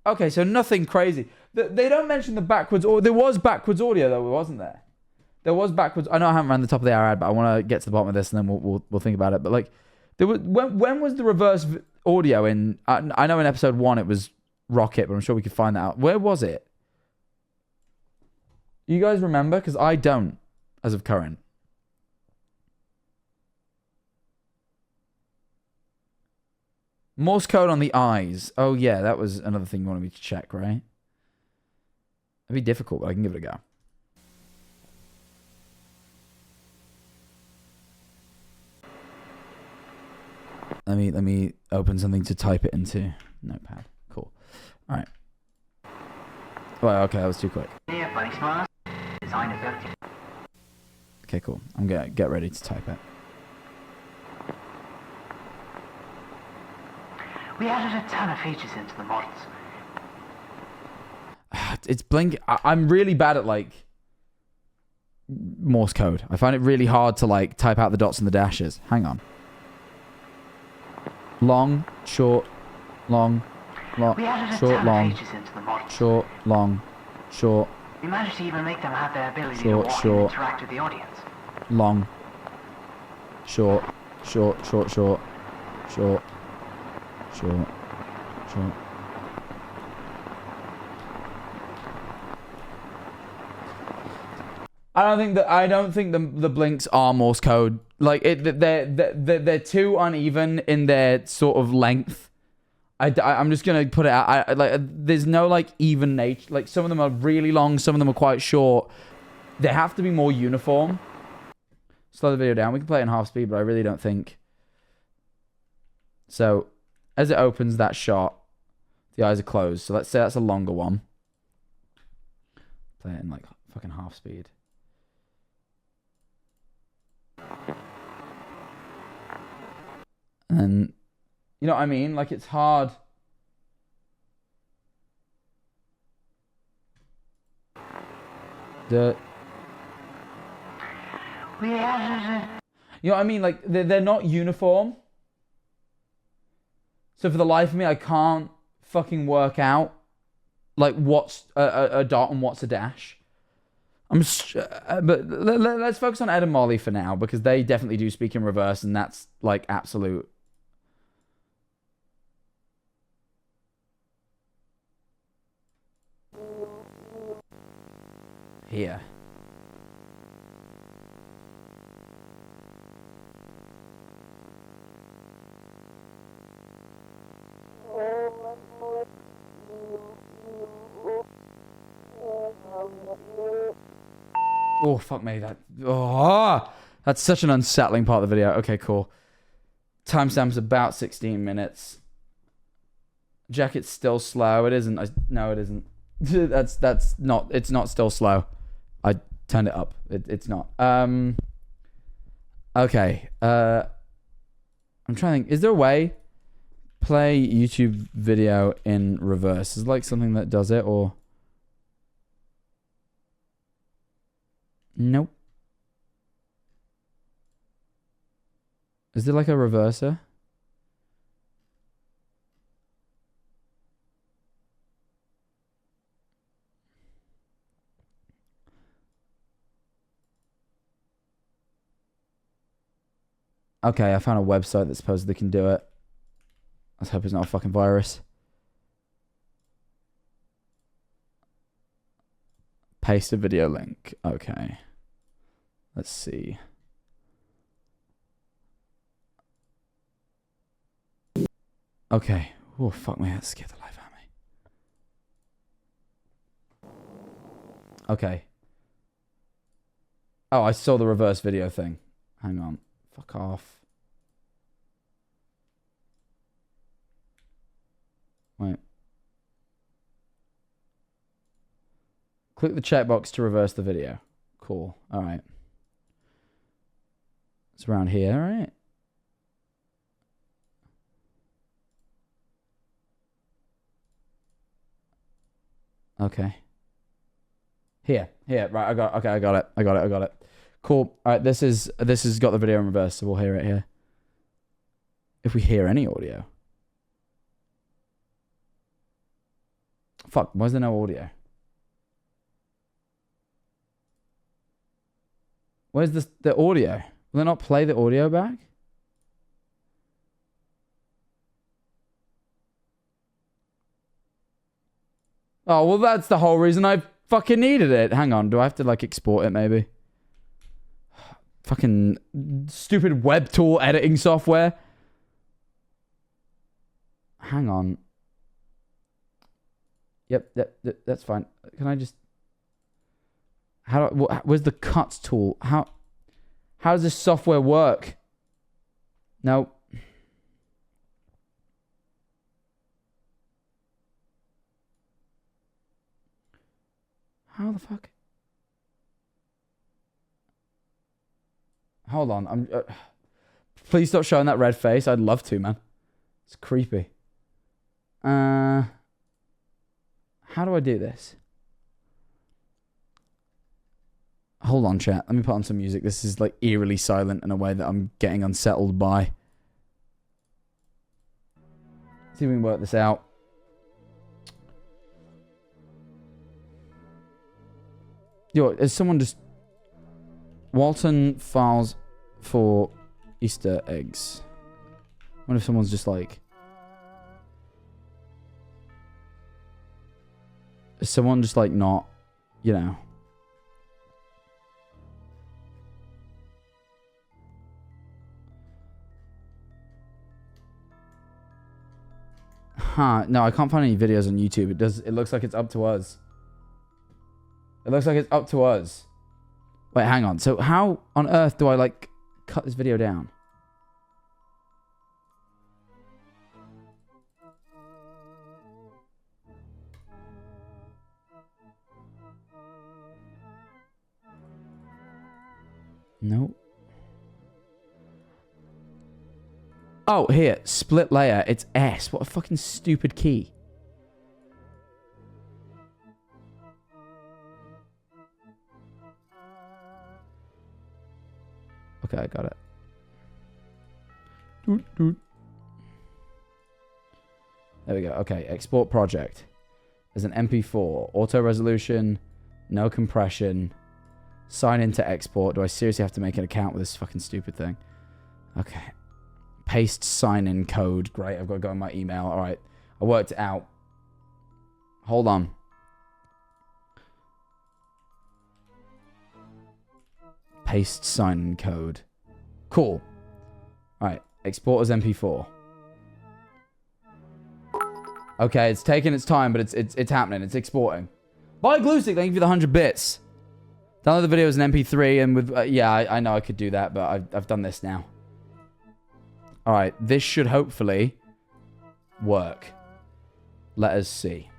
Okay, so nothing crazy. They don't mention the backwards, or there was backwards audio though, wasn't there? There was backwards. I know I haven't ran the top of the hour ad, but I want to get to the bottom of this, and then we'll think about it. But like, there was when was the reverse audio in? I know in episode 1 it was Rocket, but I'm sure we could find that out. Where was it? You guys remember? Because I don't, as of current. Morse code on the eyes. Oh yeah, that was another thing you wanted me to check, right? It'd be difficult, but I can give it a go. Let me open something to type it into. Notepad. Cool. All right. Well, okay, that was too quick. Okay, cool. I'm gonna get ready to type it. We added a ton of features into the mods. It's blink. I'm really bad at like Morse code. I find it really hard to like type out the dots and the dashes. Hang on. Long, short, long, long, short, long, short, long, short. We managed to even make them have their ability Short, to walk short. and interact with the audience. Long, short, short, short, short, short, short, short. I don't think the blinks are Morse code. Like they're too uneven in their sort of length. I'm just gonna put it out. There's no like even nature. Like some of them are really long, some of them are quite short. They have to be more uniform. Slow the video down. We can play it in half speed, but I really don't think. So, as it opens that shot, the eyes are closed. So let's say that's a longer one. Play it in like fucking half speed. And you know what I mean? Like it's hard. You know what I mean? Like they're not uniform. So for the life of me, I can't fucking work out like what's a dot and what's a dash. But let's focus on Ed and Molly for now, because they definitely do speak in reverse, and that's like absolute. Here. Oh, fuck me. That's such an unsettling part of the video. Okay, cool. Timestamp's about 16 minutes. Jacket's still slow. It isn't. No, it isn't. That's not. It's not still slow. I turned it up. It's not. Okay. I'm trying to think. Is there a way? Play YouTube video in reverse. Is it like something that does it, or? Nope. Is there like a reverser? Okay, I found a website that supposedly can do it. Let's hope it's not a fucking virus. Paste a video link. Okay. Let's see. Okay. Oh, fuck me. That scared the life out of me. Okay. Oh, I saw the reverse video thing. Hang on. Fuck off. Wait. Click the checkbox to reverse the video. Cool. All right. It's around here, all right? Okay. Here. Right, I got it. Cool. All right, this has got the video in reverse, so we'll hear it here. If we hear any audio. Fuck, why is there no audio? Where's the audio? Will they not play the audio back? Oh, well, that's the whole reason I fucking needed it. Hang on, do I have to, like, export it, maybe? Fucking stupid web tool editing software. Hang on. Yep, that's fine. Can I just... where's the cuts tool? How does this software work? No. How the fuck? Hold on. I'm. Please stop showing that red face. I'd love to, man. It's creepy. How do I do this? Hold on, chat. Let me put on some music. This is like eerily silent in a way that I'm getting unsettled by. See if we can work this out. Yo, is someone just... Walten Files for Easter eggs. I wonder if someone's just like... Is someone just like not, you know... Huh, no, I can't find any videos on YouTube. It looks like it's up to us. It looks like it's up to us. Wait, hang on. So how on earth do I, like, cut this video down? No. Oh, here. Split layer. It's S. What a fucking stupid key. Okay, I got it. There we go. Okay, export project. There's an MP4. Auto resolution. No compression. Sign into export. Do I seriously have to make an account with this fucking stupid thing? Okay. Paste sign-in code. Great, I've got to go in my email. Alright, I worked it out. Hold on. Paste sign-in code. Cool. Alright, export as MP4. Okay, it's taking its time, but it's happening. It's exporting. Bye, Gluesick, thank you for the 100 bits. Download the video as an MP3, and with... yeah, I know I could do that, but I've done this now. Alright, this should hopefully work. Let us see.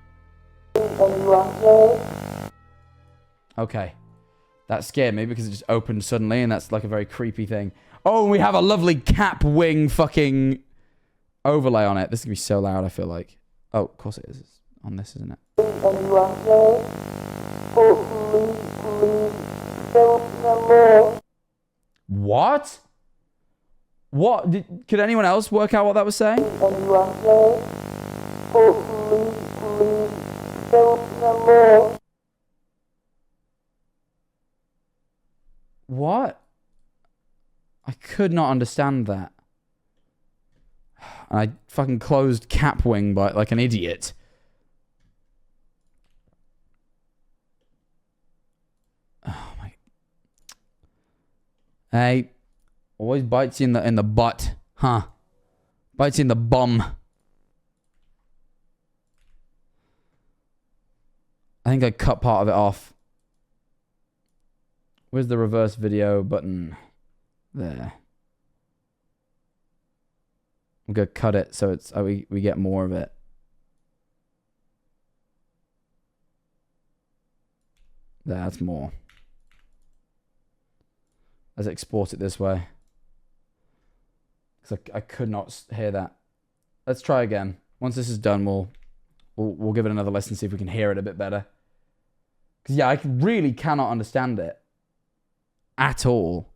Okay. That scared me because it just opened suddenly, and that's like a very creepy thing. Oh, and we have a lovely cap wing fucking overlay on it. This is going to be so loud, I feel like. Oh, of course it is. It's on this, isn't it? What? What? Could anyone else work out what that was saying? What? I could not understand that. And I fucking closed Capwing by like an idiot. Oh my. Hey. Always bites you in the butt, huh? Bites you in the bum. I think I cut part of it off. Where's the reverse video button? There. I'm gonna cut it so it's we get more of it. That's more. Let's export it this way. Because I could not hear that. Let's try again. Once this is done, we'll give it another listen, see if we can hear it a bit better. Because yeah, I really cannot understand it at all.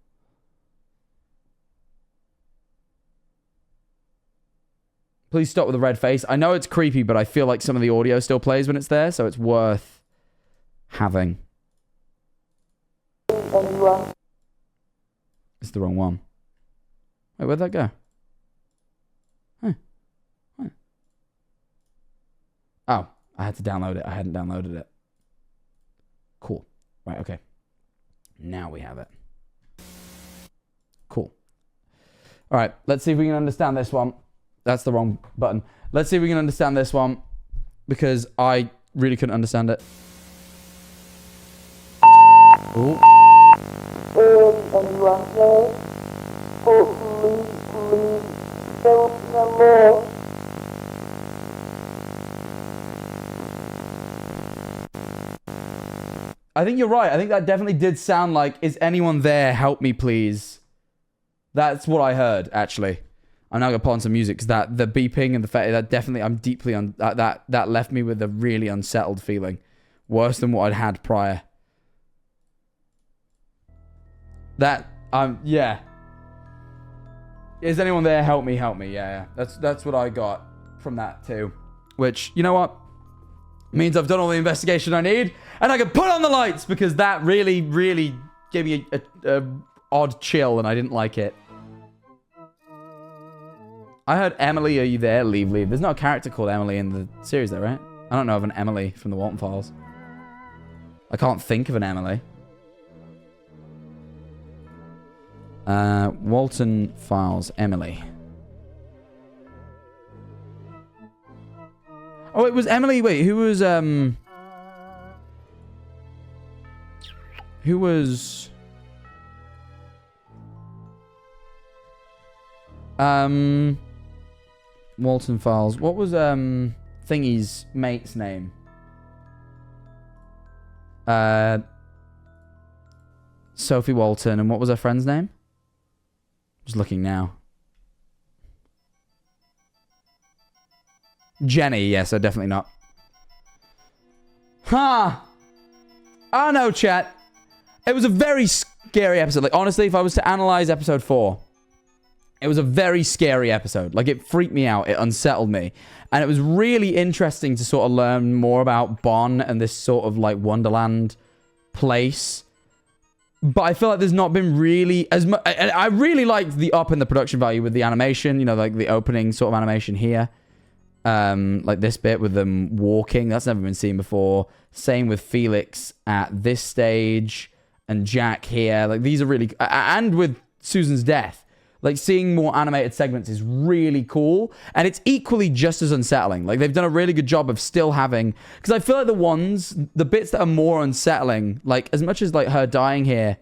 Please stop with the red face. I know it's creepy, but I feel like some of the audio still plays when it's there, so it's worth having. It's the wrong one. Wait, where'd that go? Huh. Oh, I had to download it. I hadn't downloaded it. Cool. Right, okay. Now we have it. Cool. All right, let's see if we can understand this one. That's the wrong button. Let's see if we can understand this one, because I really couldn't understand it. Ooh. I think you're right. I think that definitely did sound like, is anyone there? Help me, please. That's what I heard, actually. I'm now going to put on some music, because the beeping and the fact that definitely, I'm deeply, that left me with a really unsettled feeling. Worse than what I'd had prior. Yeah. Is anyone there? Help me, help me. Yeah. That's what I got from that too. Which, you know what? Means I've done all the investigation I need, and I can put on the lights, because that really, really gave me a odd chill, and I didn't like it. I heard Emily, are you there? Leave. There's not a character called Emily in the series though, right? I don't know of an Emily from the Walten Files. I can't think of an Emily. Walten Files, Emily. Oh, it was Emily. Wait, who was Walten Files. What was Thingy's mate's name? Sophie Walten, and what was her friend's name? Just looking now. Jenny, yes, definitely not. Ha! I know, chat. It was a very scary episode. Like, honestly, if I was to analyze episode 4, it was a very scary episode. Like, it freaked me out. It unsettled me. And it was really interesting to sort of learn more about Bonn and this sort of, like, Wonderland place. But I feel like there's not been really as much... I really liked the up in the production value with the animation. You know, like the opening sort of animation here. Like this bit with them walking. That's never been seen before. Same with Felix at this stage. And Jack here. Like, these are really... And with Susan's death. Like, seeing more animated segments is really cool. And it's equally just as unsettling. Like, they've done a really good job of still having... Because I feel like the bits that are more unsettling, like, as much as, like, her dying here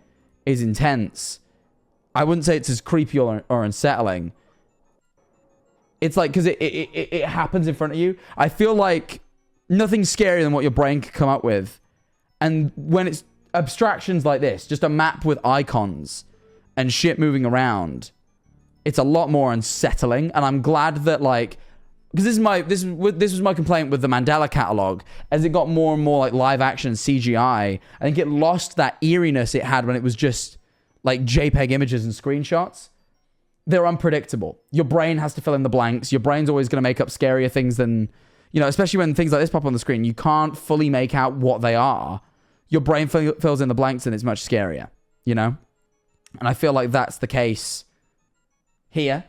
is intense, I wouldn't say it's as creepy or unsettling. It's like, because it happens in front of you. I feel like nothing's scarier than what your brain can come up with. And when it's abstractions like this, just a map with icons and shit moving around... It's a lot more unsettling, and I'm glad that, like, because this was my complaint with the Mandela catalog. As it got more and more like live action CGI, I think it lost that eeriness it had when it was just like JPEG images and screenshots. They're unpredictable. Your brain has to fill in the blanks. Your brain's always going to make up scarier things than, you know, especially when things like this pop on the screen. You can't fully make out what they are. Your brain fills in the blanks, and it's much scarier, you know. And I feel like that's the case here.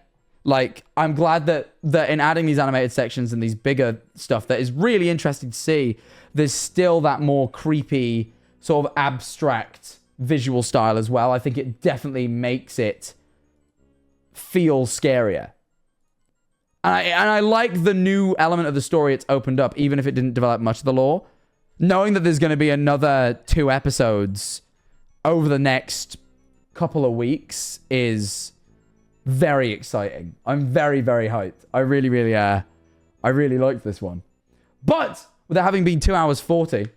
Like, I'm glad that in adding these animated sections and these bigger stuff that is really interesting to see, there's still that more creepy, sort of abstract visual style as well. I think it definitely makes it feel scarier. And I like the new element of the story it's opened up, even if it didn't develop much of the lore. Knowing that there's going to be another 2 episodes over the next couple of weeks is... very exciting. I'm very, very hyped. I really liked this one. But with it having been 2 hours 40,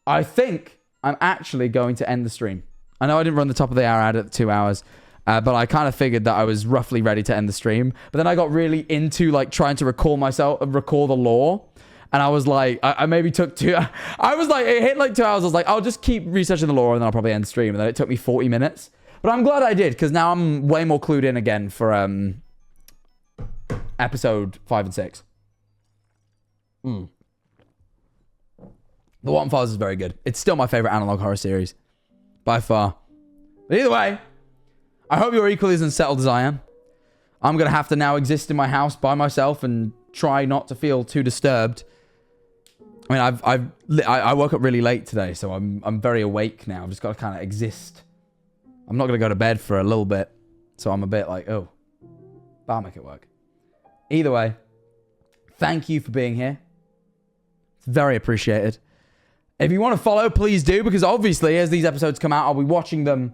I think I'm actually going to end the stream. I know I didn't run the top of the hour ad at the 2 hours, but I kind of figured that I was roughly ready to end the stream. But then I got really into like trying to recall the lore. And I was like, I maybe took 2... I was like, it hit like 2 hours. I was like, I'll just keep researching the lore and then I'll probably end the stream. And then it took me 40 minutes. But I'm glad I did, because now I'm way more clued in again for episode 5 and 6. The Walten Files is very good. It's still my favorite analog horror series. By far. But either way, I hope you're equally as unsettled as I am. I'm going to have to now exist in my house by myself and try not to feel too disturbed. I mean, I woke up really late today, so I'm very awake now. I've just got to kind of exist. I'm not going to go to bed for a little bit, so I'm a bit like, oh, but I'll make it work. Either way, thank you for being here. It's very appreciated. If you want to follow, please do, because obviously, as these episodes come out, I'll be watching them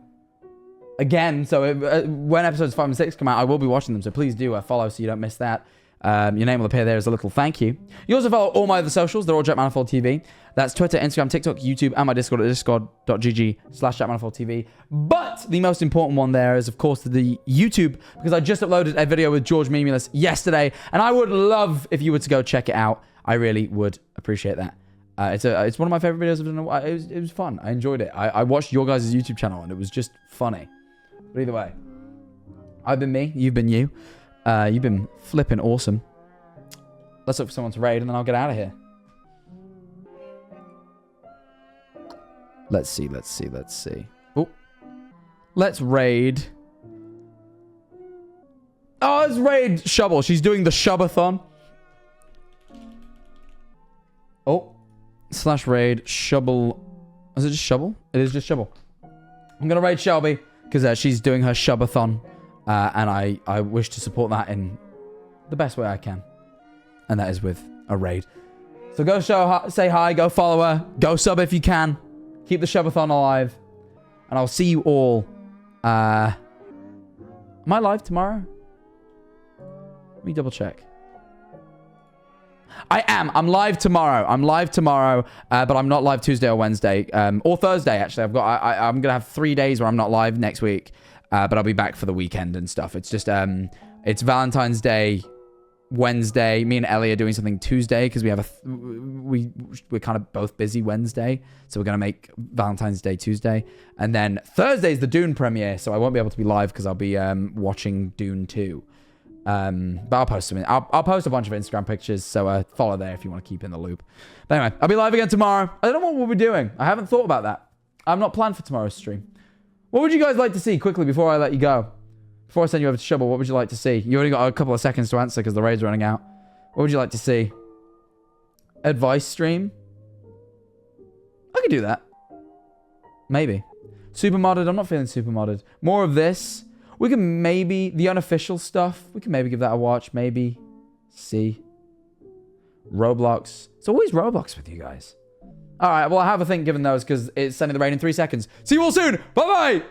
again. So when episodes 5 and 6 come out, I will be watching them. So please do follow so you don't miss that. Your name will appear there as a little thank you. You also follow all my other socials. They're all jackmanifoldTV. That's Twitter, Instagram, TikTok, YouTube, and my Discord at discord.gg/jackmanifoldTV. But the most important one there is, of course, the YouTube, because I just uploaded a video with George Mimulus yesterday, and I would love if you were to go check it out. I really would appreciate that. It's one of my favorite videos I've done. It was fun. I enjoyed it. I watched your guys' YouTube channel, and it was just funny. But either way, I've been me. You've been you. You've been flipping awesome. Let's look for someone to raid, and then I'll get out of here. Let's see. Oh, let's raid. Oh, let's raid Shubble. She's doing the Shubathon. Oh, /raid Shubble. Is it just Shubble? It is just Shubble. I'm gonna raid Shelby because she's doing her Shubathon. And I wish to support that in the best way I can. And that is with a raid. So go say hi, go follow her, go sub if you can. Keep the Shubathon alive. And I'll see you all. Am I live tomorrow? Let me double check. I am. I'm live tomorrow. But I'm not live Tuesday or Wednesday. Or Thursday, actually. I'm going to have 3 days where I'm not live next week. But I'll be back for the weekend and stuff. It's just, it's Valentine's Day, Wednesday. Me and Ellie are doing something Tuesday because we have we're kind of both busy Wednesday. So we're going to make Valentine's Day Tuesday. And then Thursday is the Dune premiere. So I won't be able to be live because I'll be watching Dune 2. But I'll post something. I'll post a bunch of Instagram pictures. So follow there if you want to keep in the loop. But anyway, I'll be live again tomorrow. I don't know what we'll be doing. I haven't thought about that. I'm not planned for tomorrow's stream. What would you guys like to see quickly before I let you go? Before I send you over to Shubble, what would you like to see? You only got a couple of seconds to answer because the raid's running out. What would you like to see? Advice stream? I could do that. Maybe. Super modded? I'm not feeling super modded. More of this. We can maybe... The unofficial stuff. We can maybe give that a watch. Maybe. See. Roblox. It's always Roblox with you guys. Alright, well, I have a think given those because it's sending the raid in 3 seconds. See you all soon. Bye-bye.